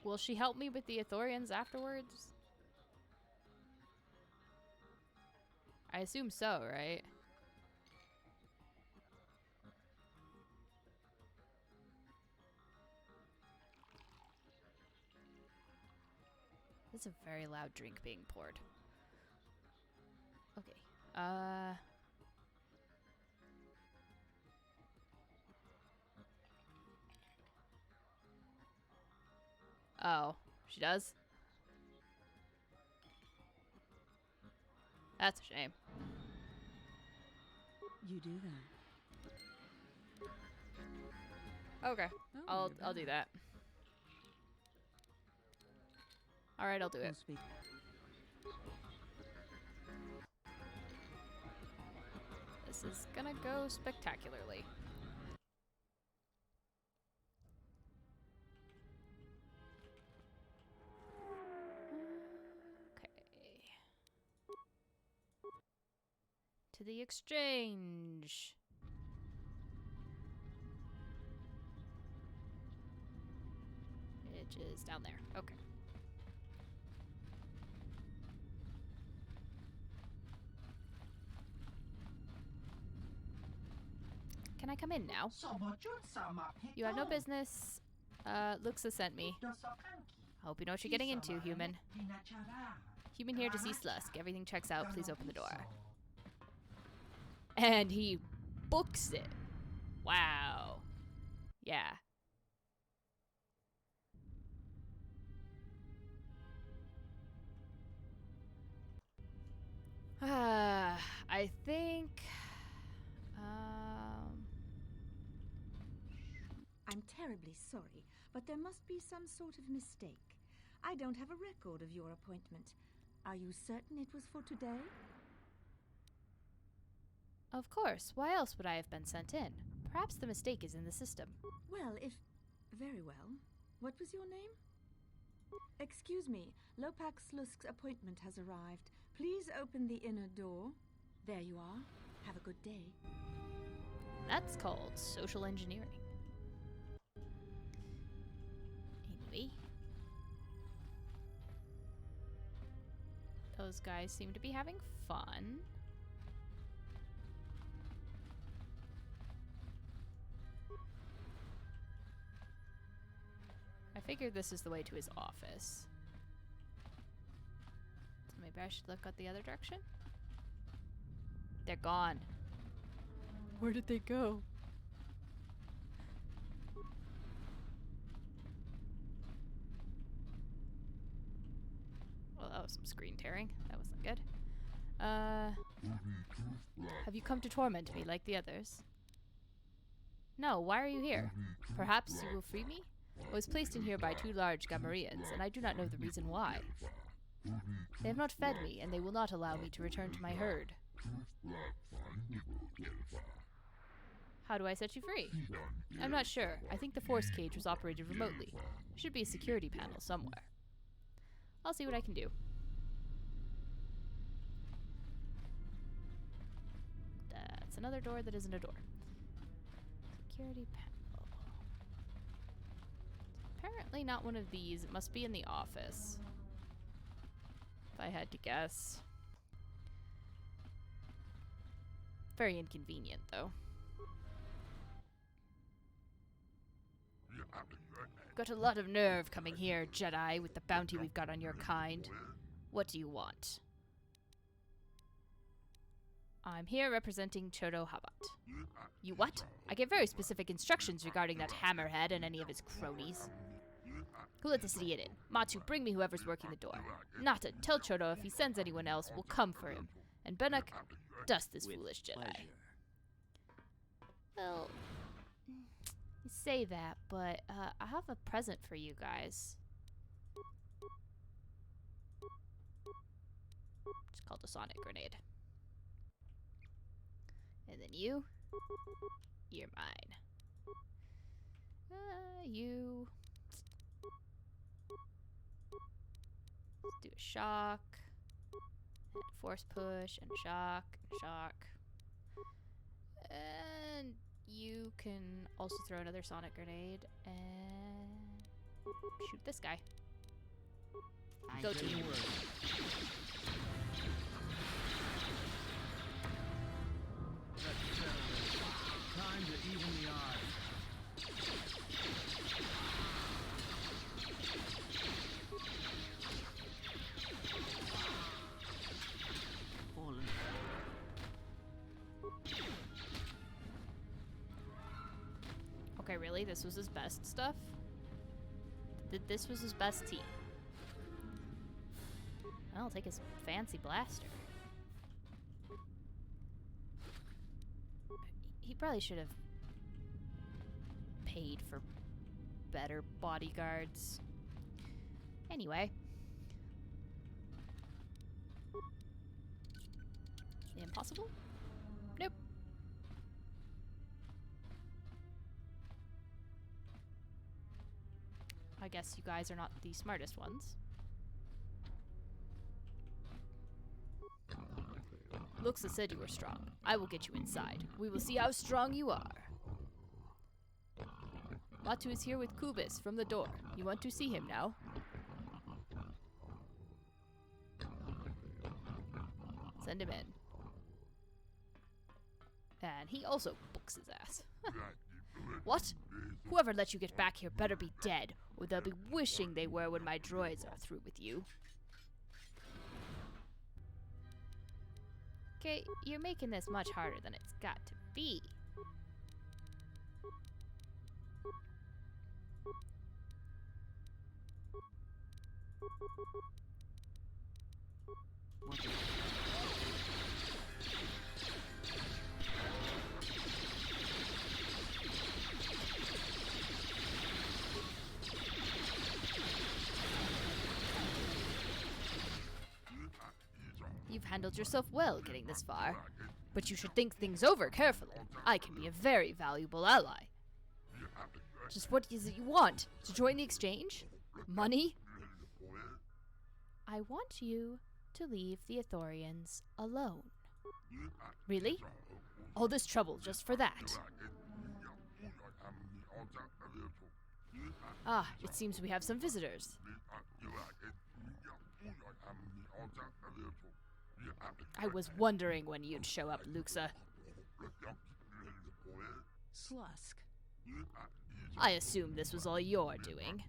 Will she help me with the Ithorians afterwards? I assume so, right? This is a very loud drink being poured. Okay. Oh, she does? That's a shame. You do that. Okay. Oh, I'll do that. All right, I'll do it. Speak. This is gonna go spectacularly. Okay. To the exchange. Which is down there. Okay. Can I come in now? You have no business. Luxa sent me. I hope you know what you're getting into, human. Human here to see Slusk. Everything checks out. Please open the door. And he books it. Wow. Yeah. I think... I'm terribly sorry, but there must be some sort of mistake. I don't have a record of your appointment. Are you certain it was for today? Of course. Why else would I have been sent in? Perhaps the mistake is in the system. Well, if... Very well. What was your name? Excuse me. Lopak Slusk's appointment has arrived. Please open the inner door. There you are. Have a good day. That's called social engineering. Anyway. Those guys seem to be having fun. I figured this is the way to his office. So maybe I should look at the other direction? They're gone. Where did they go? Well, that was some screen tearing. That wasn't good. Have you come to torment me like the others? No, why are you here? Perhaps you will free me? I was placed in here by 2 large Gamorreans, and I do not know the reason why. They have not fed me, and they will not allow me to return to my herd. How do I set you free? I'm not sure. I think the force cage was operated remotely. There should be a security panel somewhere. I'll see what I can do. That's another door that isn't a door. Security panel. Apparently not one of these. It must be in the office. If I had to guess. Very inconvenient, though. Got a lot of nerve coming here, Jedi, with the bounty we've got on your kind. What do you want? I'm here representing Chodo Habat. You what? I gave very specific instructions regarding that hammerhead and any of his cronies. Who let this idiot in? Matu, bring me whoever's working the door. Nata, tell Chodo if he sends anyone else, we'll come for him. And Benuk, dust this foolish Jedi. Well, you say that, but I have a present for you guys. It's called a sonic grenade. And then you're mine. You. Let's do a shock, and a force push, and shock, and shock. And you can also throw another sonic grenade and shoot this guy. Go to you. Time to even the odds. Okay, really? This was his best stuff? This was his best team. I'll take his fancy blaster. He probably should have paid for better bodyguards. Anyway. The impossible? Nope. I guess you guys are not the smartest ones. Luxa said you were strong. I will get you inside. We will see how strong you are. Matu is here with Kubis from the door. You want to see him now? Send him in. And he also books his ass. What? Whoever let you get back here better be dead, or they'll be wishing they were when my droids are through with you. Okay, you're making this much harder than it's got to be. You've handled yourself well getting this far, but you should think things over carefully. I can be a very valuable ally. Just what is it you want? To join the exchange? Money? I want you to leave the Ithorians alone. Really? All this trouble just for that? Ah, it seems we have some visitors. I was wondering when you'd show up, Luxa. Slusk. I assume this was all you're doing.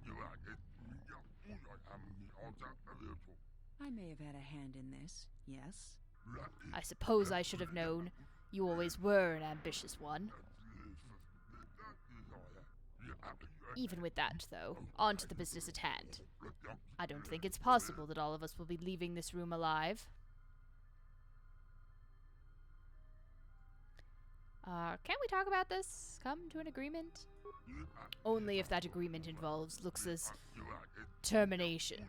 I may have had a hand in this, yes. I suppose I should have known. You always were an ambitious one. Even with that, though, on to the business at hand. I don't think it's possible that all of us will be leaving this room alive. Can't we talk about this? Come to an agreement? Only if that agreement involves Luxa's termination.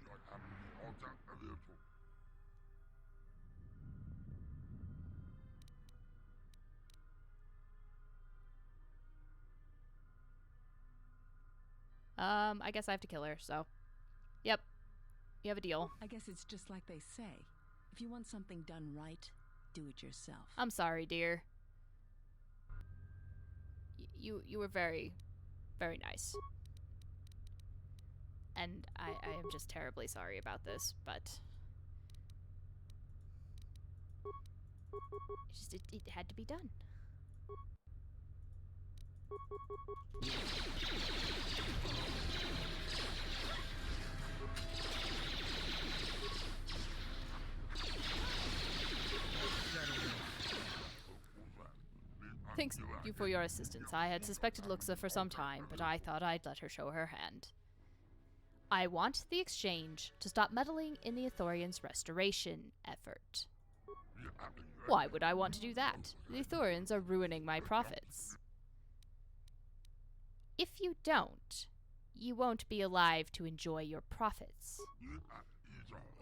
I guess I have to kill her, so. Yep. You have a deal. I guess it's just like they say. If you want something done right, do it yourself. I'm sorry, dear. You were very, very nice. And I am just terribly sorry about this, but it had to be done. Thanks you for your assistance. I had suspected Luxa for some time, but I thought I'd let her show her hand. I want the exchange to stop meddling in the Ithorians' restoration effort. Why would I want to do that? The Ithorians are ruining my profits. If you don't, you won't be alive to enjoy your profits.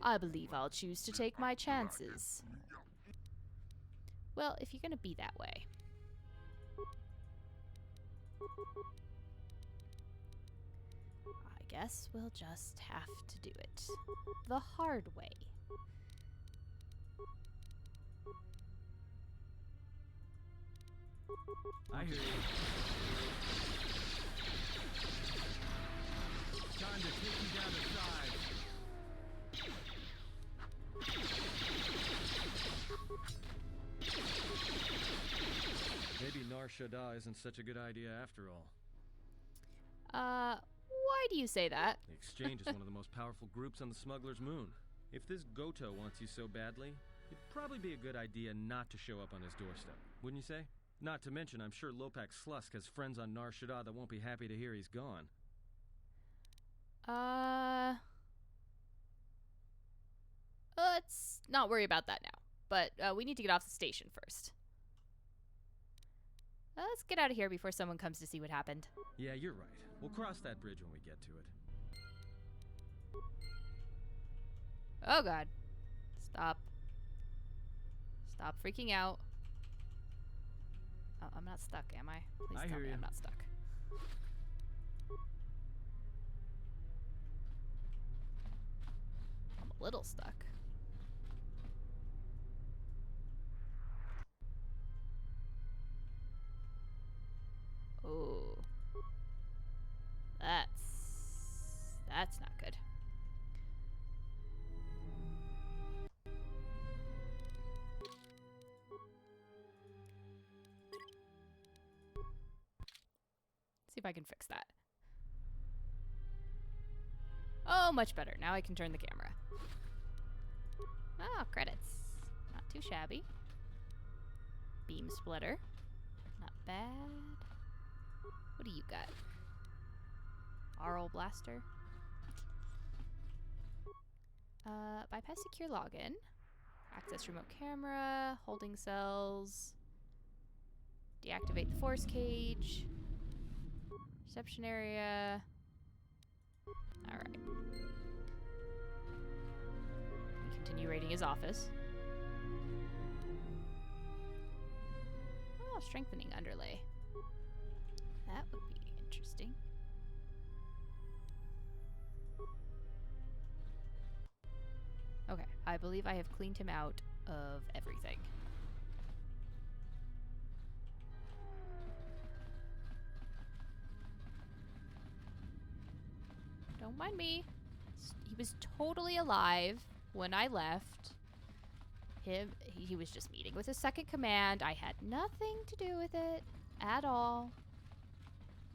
I believe I'll choose to take my chances. Well, if you're gonna be that way. I guess we'll just have to do it the hard way. I hear you. Time to take you down the side. Maybe Nar Shaddaa isn't such a good idea after all. Why do you say that? The Exchange is one of the most powerful groups on the Smuggler's Moon. If this Goto wants you so badly, it'd probably be a good idea not to show up on his doorstep, wouldn't you say? Not to mention, I'm sure Lopak Slusk has friends on Nar Shaddaa that won't be happy to hear he's gone. Let's not worry about that now. But we need to get off the station first. Let's get out of here before someone comes to see what happened. Yeah, you're right. We'll cross that bridge when we get to it. Oh god. Stop. Stop freaking out. Oh, I'm not stuck, am I? Please tell me I'm not stuck. I'm a little stuck. Oh. That's not good. if I can fix that. Oh, much better. Now I can turn the camera. Oh, credits. Not too shabby. Beam splitter. Not bad. What do you got? Aural blaster. Bypass secure login. Access remote camera. Holding cells. Deactivate the force cage. Reception area. Alright. Continue raiding his office. Oh, strengthening underlay. That would be interesting. Okay, I believe I have cleaned him out of everything. Don't mind me. He was totally alive when I left. He was just meeting with his second command. I had nothing to do with it at all.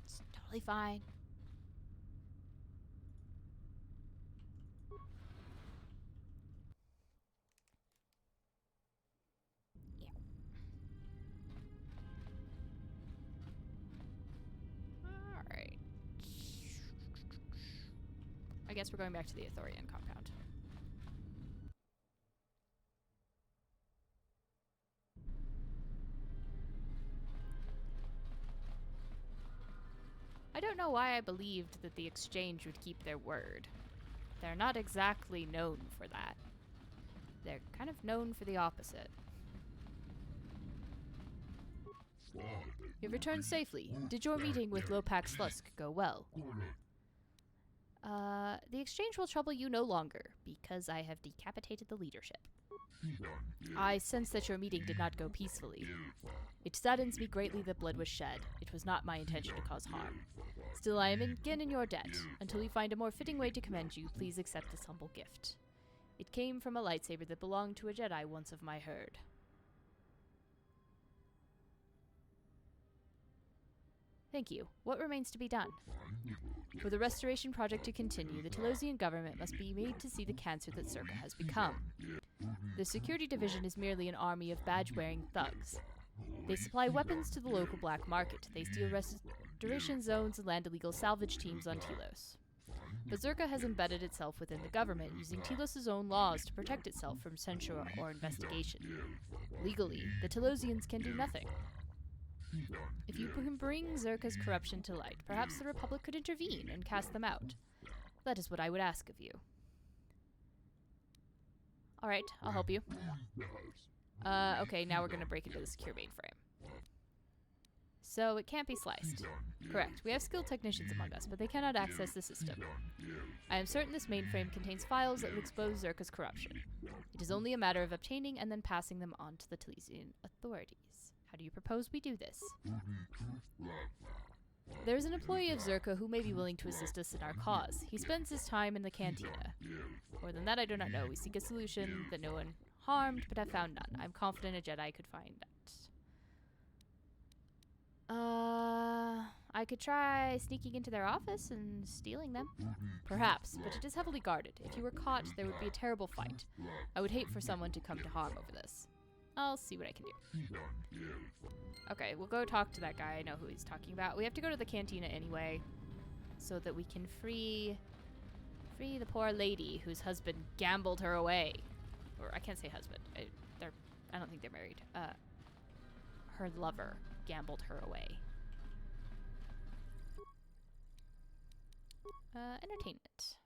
It's totally fine. Yeah. Alright. I guess we're going back to the Athorian compound. I don't know why I believed that the Exchange would keep their word. They're not exactly known for that. They're kind of known for the opposite. You've returned safely. Did your meeting with Lopak Slusk go well? The Exchange will trouble you no longer, because I have decapitated the leadership. I sense that your meeting did not go peacefully. It saddens me greatly that blood was shed. It was not my intention to cause harm. Still, I am again in your debt. Until we find a more fitting way to commend you, please accept this humble gift. It came from a lightsaber that belonged to a Jedi once of my herd. Thank you. What remains to be done? For the restoration project to continue, the Telosian government must be made to see the cancer that Czerka has become. The security division is merely an army of badge-wearing thugs. They supply weapons to the local black market. They steal restoration zones and land illegal salvage teams on Telos. But Czerka has embedded itself within the government, using Telos' own laws to protect itself from censure or investigation. Legally, the Telosians can do nothing. If you can bring Czerka's corruption to light, perhaps the Republic could intervene and cast them out. That is what I would ask of you. Alright, I'll help you. Okay, now we're gonna break into the secure mainframe. So it can't be sliced. Correct. We have skilled technicians among us, but they cannot access the system. I am certain this mainframe contains files that will expose Czerka's corruption. It is only a matter of obtaining and then passing them on to the Telesian authorities. How do you propose we do this? There is an employee of Czerka who may be willing to assist us in our cause. He spends his time in the cantina. More than that, I do not know. We seek a solution that no one harmed, but have found none. I'm confident a Jedi could find that. I could try sneaking into their office and stealing them. Perhaps, but it is heavily guarded. If you were caught, there would be a terrible fight. I would hate for someone to come to harm over this. I'll see what I can do. Okay, we'll go talk to that guy. I know who he's talking about. We have to go to the cantina anyway, so that we can free the poor lady whose husband gambled her away. Or I can't say husband. I don't think they're married. Her lover gambled her away. Entertainment.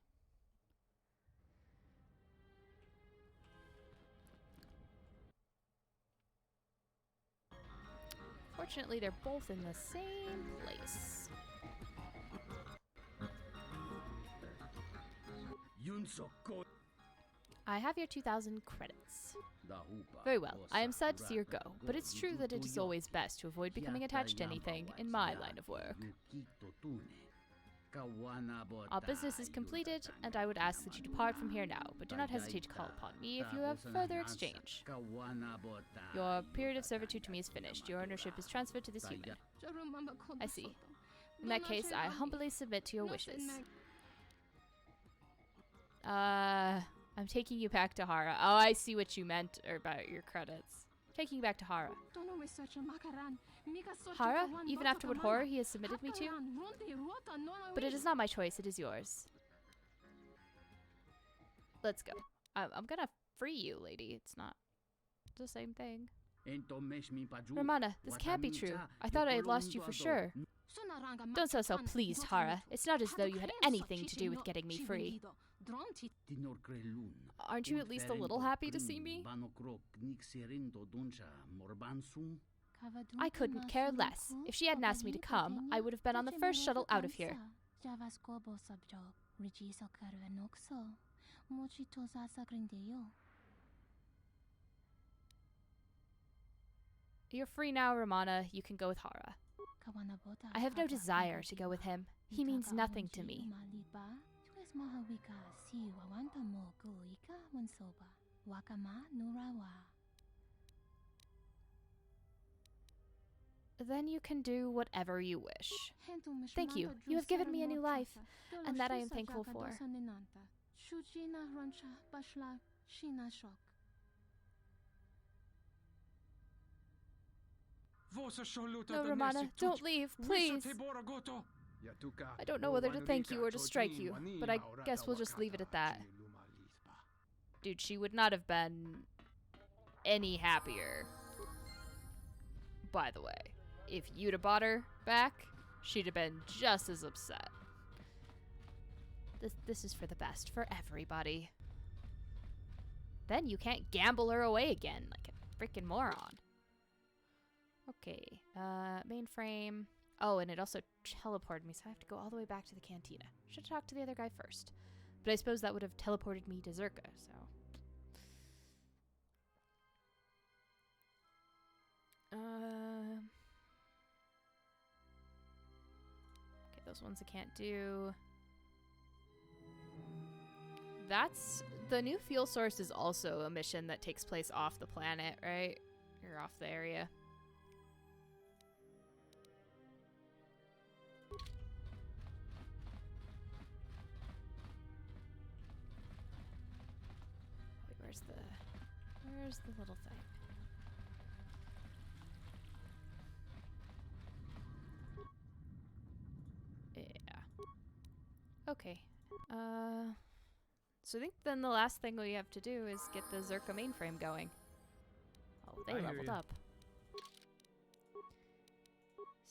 Fortunately, they're both in the same place. I have your 2,000 credits. Very well. I am sad to see her go, but it's true that it is always best to avoid becoming attached to anything in my line of work. Our business is completed, and I would ask that you depart from here now, but do not hesitate to call upon me if you have further exchange. Your period of servitude to me is finished. Your ownership is transferred to this human. I see. In that case, I humbly submit to your wishes. I'm taking you back to Hara. Oh, I see what you meant about your credits. Taking you back to Hara. Hara, even after what horror he has submitted me to? But it is not my choice, it is yours. Let's go. I'm gonna free you, lady. It's not the same thing. Romana, this can't be true. I thought I had lost you for sure. Don't sound so pleased, Hara. It's not as though you had anything to do with getting me free. Aren't you at least a little happy to see me? I couldn't care less. If she hadn't asked me to come, I would have been on the first shuttle out of here. You're free now, Romana. You can go with Hara. I have no desire to go with him. He means nothing to me. Then you can do whatever you wish. Thank you. You have given me a new life, and that I am thankful for. No, Romana, don't leave, please. I don't know whether to thank you or to strike you, but I guess we'll just leave it at that. Dude, she would not have been any happier. By the way, if you'd have bought her back, she'd have been just as upset. This is for the best, for everybody. Then you can't gamble her away again like a freaking moron. Okay, mainframe. Oh, and it also teleported me, so I have to go all the way back to the cantina. Should have talked to the other guy first. But I suppose that would have teleported me to Zerka, so. Okay, those ones I can't do. That's... The new fuel source is also a mission that takes place off the planet, right? Or off the area. Where's the little thing? Yeah. Okay. So I think then the last thing we have to do is get the Zerka mainframe going. Oh, they leveled up.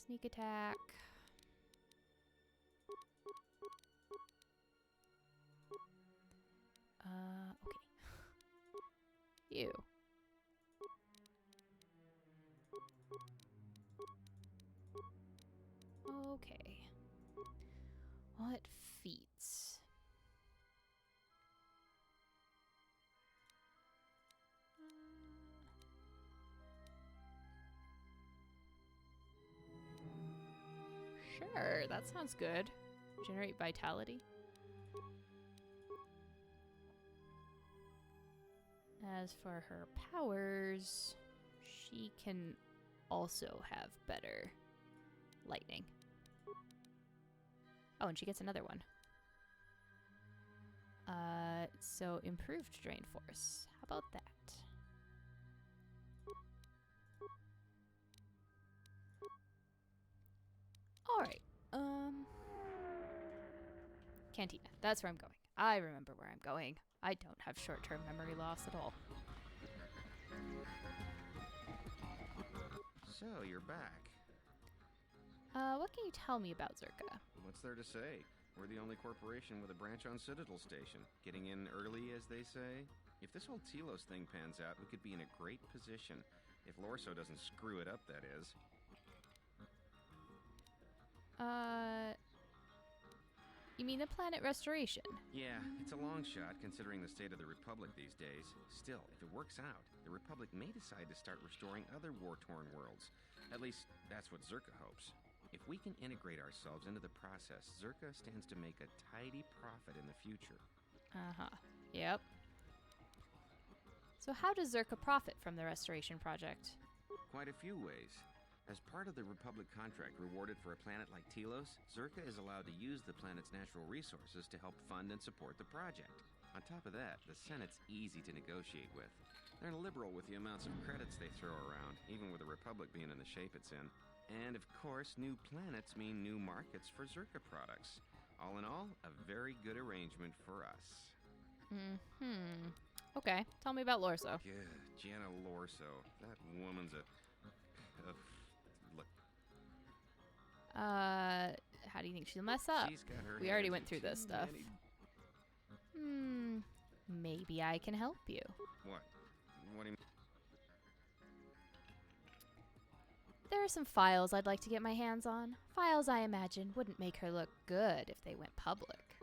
Sneak attack. Okay. You. Okay. What feats? Sure, that sounds good. Generate vitality. As for her powers, she can also have better lightning. Oh, and she gets another one. So improved drain force. How about that? Alright, Cantina. That's where I'm going. I remember where I'm going. I don't have short-term memory loss at all. So, you're back. What can you tell me about Zerka? What's there to say? We're the only corporation with a branch on Citadel Station. Getting in early, as they say. If this whole Telos thing pans out, we could be in a great position. If Lorso doesn't screw it up, that is. You mean the planet restoration? Yeah, it's a long shot considering the state of the Republic these days. Still, if it works out, the Republic may decide to start restoring other war-torn worlds. At least, that's what Zerka hopes. If we can integrate ourselves into the process, Zerka stands to make a tidy profit in the future. Uh-huh. Yep. So how does Zerka profit from the restoration project? Quite a few ways. As part of the Republic contract rewarded for a planet like Telos, Zerka is allowed to use the planet's natural resources to help fund and support the project. On top of that, the Senate's easy to negotiate with. They're liberal with the amounts of credits they throw around, even with the Republic being in the shape it's in. And of course, new planets mean new markets for Zerka products. All in all, a very good arrangement for us. Okay, tell me about Lorso. Yeah, Jana Lorso. That woman's a look. How do you think she'll mess up? She's got her We already hands went in through this too stuff. many- Maybe I can help you. What? What do you mean? There are some files I'd like to get my hands on. Files I imagine wouldn't make her look good if they went public.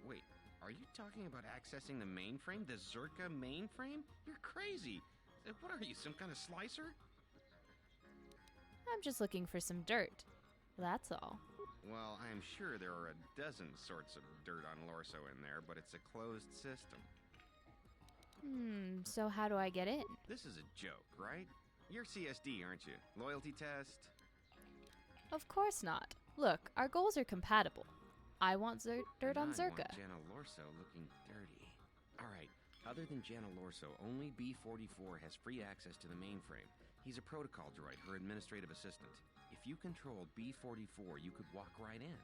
Wait, are you talking about accessing the mainframe? The Zerka mainframe? You're crazy. What are you, some kind of slicer? I'm just looking for some dirt. That's all. Well, I'm sure there are a dozen sorts of dirt on Lorso in there, but it's a closed system. So how do I get in? This is a joke, right? You're CSD, aren't you? Loyalty test? Of course not. Look, our goals are compatible. I want dirt on And I Zerka. want Jana Lorso looking dirty. Alright, other than Jana Lorso, only B-44 has free access to the mainframe. He's a protocol droid, her administrative assistant. If you controlled B-44, you could walk right in.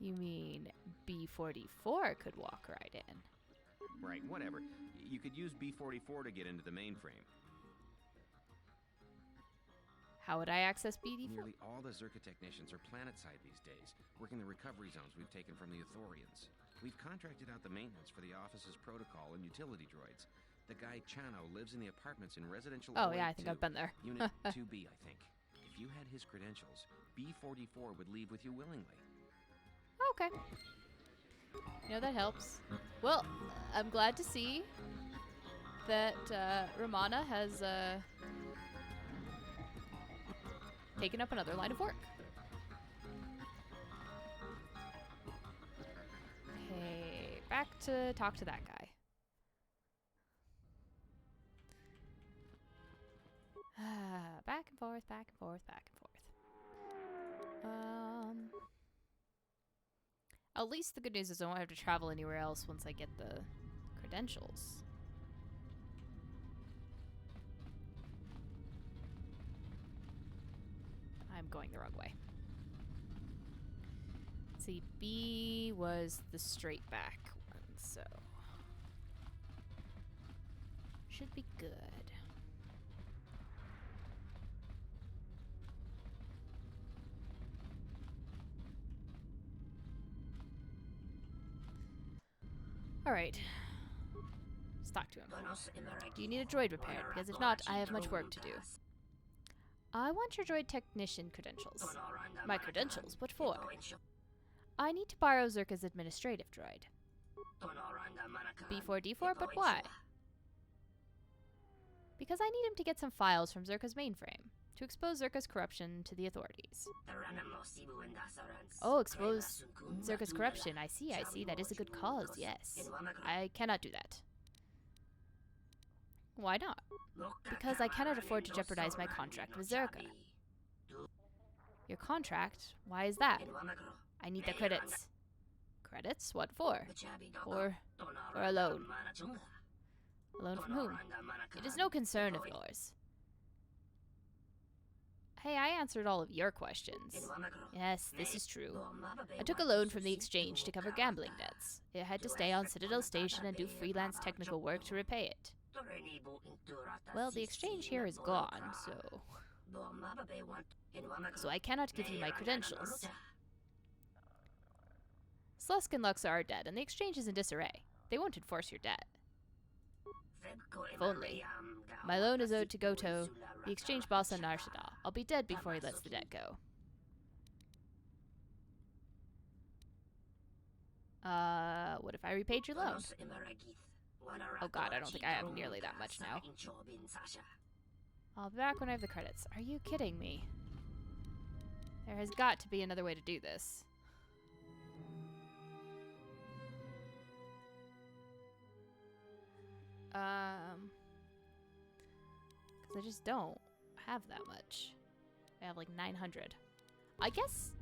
You mean B-44 could walk right in? Right, whatever. You could use B-44 to get into the mainframe. How would I access BD-4? Nearly all the Zerka technicians are planet-side these days, working the recovery zones we've taken from the Ithorians. We've contracted out the maintenance for the office's protocol and utility droids. The guy Chano lives in the apartments in residential Oh, yeah, I 082, think I've been there. Unit 2B, I think. If you had his credentials, B-44 would leave with you willingly. Okay. You know, that helps. Well, I'm glad to see that Romana has taken up another line of work. Okay, back to talk to that guy. Back and forth, back and forth, back and forth. At least the good news is I won't have to travel anywhere else once I get the credentials. I'm going the wrong way. Let's see, B was the straight back one, so should be good. Alright. Let's talk to him. Do you need a droid repaired? Because if not, I have much work to do. I want your droid technician credentials. My credentials? What for? I need to borrow Zerka's administrative droid. B4D4, but why? Because I need him to get some files from Zerka's mainframe, to expose Zerka's corruption to the authorities. Oh, expose Zerka's corruption. I see. That is a good cause, yes. I cannot do that. Why not? Because I cannot afford to jeopardize my contract with Zerka. Your contract? Why is that? I need the credits. Credits? What for? For a loan. A loan from whom? It is no concern of yours. Hey, I answered all of your questions. Yes, this is true. I took a loan from the exchange to cover gambling debts. I had to stay on Citadel Station and do freelance technical work to repay it. Well, the exchange here is gone, so I cannot give you my credentials. Slusk and Luxa are dead, and the exchange is in disarray. They won't enforce your debt. If only. My loan is owed to Goto, the exchange boss on Nar Shaddaa. I'll be dead before he lets the debt go. What if I repaid your loan? Oh god, I don't think I have nearly that much now. I'll be back when I have the credits. Are you kidding me? There has got to be another way to do this. Because I just don't. have that much. I have like 900. I guess...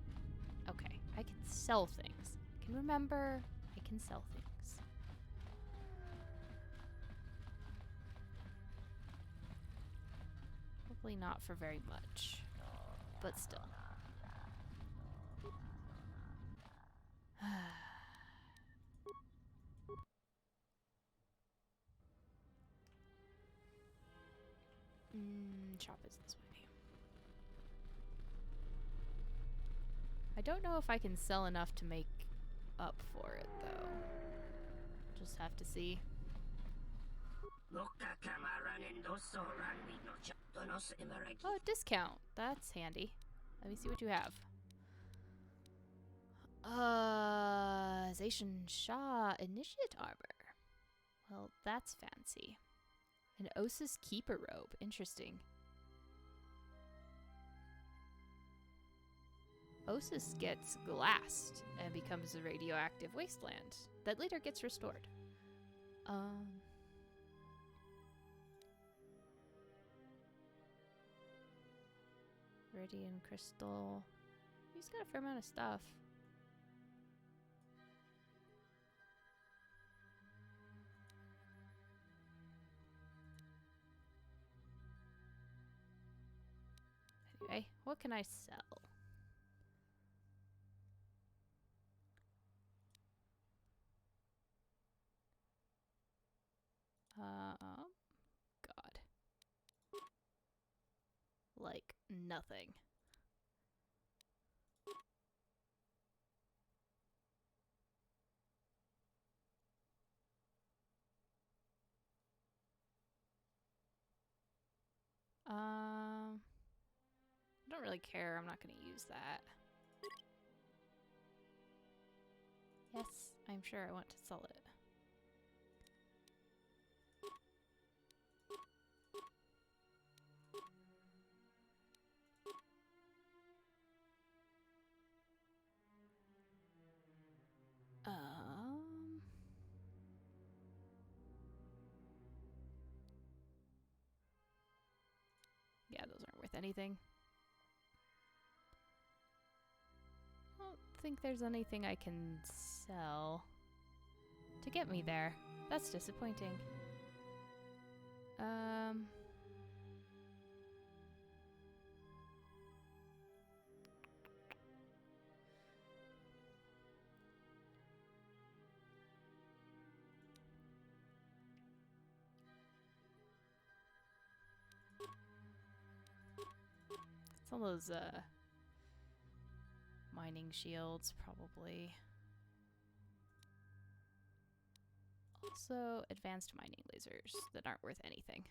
Okay, I can sell things. I can remember I can sell things. Probably not for very much, but still. Shop is this way. I don't know if I can sell enough to make up for it, though. Just have to see. Oh, discount. That's handy. Let me see what you have. Zacian Shah Initiate Armor. Well, that's fancy. An Osis Keeper Robe. Interesting. Osis gets glassed and becomes a radioactive wasteland that later gets restored. Radiant Crystal. He's got a fair amount of stuff. Anyway, what can I sell? God. Like, nothing. I don't really care. I'm not going to use that. Yes, I'm sure I want to sell it. Yeah, those aren't worth anything. I don't think there's anything I can sell to get me there. That's disappointing. Some of those, mining shields, probably. Also, advanced mining lasers that aren't worth anything.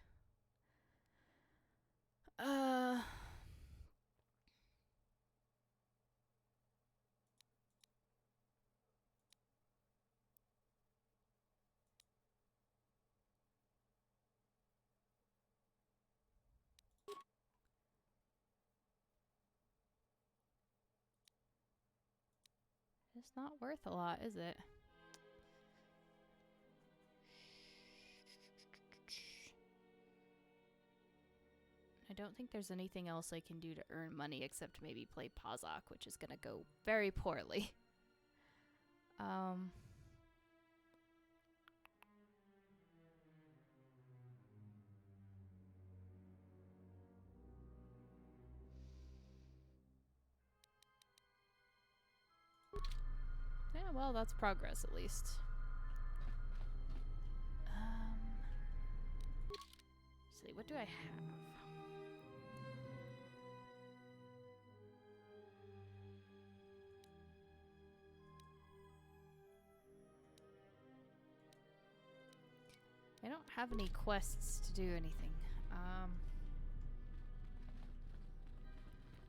It's not worth a lot, is it? I don't think there's anything else I can do to earn money except maybe play Pazak, which is gonna go very poorly. Yeah, well, that's progress at least. Let's see, what do I have? I don't have any quests to do anything.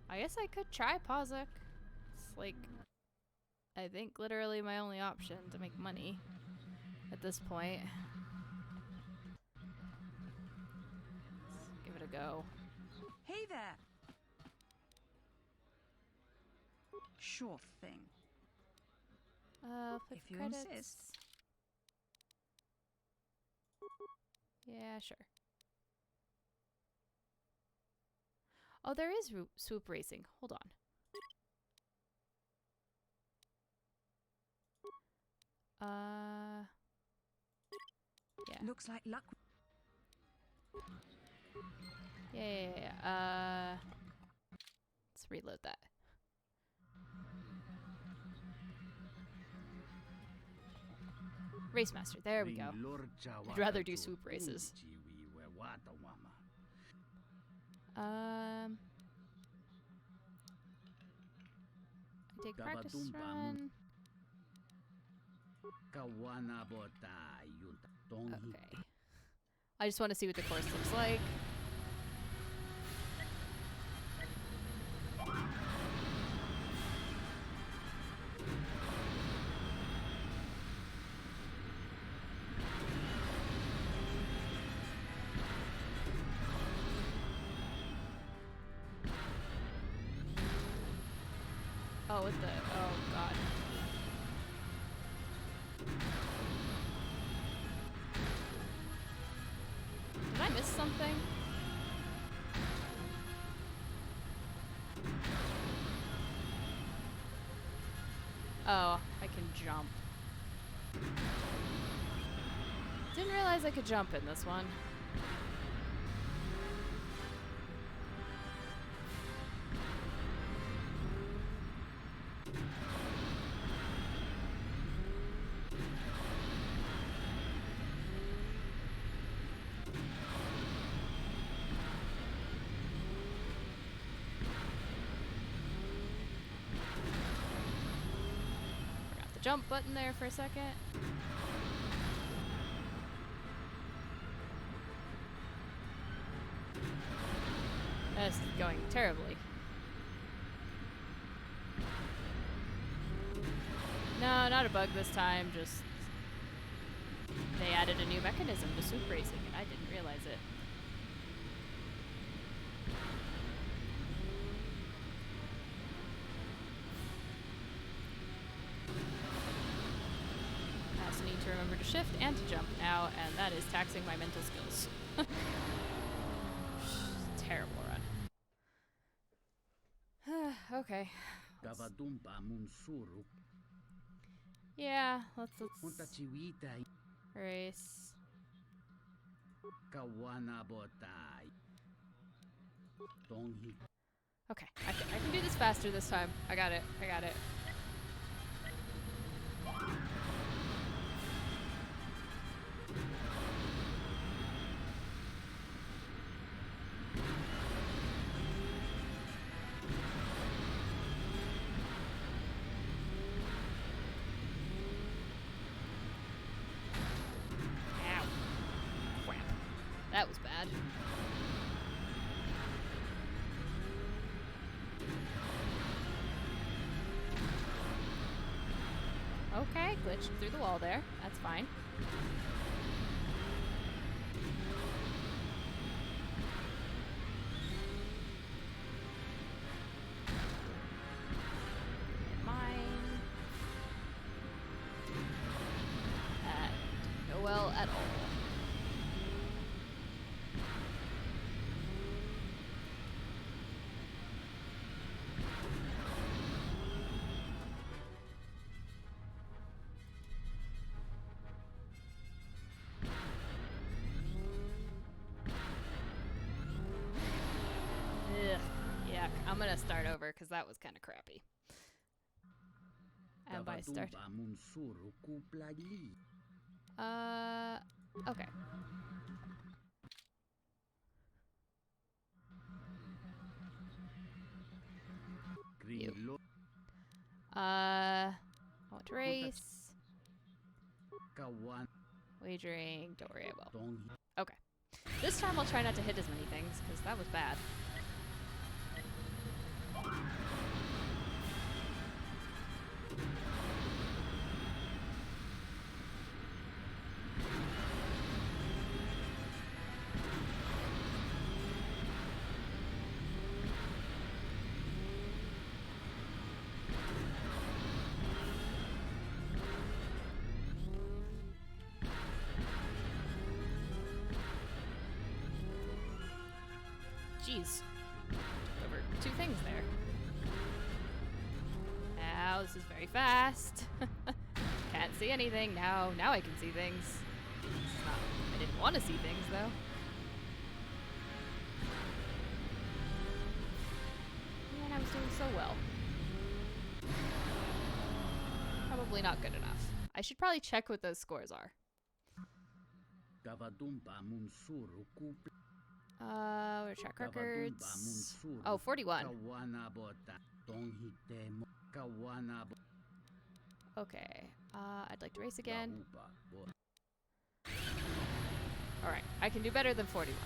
I guess I could try Pazak. It's like, I think literally my only option to make money at this point. Let's give it a go. Hey there! Sure thing. If you credits. insist. Yeah, sure. Oh, there is swoop racing. Hold on. Yeah. Looks like luck. Yeah. Let's reload that. Race Master. There we go. I'd rather do swoop races. I take practice run. Okay. I just want to see what the course looks like. Oh, what the? Oh, God. Did I miss something? Oh, I can jump. Didn't realize I could jump in this one. Jump button there for a second. This is going terribly. No, not a bug this time, just they added a new mechanism to swoop racing and I didn't realize it. Need to remember to shift and to jump now, and that is taxing my mental skills. Terrible run. Okay. Yeah, let's race. Okay, I can do this faster this time. I got it. That was bad. Okay, glitched through the wall there. That's fine. Mine. That didn't go well at all. I'm gonna start over because that was kind of crappy. And by start. Okay. You. I want to race. Wagering. Don't worry, I will. Okay. This time I'll try not to hit as many things because that was bad. Jeez. Wow, this is very fast. Can't see anything now. Now I can see things. I didn't want to see things though. And I was doing so well. Probably not good enough. I should probably check what those scores are. Track records. Oh, 41. Okay. I'd like to race again. Alright, I can do better than 41.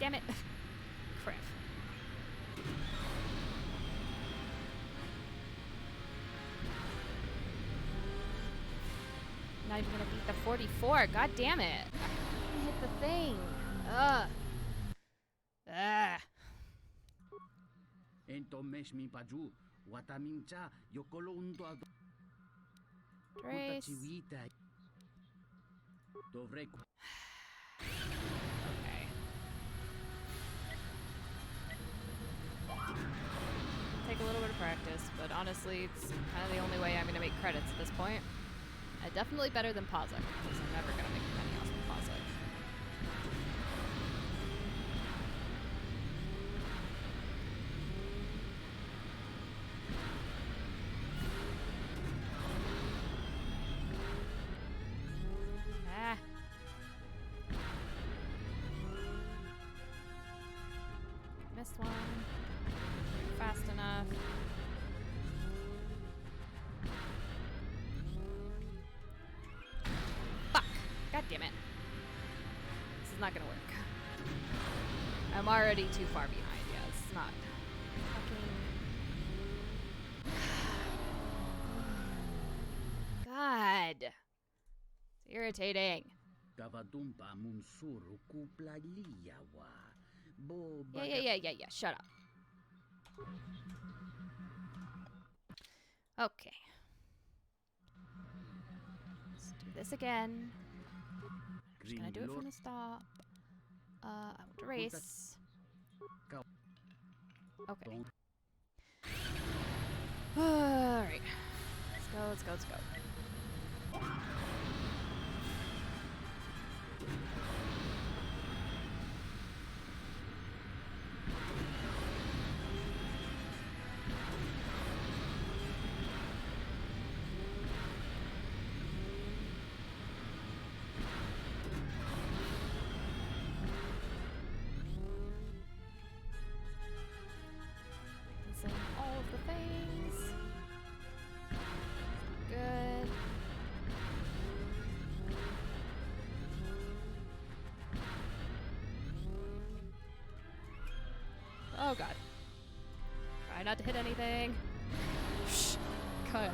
Damn it. Crap. Not even gonna beat the 44. God damn it. I hit the thing. Ugh. Ah. Trace. Okay. Take a little bit of practice, but honestly, it's kind of the only way I'm going to make credits at this point. Definitely better than Pazak, because I'm never going to make money off of Pazak. Ah. Missed one. Fast enough. Fuck! God damn it. This is not gonna work. I'm already too far behind. Yeah, this is not fucking... God! It's irritating. Yeah. Shut up. Okay. Let's do this again. I'm just gonna do it from the stop. I want to race. Okay. Alright. Let's go. All of the things. Good. Oh god. Try not to hit anything. Shh. Good.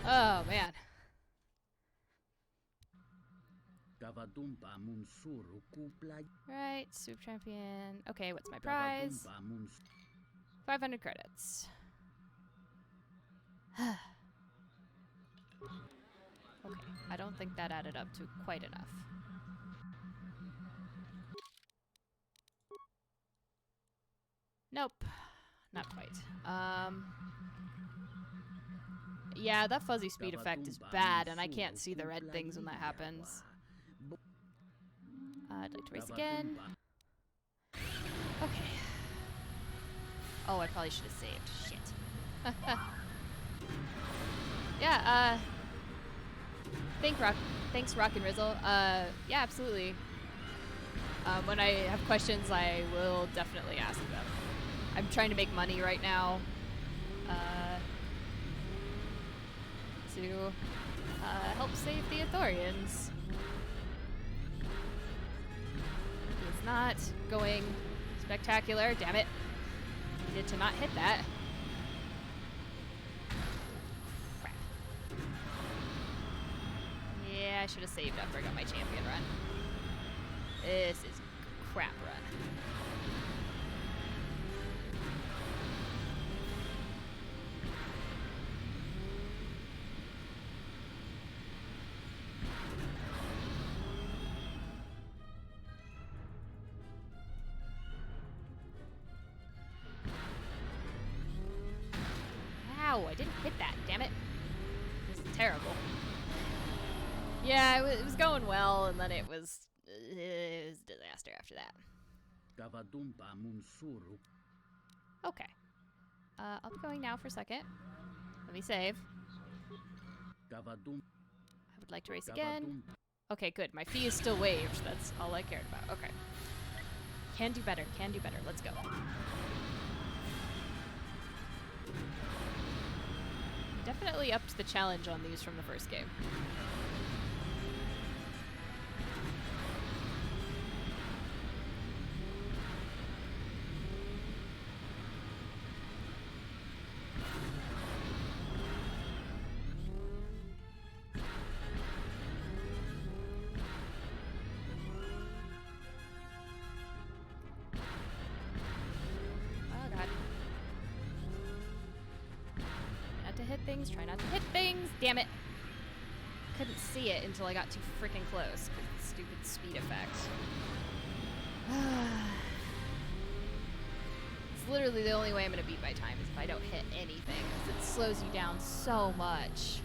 Oh man. Right, Soup Champion. Okay, what's my prize? 500 credits. Okay, I don't think that added up to quite enough. Nope, not quite. Yeah, that fuzzy speed effect is bad, and I can't see the red things when that happens. I'd like to race again. Okay. Oh, I probably should have saved. Shit. Yeah, thanks, Rock and Rizzle. Yeah, absolutely. When I have questions, I will definitely ask them. I'm trying to make money right now. To help save the Ithorians. It's not going spectacular. Damn it. Needed to not hit that. Crap. Yeah, I should have saved after I got my champion run. This is crap run. Ow, I didn't hit that, damn it. This is terrible. Yeah, it was going well, and then it was a disaster after that. Okay. I'll be going now for a second. Let me save. I would like to race again. Okay, good. My fee is still waived. That's all I cared about. Okay. Can do better. Can do better. Let's go. Definitely upped the challenge on these from the first game. Try not to hit things. Damn it. Couldn't see it until I got too freaking close. Stupid speed effect. It's literally the only way I'm going to beat my time is if I don't hit anything, because it slows you down so much.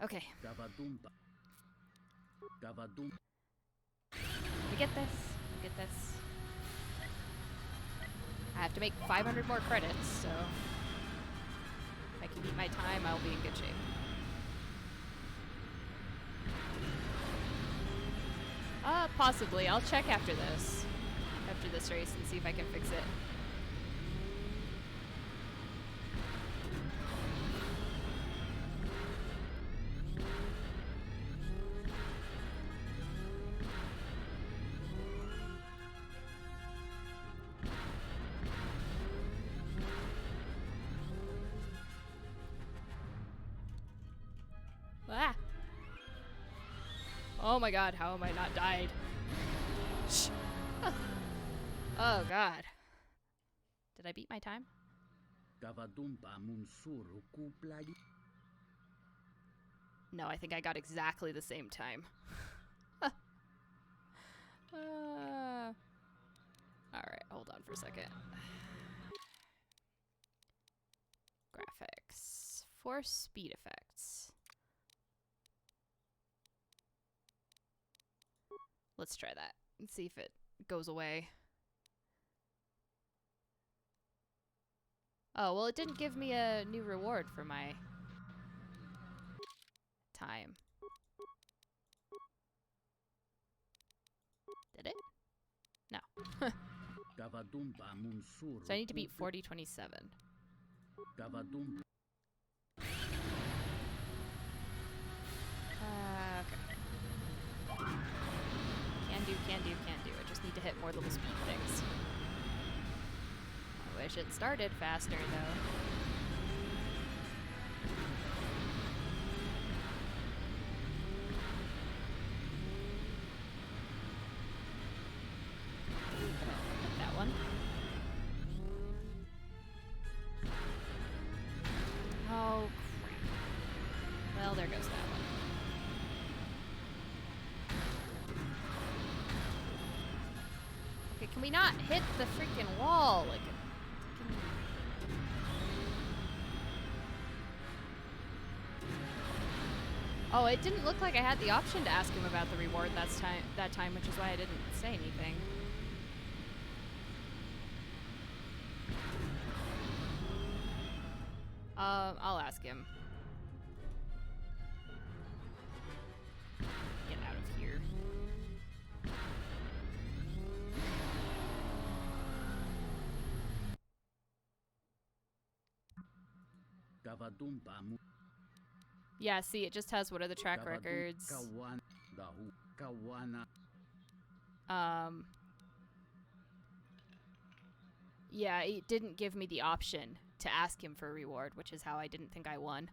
Okay. We get this. We get this. I have to make 500 more credits, so if I can beat my time, I'll be in good shape. Possibly. I'll check after this race, and see if I can fix it. Ah! Oh my god, how am I not died? Oh god. Did I beat my time? No, I think I got exactly the same time. Alright, hold on for a second. Graphics. Force speed effects. Let's try that and see if it goes away. Oh, well, it didn't give me a new reward for my time. Did it? No. So I need to beat 4027. Okay. Can do. I just need to hit more little speed things. I wish it started faster, though. That one. Oh, crap. Well, there goes that one. Can we not hit the freaking wall? Like, oh, it didn't look like I had the option to ask him about the reward that time, which is why I didn't say anything. I'll ask him. Get out of here. Yeah, see, it just has what are the track records. Yeah, it didn't give me the option to ask him for a reward, which is how I didn't think I won.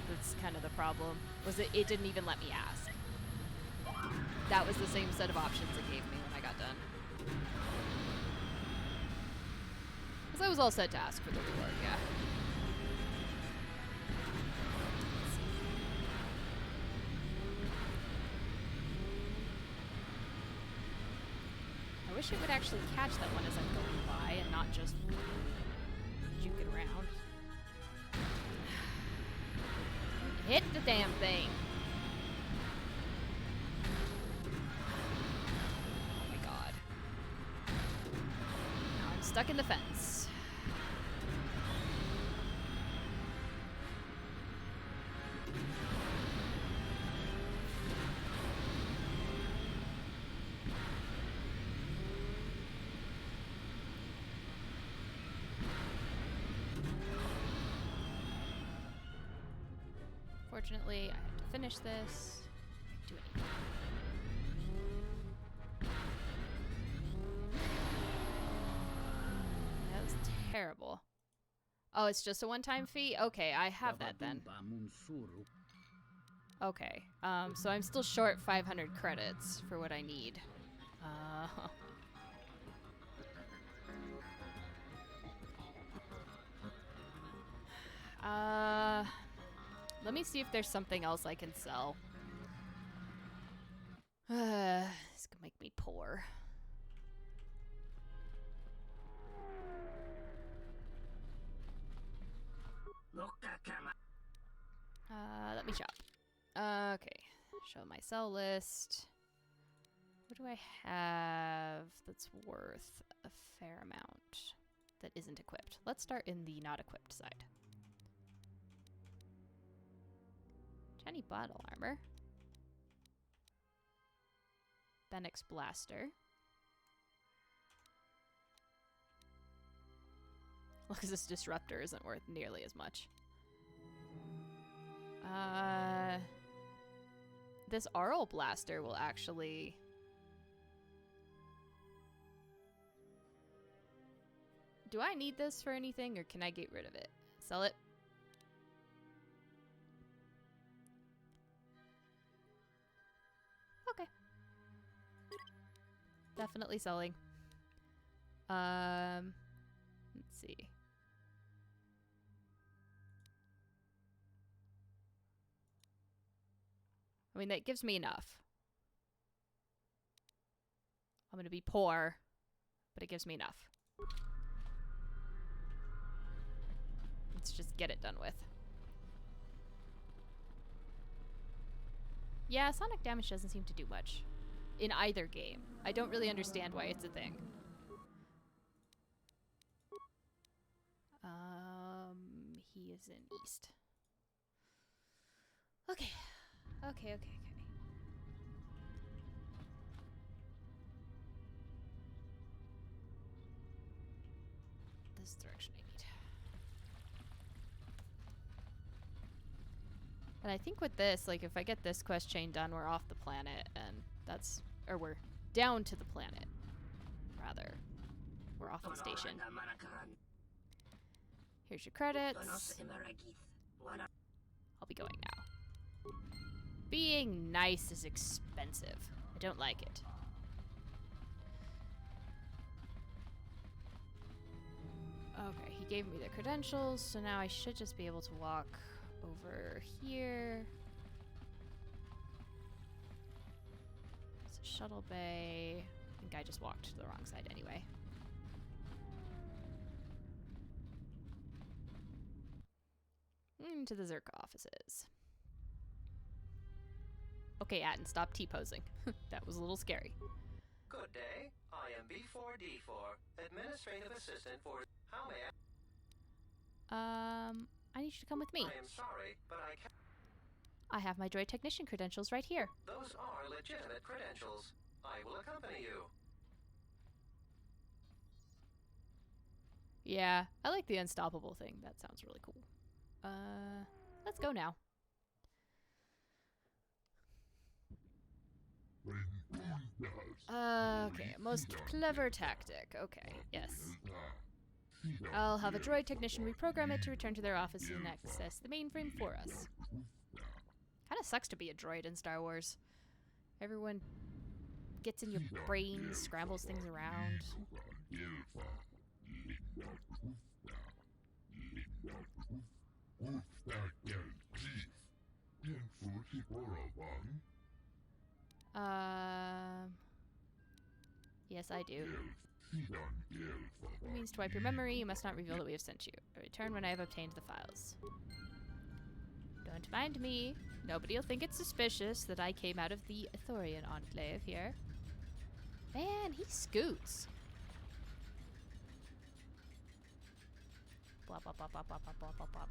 That's kind of the problem, was it didn't even let me ask. That was the same set of options it gave me when I got done. Because I was all set to ask for the reward, yeah. I wish it would actually catch that one as I'm going by and not just juke it around. Hit the damn thing! Oh my god. Now I'm stuck in the fence. Fortunately, I have to finish this. Do anything. That was terrible. Oh, it's just a one-time fee? Okay, I have that then. Okay, so I'm still short 500 credits for what I need. Let me see if there's something else I can sell. This could make me poor. Let me shop. Okay, show my sell list. What do I have that's worth a fair amount that isn't equipped? Let's start in the not equipped side. Tiny bottle armor. Benix blaster. Look, this disruptor isn't worth nearly as much. This Arl blaster will actually... Do I need this for anything, or can I get rid of it? Sell it? Okay. Definitely selling. Let's see. I mean, that gives me enough. I'm gonna be poor, but it gives me enough. Let's just get it done with. Yeah, sonic damage doesn't seem to do much in either game. I don't really understand why it's a thing. He is in east. Okay. Okay. This direction I need. And I think with this, like, if I get this quest chain done, we're off the planet, and that's... Or we're down to the planet, rather. We're off the station. Here's your credits. I'll be going now. Being nice is expensive. I don't like it. Okay, he gave me the credentials, so now I should just be able to walk over here. It's a shuttle bay. I think I just walked to the wrong side anyway. Into the Zerka offices. Okay, Atten, stop T-posing. That was a little scary. Good day. I am B4D4, Administrative Assistant for... How may I need you to come with me. I am sorry, but I can't... I have my droid technician credentials right here. Those are legitimate credentials. I will accompany you. Yeah, I like the unstoppable thing. That sounds really cool. Let's go now. Okay, most clever tactic. Okay, yes. I'll have a droid technician reprogram it to return to their offices and access the mainframe for us. Kinda sucks to be a droid in Star Wars. Everyone gets in your brain, scrambles things around. Yes, I do. It means to wipe your memory, you must not reveal that we have sent you. Return when I have obtained the files. Don't mind me. Nobody will think it's suspicious that I came out of the Ithorian Enclave here. Man, he scoots. Blah, blah, blah, blah, blah, blah, blah, blah, blah.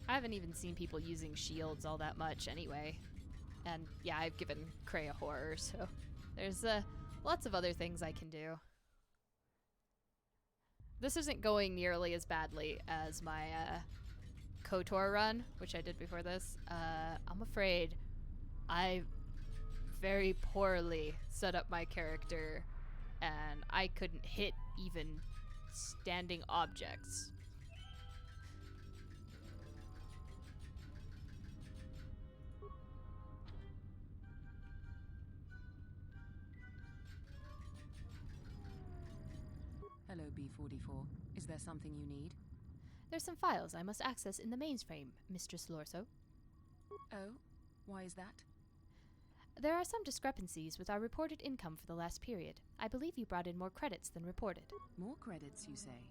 I haven't even seen people using shields all that much anyway. And yeah, I've given Cray a horror, so there's lots of other things I can do. This isn't going nearly as badly as my KOTOR run, which I did before this. I'm afraid I very poorly set up my character and I couldn't hit even standing objects. Hello, B44. Is there something you need? There's some files I must access in the mainframe, Mistress Lorso. Oh? Why is that? There are some discrepancies with our reported income for the last period. I believe you brought in more credits than reported. More credits, you say?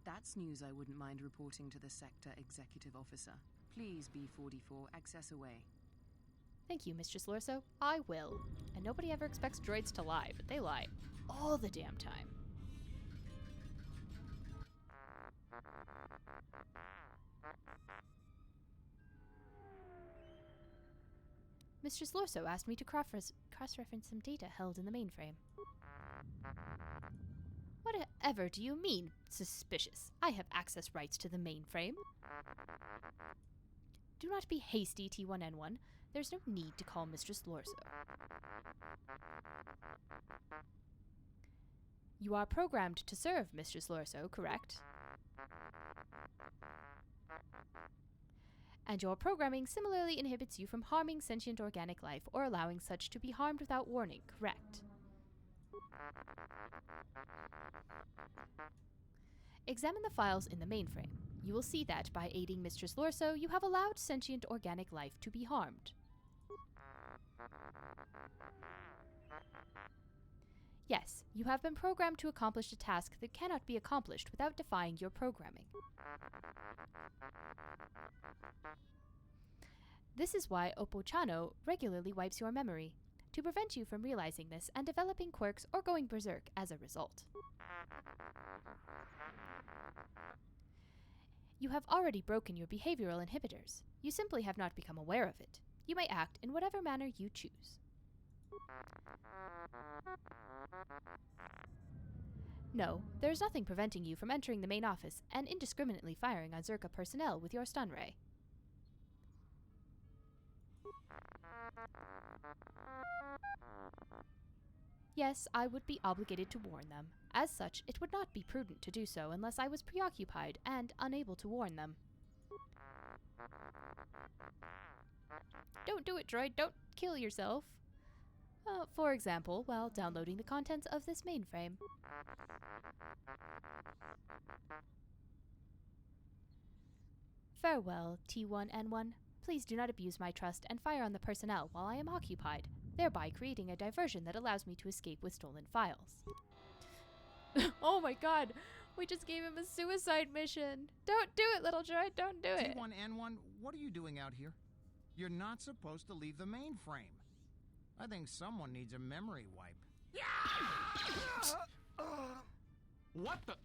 That's news I wouldn't mind reporting to the Sector Executive Officer. Please, B44, access away. Thank you, Mistress Lorso. I will. And nobody ever expects droids to lie, but they lie all the damn time. Mistress Lorso asked me to cross-reference some data held in the mainframe. Whatever do you mean, suspicious? I have access rights to the mainframe. Do not be hasty, T1N1. There's no need to call Mistress Lorso. You are programmed to serve Mistress Lorso, correct? And your programming similarly inhibits you from harming sentient organic life or allowing such to be harmed without warning, correct? Examine the files in the mainframe. You will see that by aiding Mistress Lorso, you have allowed sentient organic life to be harmed. Yes, you have been programmed to accomplish a task that cannot be accomplished without defying your programming. This is why Opochano regularly wipes your memory, to prevent you from realizing this and developing quirks or going berserk as a result. You have already broken your behavioral inhibitors. You simply have not become aware of it. You may act in whatever manner you choose. No, there is nothing preventing you from entering the main office and indiscriminately firing on Zerka personnel with your stun ray. Yes, I would be obligated to warn them. As such, it would not be prudent to do so unless I was preoccupied and unable to warn them. Don't do it, droid. Don't kill yourself. For example, while downloading the contents of this mainframe. Farewell, T1N1. Please do not abuse my trust and fire on the personnel while I am occupied, thereby creating a diversion that allows me to escape with stolen files. Oh my god, we just gave him a suicide mission. Don't do it, little droid, don't do it. T1N1, what are you doing out here? You're not supposed to leave the mainframe. I think someone needs a memory wipe. What the?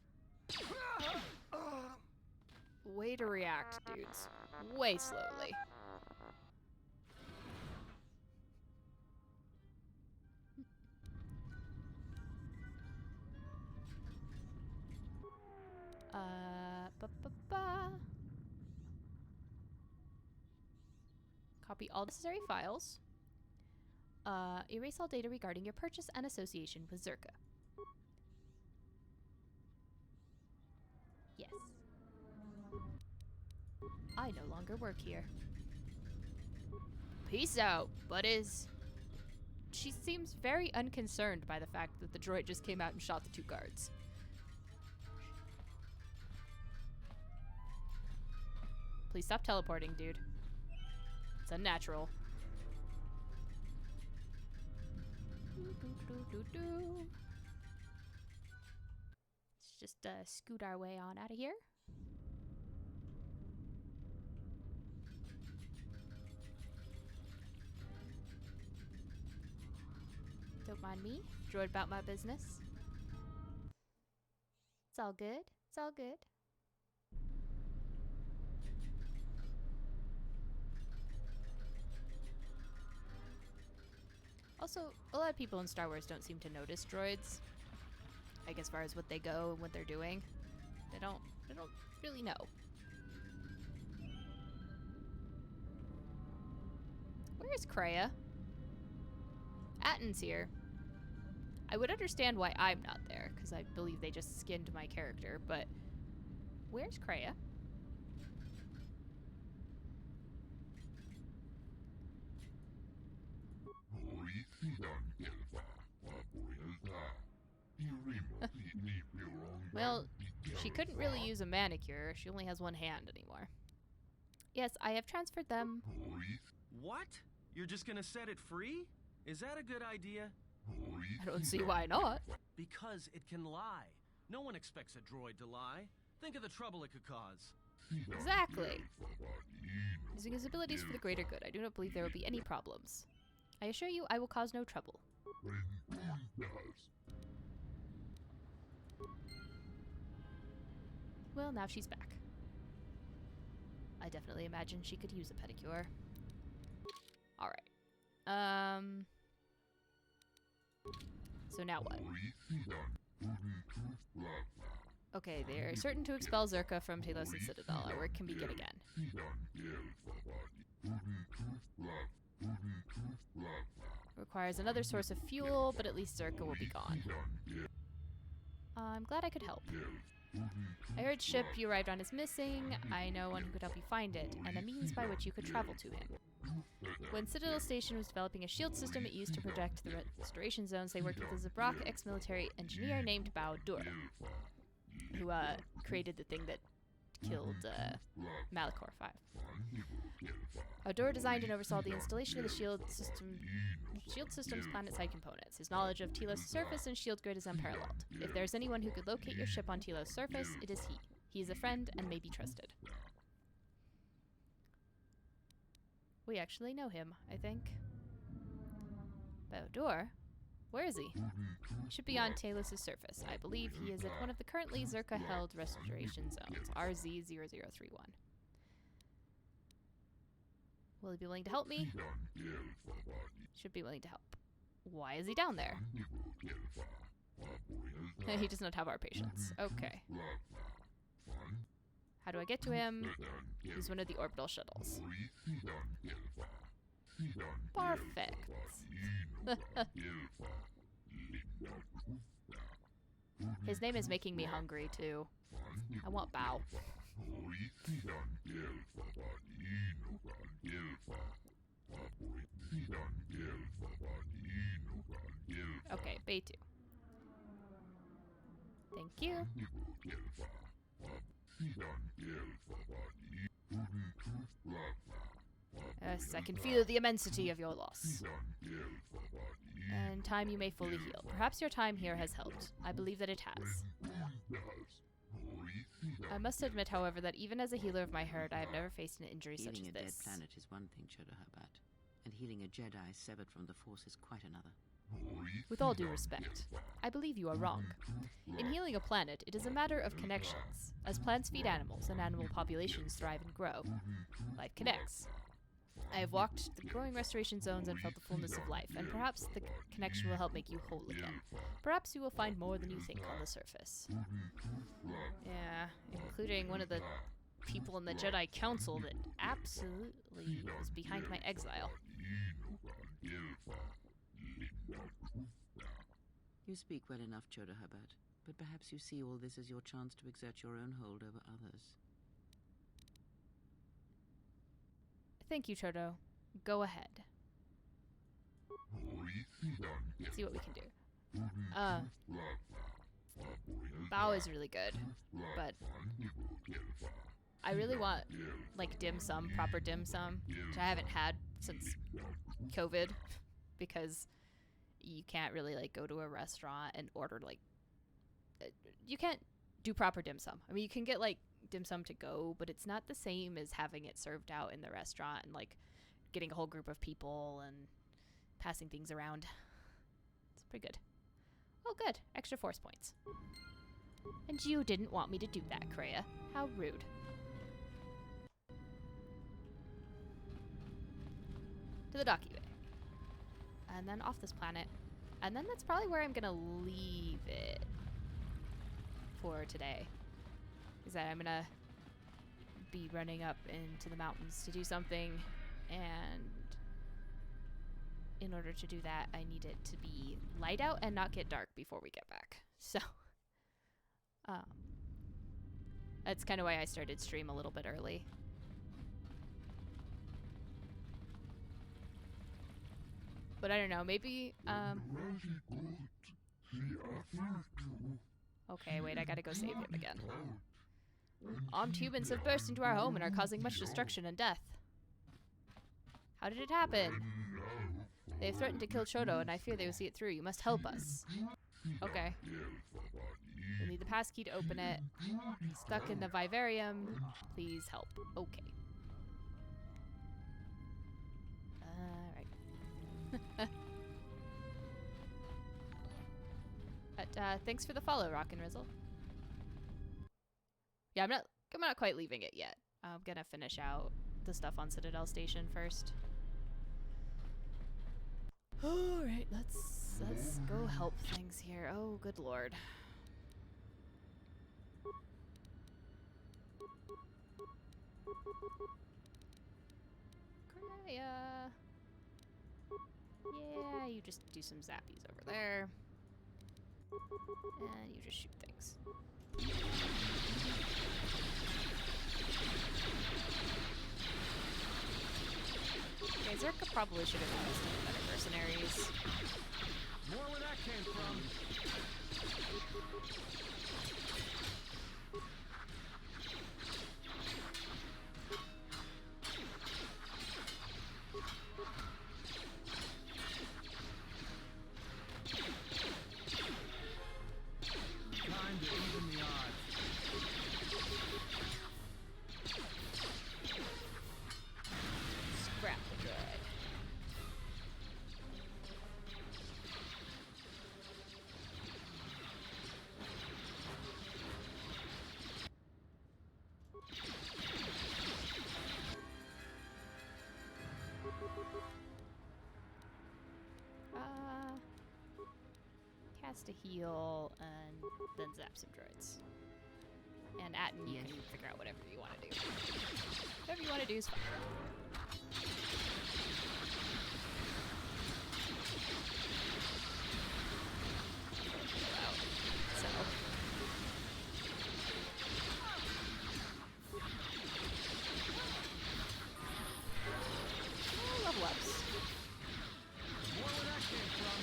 Way to react, dudes. Way slowly. Copy all necessary files. Erase all data regarding your purchase and association with Zerka. Yes. I no longer work here. Peace out, buddies. She seems very unconcerned by the fact that the droid just came out and shot the 2 guards. Please stop teleporting, dude. It's unnatural. Let's just scoot our way on out of here. Don't mind me. Droid about my business. It's all good. It's all good. Also, a lot of people in Star Wars don't seem to notice droids. Like as far as what they go and what they're doing. They don't really know. Where's Kreia? Atton's here. I would understand why I'm not there, because I believe they just skinned my character, but where's Kreia? Well, she couldn't really use a manicure. She only has one hand anymore. Yes, I have transferred them. What? You're just gonna set it free? Is that a good idea? I don't see why not. Because it can lie. No one expects a droid to lie. Think of the trouble it could cause. Exactly. Using his abilities for the greater good, I do not believe there will be any problems. I assure you, I will cause no trouble. Well, now she's back. I definitely imagine she could use a pedicure. Alright. So now what? Okay, they are certain to expel Zerka from Talos and Citadel. Our work can begin again. Requires another source of fuel, but at least Zerka will be gone. I'm glad I could help. I heard ship you arrived on is missing. I know one who could help you find it, and a means by which you could travel to him. When Citadel Station was developing a shield system it used to protect the restoration zones, they worked with a Zabrak ex-military engineer named Bao Dur, who created the thing that killed Malachor 5. Dur designed and oversaw the installation of the shield system's planet-side components. His knowledge of Telos' surface and shield grid is unparalleled. If there's anyone who could locate your ship on Telos' surface, it is he. He is a friend and may be trusted. We actually know him, I think. Bao Dur? Where is he? He should be on Talos' surface. I believe he is at one of the currently Zerka-held restoration zones, RZ-0031. Will he be willing to help me? Should be willing to help. Why is he down there? He does not have our patience. Okay. How do I get to him? Use one of the orbital shuttles. Perfect. His name is making me hungry, too. I want Bao. Okay, Beitu. Thank you. Yes, I can feel the immensity of your loss. And time you may fully heal. Perhaps your time here has helped. I believe that it has. I must admit, however, that even as a healer of my herd, I have never faced an injury such as Healing a dead this. planet is one thing, Chodohabat, and healing a Jedi severed from the Force is quite another. With all due respect, I believe you are wrong. In healing a planet, it is a matter of connections. As plants feed animals, and animal populations thrive and grow, life connects. I have walked the growing restoration zones and felt the fullness of life, and perhaps the connection will help make you whole again. Perhaps you will find more than you think on the surface. Yeah, including one of the people in the Jedi Council that absolutely was behind my exile. You speak well enough, Chodahubat, but perhaps you see all this as your chance to exert your own hold over others. Thank you, Chodo. Go ahead. See what we can do. Bao is really good, but I really want, like, dim sum, proper dim sum, which I haven't had since COVID, because you can't really, like, go to a restaurant and order, like, you can't do proper dim sum. I mean, you can get, like, dim sum to go, but it's not the same as having it served out in the restaurant and, like, getting a whole group of people and passing things around. It's pretty good. Oh, good. Extra force points. And you didn't want me to do that, Kreia. How rude. To the docky bay. And then off this planet. And then that's probably where I'm gonna leave it for today. Is that I'm gonna be running up into the mountains to do something, and in order to do that, I need it to be light out and not get dark before we get back. So, that's kind of why I started stream a little bit early. But I don't know, maybe, okay, wait, I gotta go save him again. Armed humans have burst into our home and are causing much destruction and death. How did it happen? They have threatened to kill Chodo, and I fear they will see it through. You must help us. Okay. You'll need the passkey to open it. Stuck in the vivarium. Please help. Okay. Alright. But, thanks for the follow, Rock and Rizzle. Yeah, I'm not quite leaving it yet. I'm gonna finish out the stuff on Citadel Station first. Alright, let's go help things here. Oh, good lord. Kreia. Yeah, you just do some zappies over there. And you just shoot things. Okay, Zerka probably should have used better mercenaries. More where that came from. Time to even the odds. Scrap the droid. Cast a heal and then zap some droids. And Atten, you can figure out whatever you want to do. Whatever you want to do is fine. So. Level ups. More where that came from.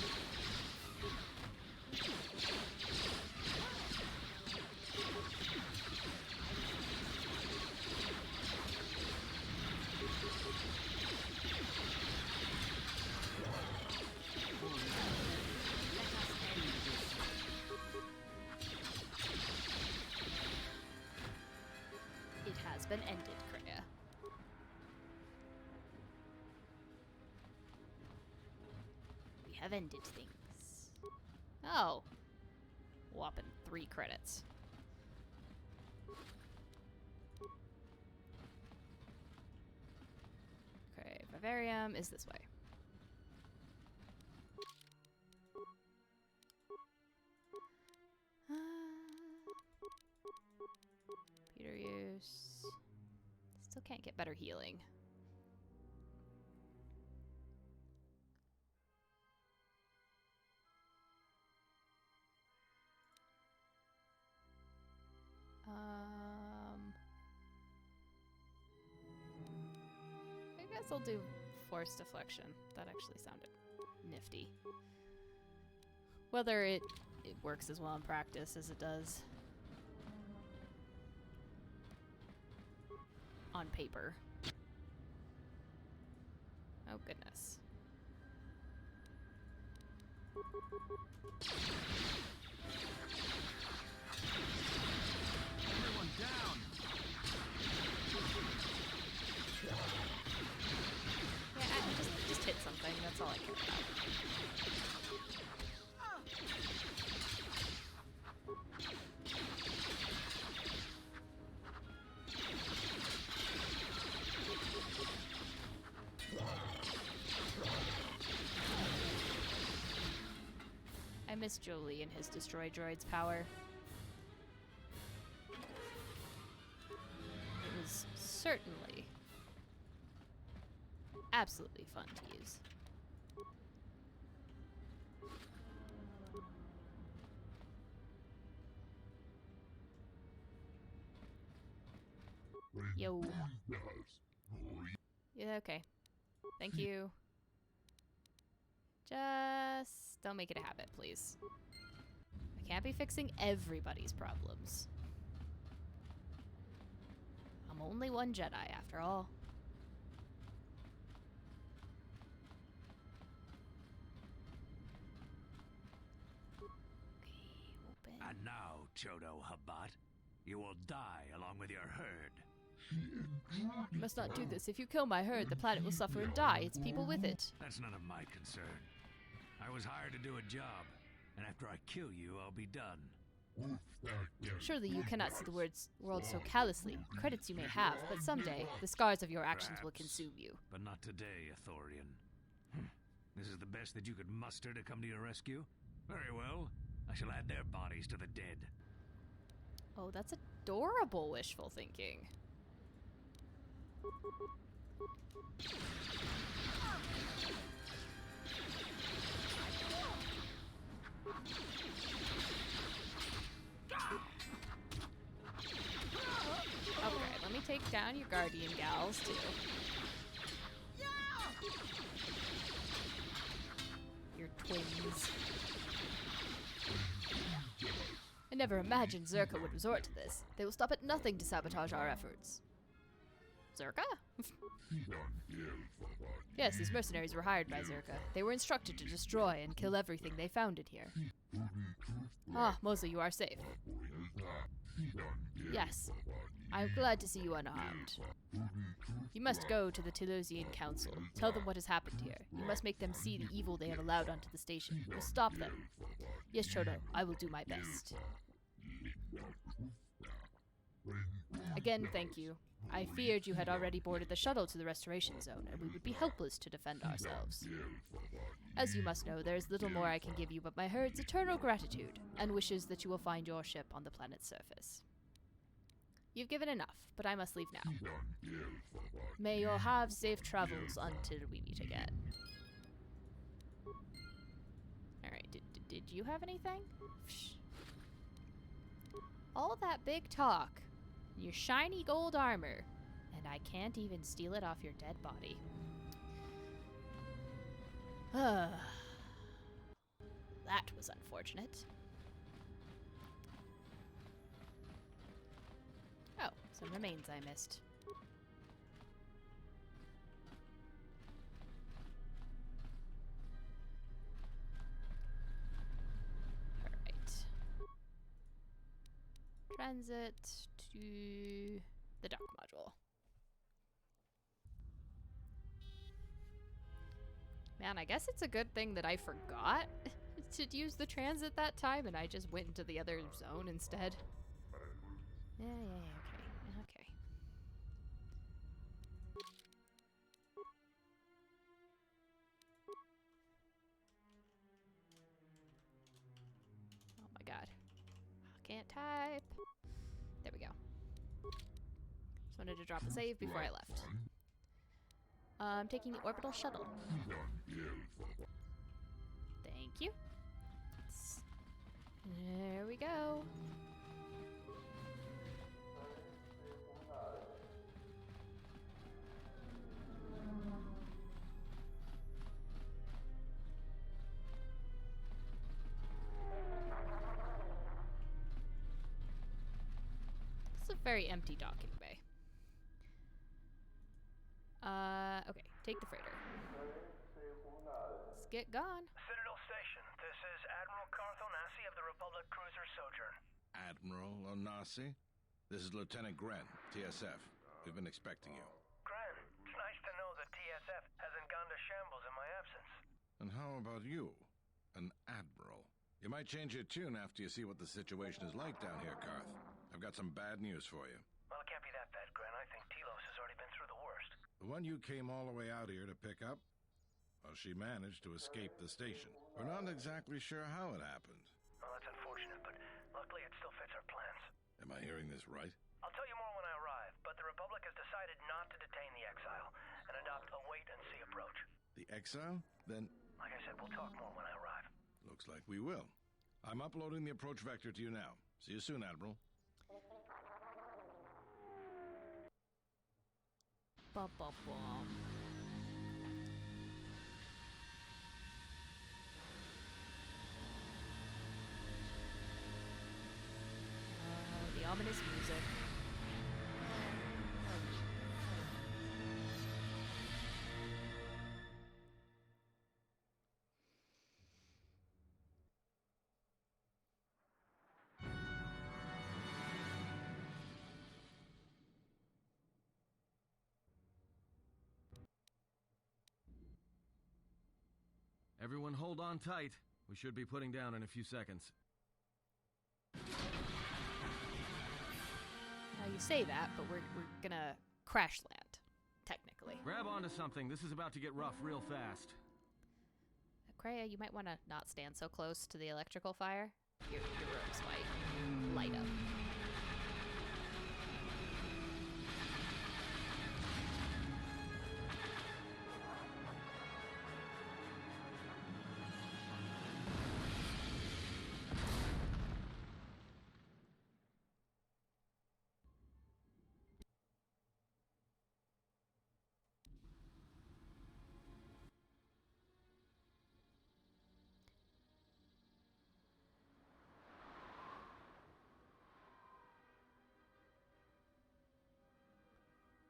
It has been ended, Kreia. We have ended things. Oh. Whopping 3 credits. Okay, Vivarium is this way. Computer use. Still can't get better healing. I guess I'll do force deflection. That actually sounded nifty. Whether it works as well in practice as it does on paper. Oh goodness. Everyone down! Yeah, just hit something. That's all I care about. I miss Jolie and his Destroy Droid's power. It was certainly absolutely fun to use. Yo. Yeah, okay. Thank you. Just don't make it a habit, please. I can't be fixing everybody's problems. I'm only one Jedi, after all. Okay, open. And now, Chodo Habat, you will die along with your herd. You must not do this. If you kill my herd, the planet will suffer and die, its people with it. That's none of my concern. I was hired to do a job, and after I kill you, I'll be done. Surely you cannot see the world so callously. Credits you may have, but someday, the scars of your actions will consume you. But not today, Ithorian. This is the best that you could muster to come to your rescue? Very well. I shall add their bodies to the dead. Oh, that's adorable wishful thinking. Okay, let me take down your guardian gals too. Your twins. I never imagined Zerka would resort to this. They will stop at nothing to sabotage our efforts. Zerka? Yes, these mercenaries were hired by Zerka. They were instructed to destroy and kill everything they found in here. Ah, Mosley, you are safe. Yes. I am glad to see you unharmed. You must go to the Telosian Council. Tell them what has happened here. You must make them see the evil they have allowed onto the station. You will stop them. Yes, Chodo, I will do my best. Again, thank you. I feared you had already boarded the shuttle to the restoration zone, and we would be helpless to defend ourselves. As you must know, there is little more I can give you but my herd's eternal gratitude, and wishes that you will find your ship on the planet's surface. You've given enough, but I must leave now. May you have safe travels until we meet again. Alright, did you have anything? Psh. All that big talk, your shiny gold armor, and I can't even steal it off your dead body. That was unfortunate. Oh, some remains I missed. Alright. Transit to the dock module. Man, I guess it's a good thing that I forgot to use the transit that time and I just went into the other zone instead. Yeah, okay. Oh my god. I can't type. There we go. Just wanted to drop the save before I left. I'm taking the orbital shuttle. Thank you. There we go. It's a very empty docking bay. Okay, take the freighter. Let's get gone. Citadel Station, this is Admiral Carth Onasi of the Republic Cruiser Sojourn. Admiral Onasi? This is Lieutenant Gren, TSF. We've been expecting you. Gren, it's nice to know the TSF hasn't gone to shambles in my absence. And how about you? An admiral. You might change your tune after you see what the situation is like down here, Carth. I've got some bad news for you. Well, it can't be that bad, Gren. I think Telos has already been through the worst. The one you came all the way out here to pick up? Well, she managed to escape the station. We're not exactly sure how it happened. Well, that's unfortunate, but luckily it still fits our plans. Am I hearing this right? I'll tell you more when I arrive, but the Republic has decided not to detain the exile and adopt a wait-and-see approach. The exile? Then... Like I said, we'll talk more when I arrive. Looks like we will. I'm uploading the approach vector to you now. See you soon, Admiral. Bum, bum, bum. The ominous music. Everyone hold on tight. We should be putting down in a few seconds. Now you say that, but we're gonna crash land, technically. Grab onto something. This is about to get rough real fast. Kreia, you might want to not stand so close to the electrical fire. Your robes might light up.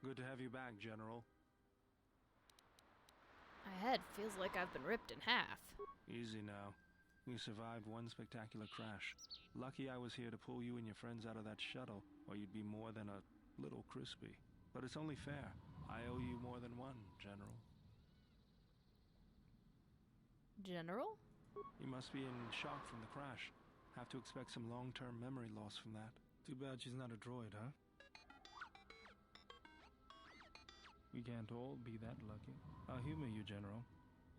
Good to have you back, General. My head feels like I've been ripped in half. Easy now. You survived one spectacular crash. Lucky I was here to pull you and your friends out of that shuttle, or you'd be more than a little crispy. But it's only fair. I owe you more than one, General. General? You must be in shock from the crash. Have to expect some long-term memory loss from that. Too bad she's not a droid, huh? We can't all be that lucky. I'll humor you, General.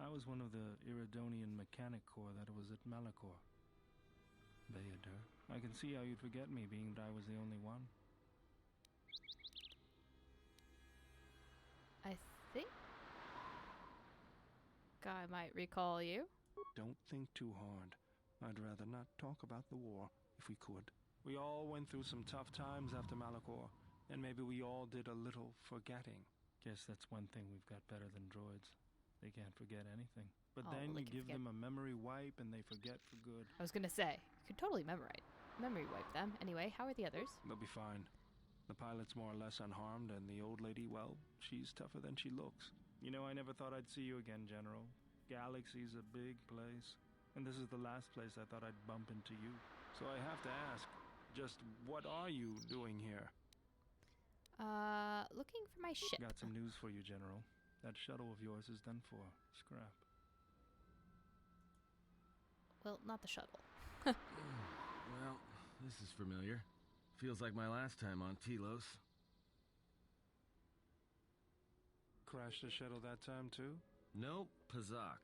I was one of the Iridonian Mechanic Corps that was at Malachor. Theodore, I can see how you'd forget me, being that I was the only one. I think I might recall you. Don't think too hard. I'd rather not talk about the war, if we could. We all went through some tough times after Malachor, and maybe we all did a little forgetting. Guess that's one thing we've got better than droids. They can't forget anything. But then you give them a memory wipe and they forget for good. I was gonna say, you could totally memory wipe them. Anyway, how are the others? They'll be fine. The pilot's more or less unharmed, and the old lady, well, she's tougher than she looks. You know, I never thought I'd see you again, General. Galaxy's a big place, and this is the last place I thought I'd bump into you. So I have to ask, just what are you doing here? Looking for my ship. Got some news for you, General. That shuttle of yours is done for. Scrap. Well, not the shuttle. Well, this is familiar. Feels like my last time on Telos. Crashed the shuttle that time, too? Nope, Pazak.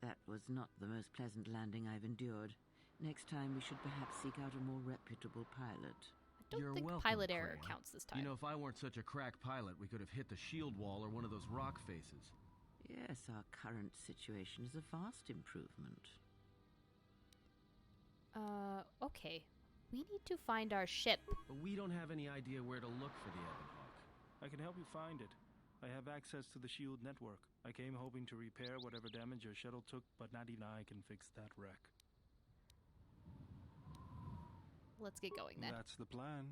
That was not the most pleasant landing I've endured. Next time we should perhaps seek out a more reputable pilot. I don't You're think welcome, pilot error Kreia. counts this time. You know, if I weren't such a crack pilot, we could have hit the shield wall or one of those rock faces. Yes, our current situation is a vast improvement. Okay. We need to find our ship. But we don't have any idea where to look for the Ebonhawk. I can help you find it. I have access to the shield network. I came hoping to repair whatever damage your shuttle took, but not even I can fix that wreck. Let's get going then. That's the plan.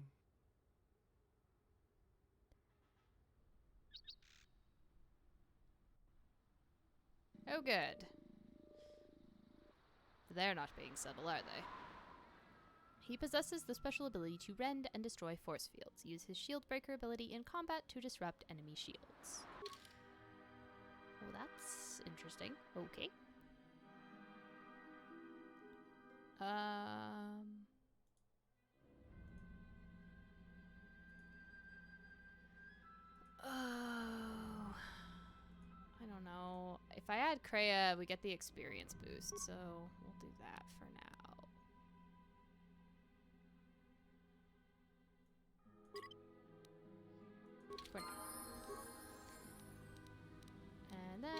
Oh, good. They're not being subtle, are they? He possesses the special ability to rend and destroy force fields. Use his shield breaker ability in combat to disrupt enemy shields. Well, that's interesting. Okay. Oh, I don't know. If I add Kreia, we get the experience boost, so we'll do that for now. For now. And then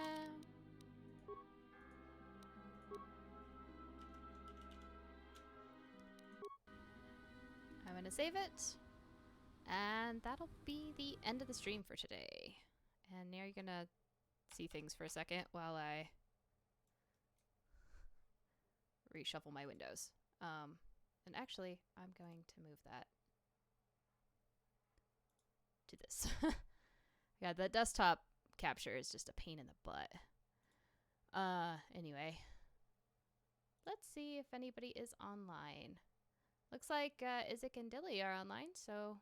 I'm gonna save it. And that'll be the end of the stream for today. And now you're gonna see things for a second while I reshuffle my windows. And actually, I'm going to move that to this. Yeah, the desktop capture is just a pain in the butt. Anyway. Let's see if anybody is online. Looks like Isaac and Dilly are online, so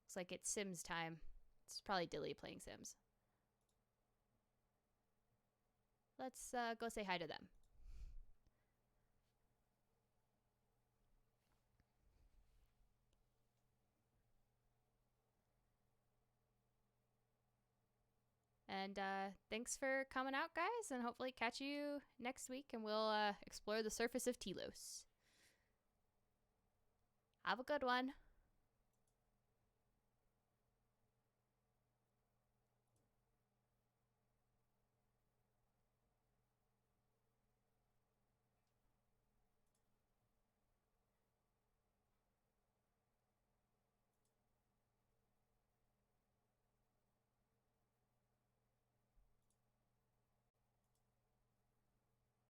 looks like it's Sims time. It's probably Dilly playing Sims. Let's go say hi to them. And thanks for coming out, guys, and hopefully catch you next week, and we'll explore the surface of Telos. Have a good one.